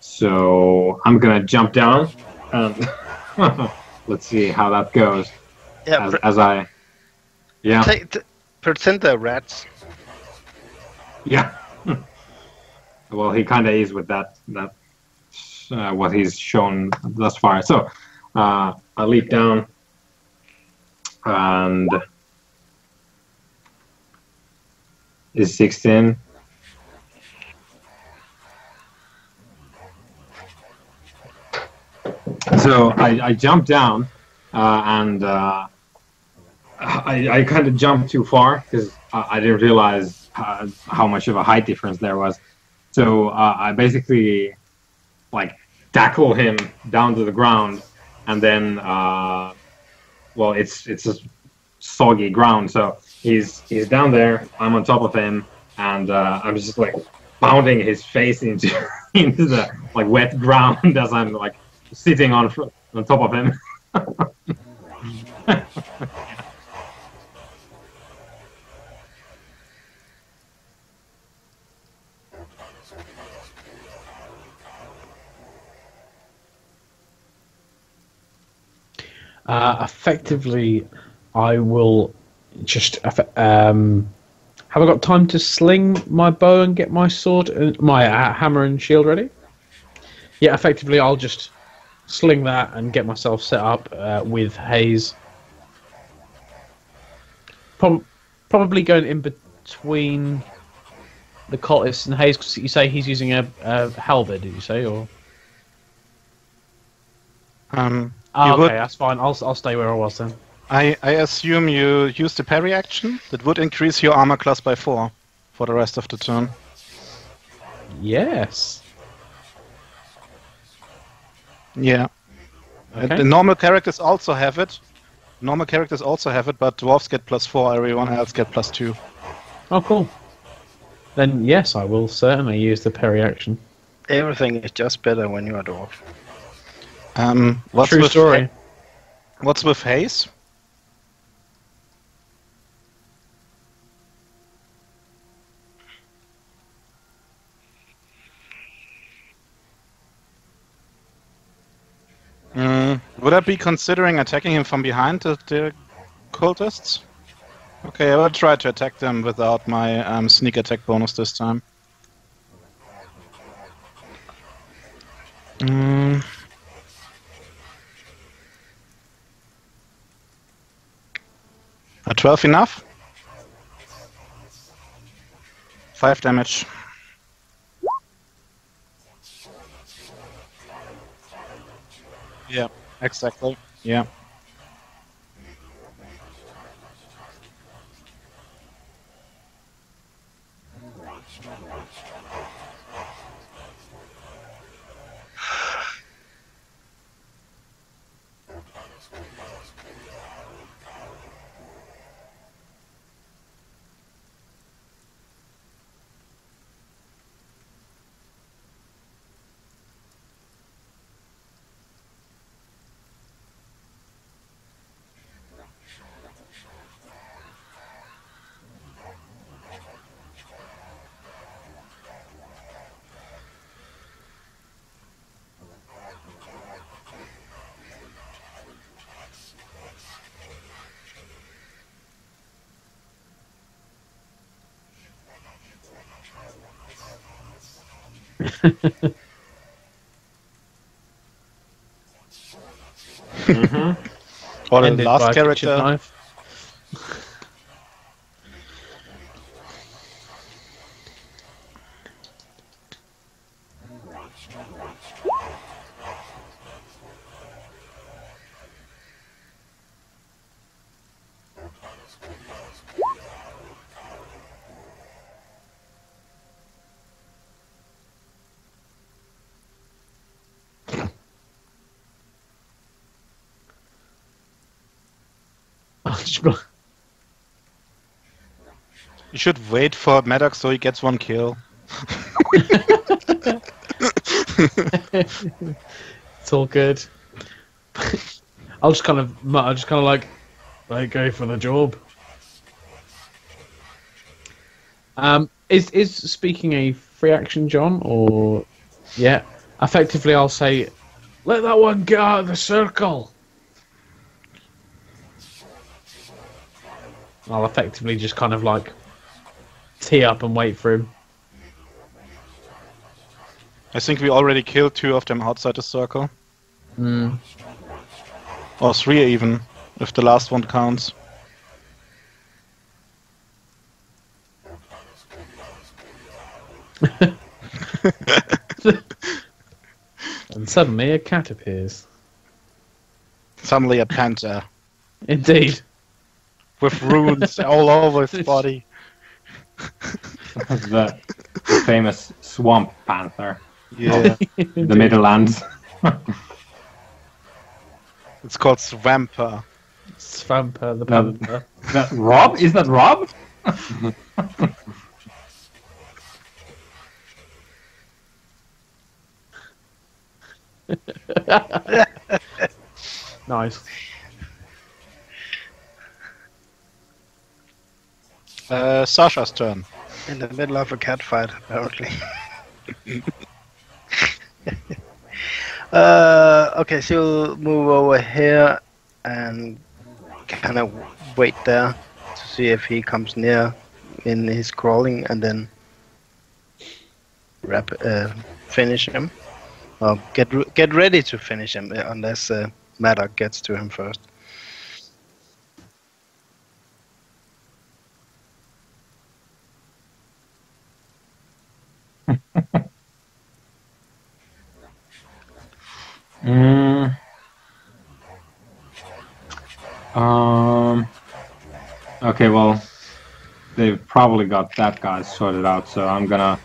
so I'm gonna jump down and let's see how that goes. Yeah, present the rats. Yeah. Well, he kind of is with that what he's shown thus far. So I'm I leap down and is 16. So I jump down and I kind of jumped too far because I didn't realize how much of a height difference there was. So I basically like tackle him down to the ground, and then well, it's a soggy ground, so he's down there. I'm on top of him, and I'm just like pounding his face into into the like wet ground as I'm like sitting on top of him. Effectively, I will just have I got time to sling my bow and get my sword and my hammer and shield ready? Yeah, effectively, I'll just sling that and get myself set up with Hayes. Probably going in between the cultists and Hayes, because you say he's using a halberd, did you say? Or okay, that's fine. I'll stay where I was then. I assume you used the parry action. That would increase your armor class by 4 for the rest of the turn. Yes. Yeah. Okay. The normal characters also have it. Normal characters also have it, but dwarves get +4, everyone else get +2. Oh, cool. Then yes, I will certainly use the parry action. Everything is just better when you're a dwarf. What's True with story. What's with Hayes? Would I be considering attacking him from behind the cultists? Okay, I will try to attack them without my sneak attack bonus this time. A 12 enough? 5 damage. Yeah, exactly. Yeah. Or the Ended by last a kitchen character. knife. You should wait for Maddox so he gets 1 kill. It's all good. I'll just kind of like go for the job. Is speaking a free action, John, or yeah? Effectively, I'll say, let that one get out of the circle. I'll effectively just kind of like tee up and wait for him. I think we already killed 2 of them outside the circle. Or 3 even, if the last one counts. And suddenly a cat appears. Suddenly a panther. Indeed. With runes all over his body. the famous swamp panther. Yeah. The Midlands. It's called Swamper. Svamper the No, panther. that Rob? Is that Rob? Nice. Sasha's turn. In the middle of a cat fight, apparently. Okay, she'll move over here and kind of wait there to see if he comes near in his crawling, and then finish him. Or get ready to finish him, unless Maddock gets to him first. Okay, well, they've probably got that guy sorted out, so I'm gonna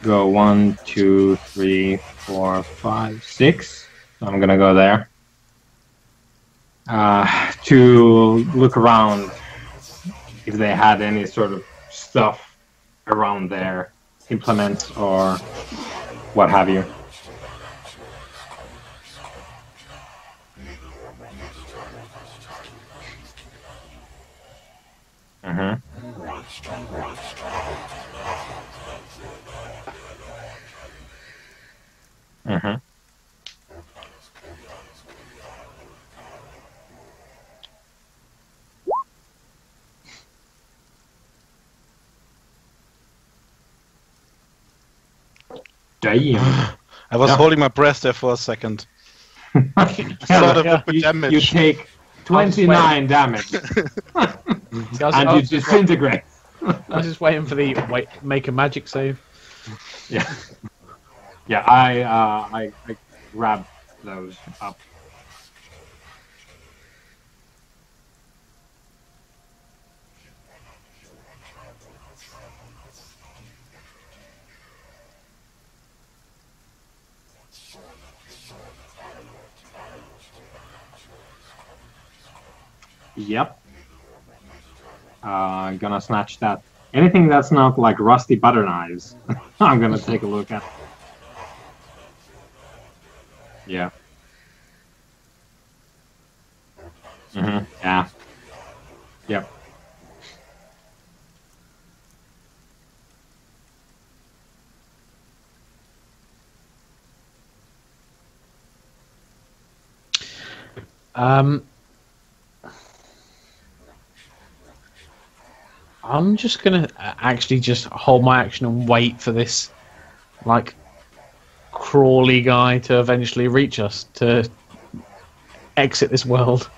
go 1, 2, 3, 4, 5, 6. So I'm gonna go there to look around if they had any sort of stuff around there, implements or what have you. Damn. I was holding my breath there for a second. Sort of you damage. take 29 damage. And you disintegrate. I was just waiting for the make a magic save. Yeah. Yeah, I grabbed those up. Yep. Gonna snatch that. Anything that's not like rusty butter knives, I'm gonna take a look at. Yeah. Yeah. Yep. I'm just gonna actually just hold my action and wait for this, like, crawly guy to eventually reach us to exit this world.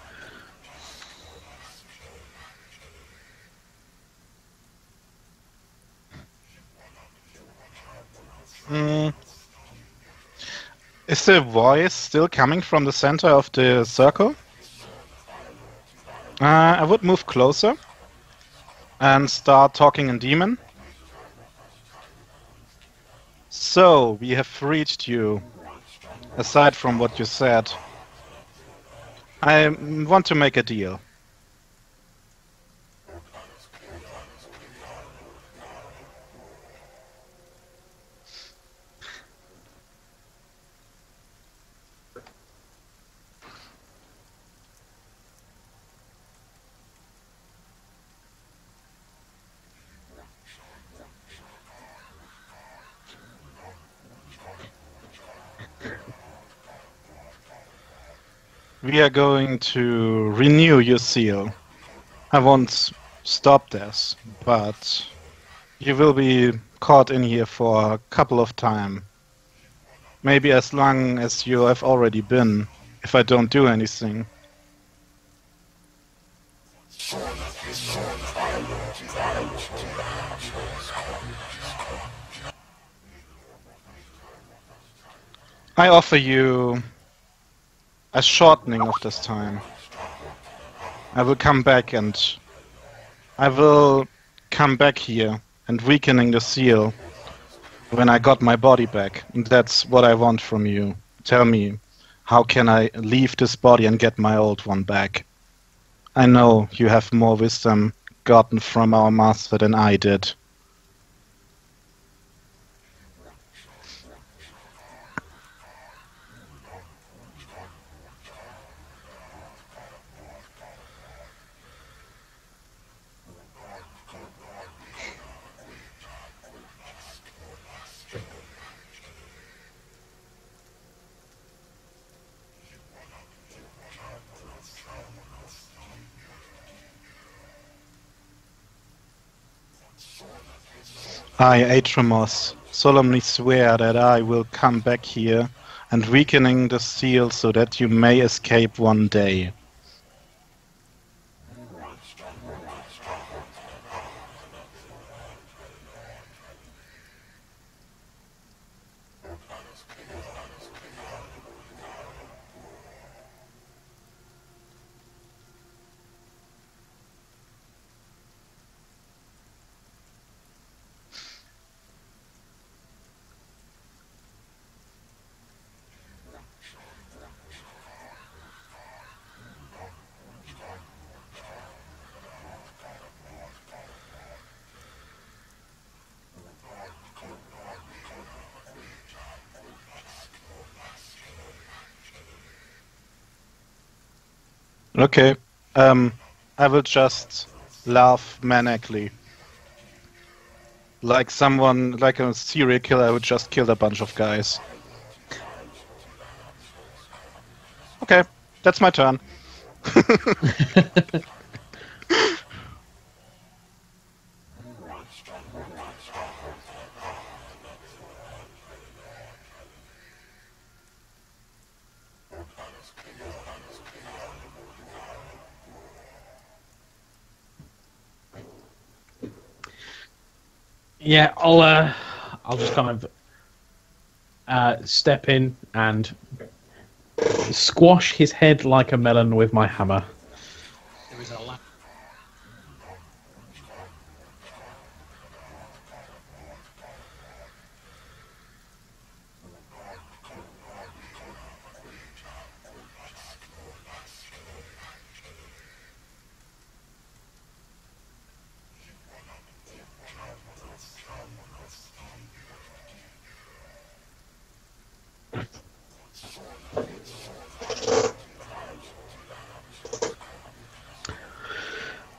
Is the voice still coming from the center of the circle? I would move closer and start talking in demon. So, we have reached you. Aside from what you said, I want to make a deal. We are going to renew your seal. I won't stop this, but you will be caught in here for a couple of time. Maybe as long as you have already been, if I don't do anything. I offer you a shortening of this time. I will come back and I will come back here and weakening the seal when I got my body back. And that's what I want from you. Tell me, how can I leave this body and get my old one back? I know you have more wisdom gotten from our master than I did. I, Atramos, solemnly swear that I will come back here and weakening the seal so that you may escape one day. Okay, I will just laugh manically. Like someone, like a serial killer, I would just kill a bunch of guys. Okay, that's my turn. Yeah, I'll just kind of step in and squash his head like a melon with my hammer. There is a lamp.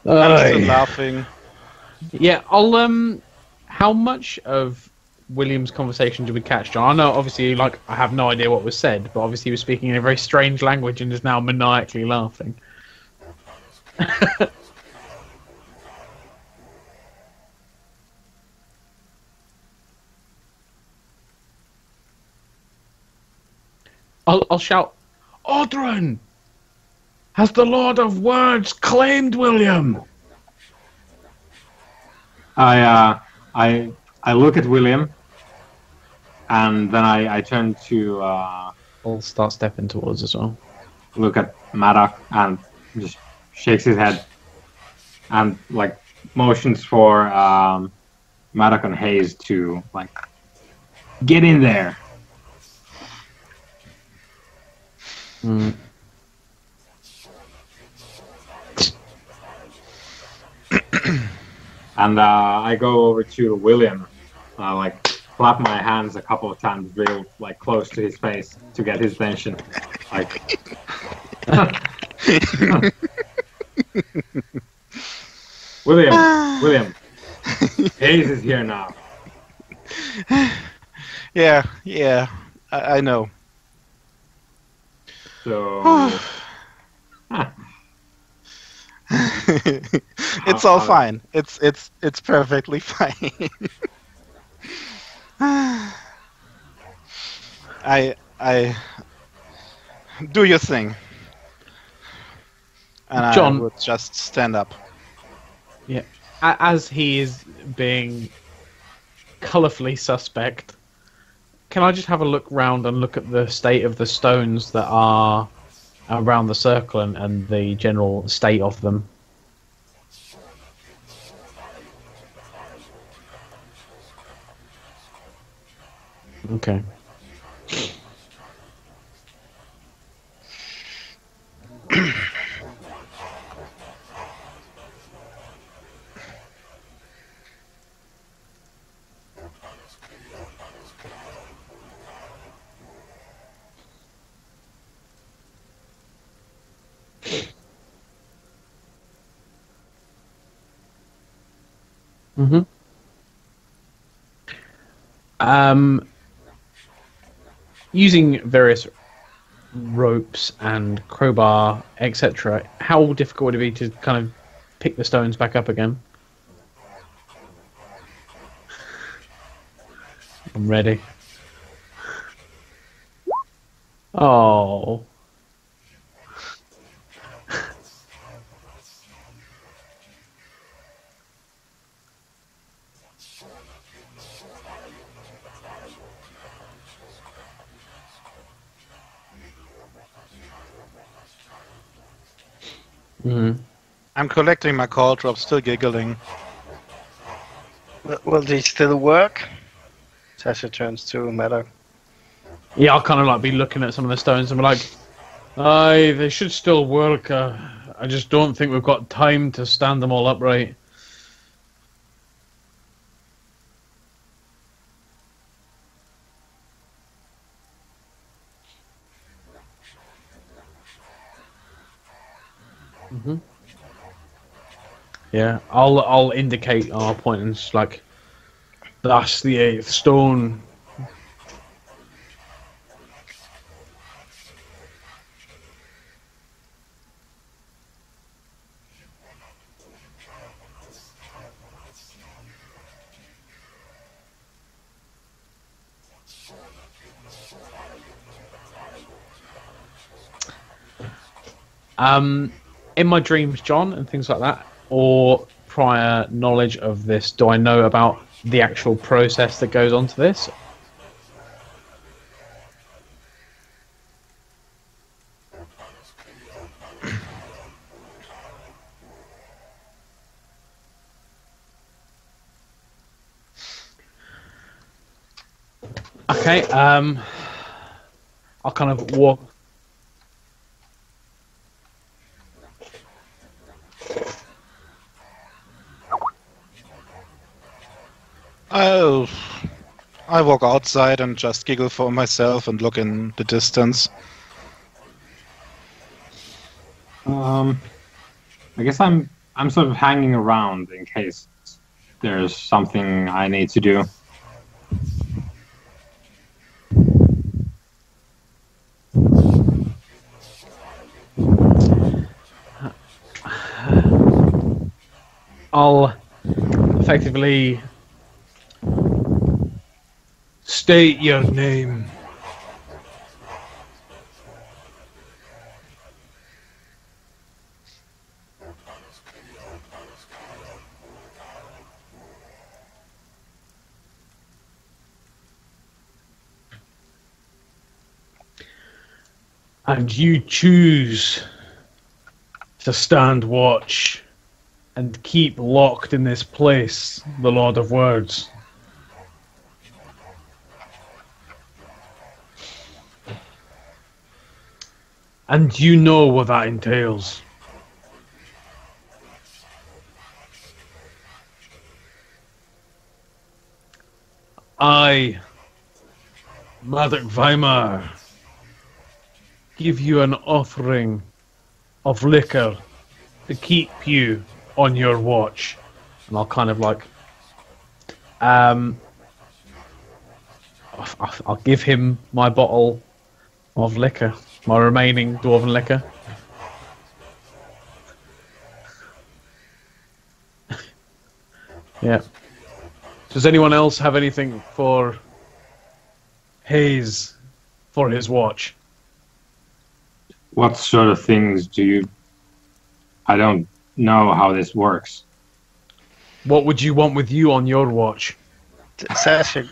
I'm still laughing. Yeah, I'll how much of William's conversation did we catch, John? I know obviously I have no idea what was said, but obviously he was speaking in a very strange language and is now maniacally laughing. I'll shout, Audrun! Has the Lord of Words claimed William? I look at William, and then I turn to I'll start stepping towards as well. look at Maddox and just shakes his head and like motions for Maddox and Hayes to like get in there. Mm. And I go over to William, like clap my hands a couple of times, real like close to his face to get his attention. Like, William, Hayes is here now. Yeah, I know. So It's all fine. It's perfectly fine. I do your thing. And John- I would just stand up. Yeah. As he is being colourfully suspect, can I just have a look round and look at the state of the stones that are around the circle and the general state of them? Okay. Mm-hmm. Using various ropes and crowbar, etc., how difficult would it be to kind of pick the stones back up again? I'm ready. Oh. Mm-hmm. I'm collecting my call drops, still giggling. Will they still work? Tasha turns to Maddox. Yeah, I'll kind of like be looking at some of the stones and be like, aye, they should still work. I just don't think we've got time to stand them all upright. Mm-hmm. Yeah, I'll indicate our point and just like, that's the 8th stone. In my dreams, John, and things like that, or prior knowledge of this, do I know about the actual process that goes on to this? Okay, I'll kind of walk. Oh, I walk outside and just giggle for myself and look in the distance. I guess I'm sort of hanging around in case there's something I need to do. I'll effectively state your name. And you choose to stand watch and keep locked in this place, the Lord of Words. And you know what that entails. I, Maddox Weimar, give you an offering of liquor to keep you on your watch. And I'll kind of like, I'll give him my bottle of liquor, my remaining dwarven liquor. Yeah. Does anyone else have anything for his watch? What sort of things do you I don't know how this works. What would you want with you on your watch? Sasha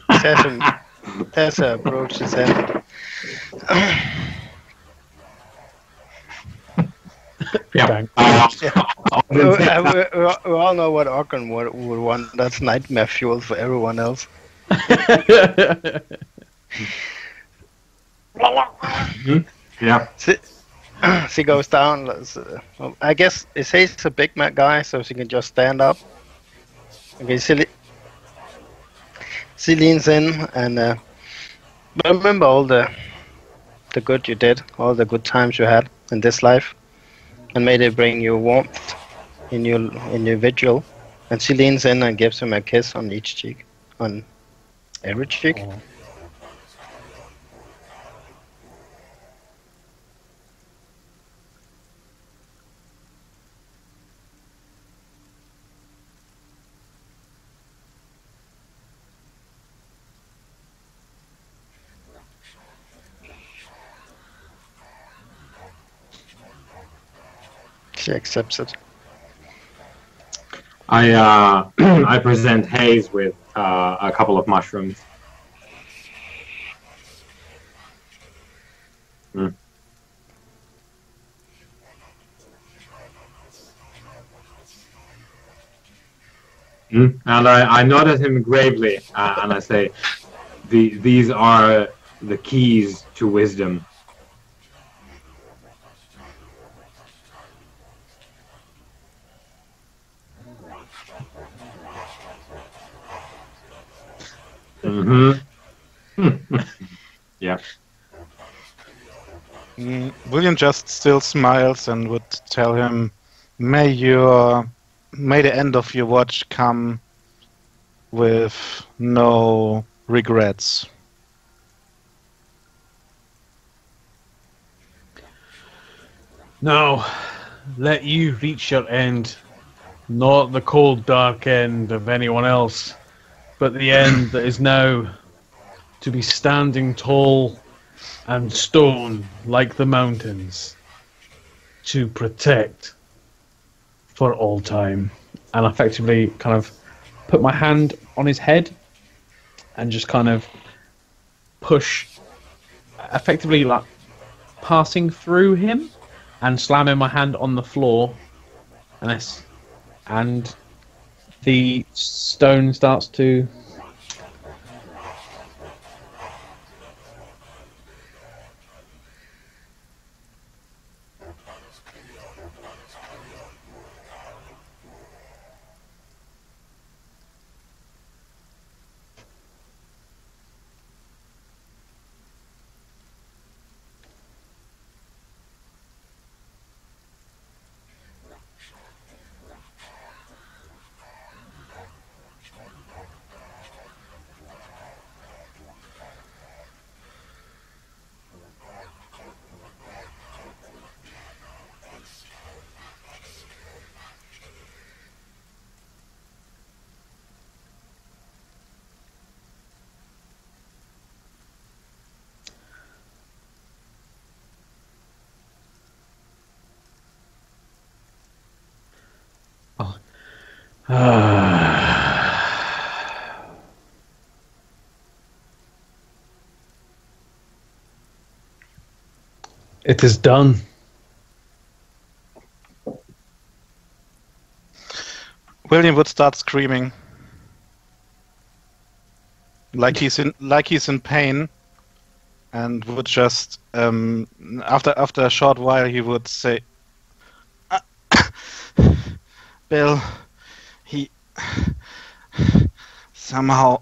approaches him. Yeah. Bang. We all know what Ogren would want. That's nightmare fuel for everyone else. Yeah. She goes down. I guess it says he's a big guy, so she can just stand up. Okay, she leans in and remember all the good you did, all the good times you had in this life, and may they bring you warmth in your vigil. And she leans in and gives him a kiss on each cheek, on every cheek. Oh. She accepts it. I present Hayes with a couple of mushrooms. Mm. And I nod at him gravely, and I say, these are the keys to wisdom. Mm-hmm. Yeah. William just still smiles and would tell him, may the end of your watch come with no regrets. Now, let you reach your end, not the cold dark end of anyone else, but the end that is now to be standing tall and stone like the mountains, to protect for all time. And effectively kind of put my hand on his head and just kind of push, effectively like passing through him and slamming my hand on the floor, and the stone starts to it is done. William would start screaming, like he's in pain, and would just after a short while he would say, "Bill, he somehow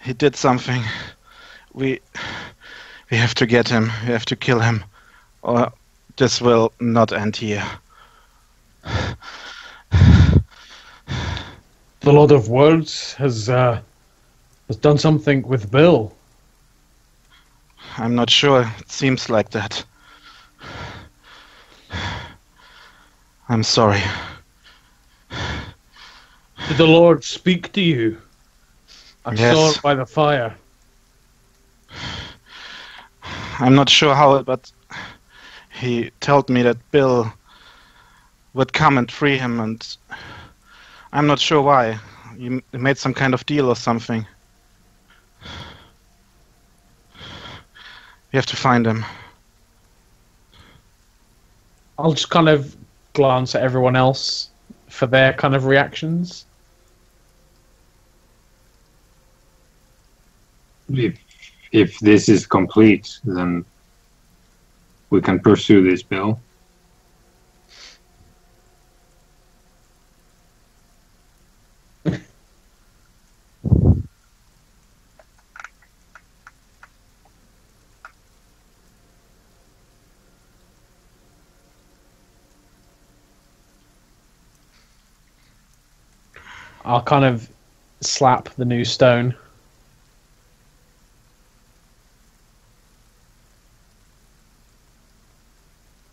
he did something. We have to get him. We have to kill him, or this will not end here." The Lord of Worlds has done something with Bill. I'm not sure. It seems like that. I'm sorry. Did the Lord speak to you? I Yes. saw it by the fire. I'm not sure how, but He told me that Bill would come and free him, and I'm not sure why. He made some kind of deal or something. We have to find him. I'll just kind of glance at everyone else for their kind of reactions. If this is complete, then we can pursue this, Bill. I'll kind of slap the new stone.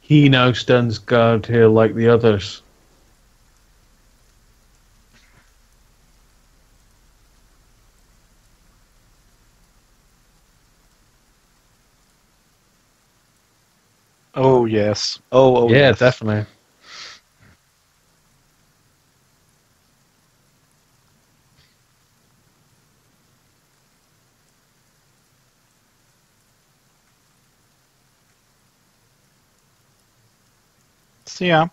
He now stands guard here like the others. Oh, yes. Oh, yeah, yes. definitely. See ya.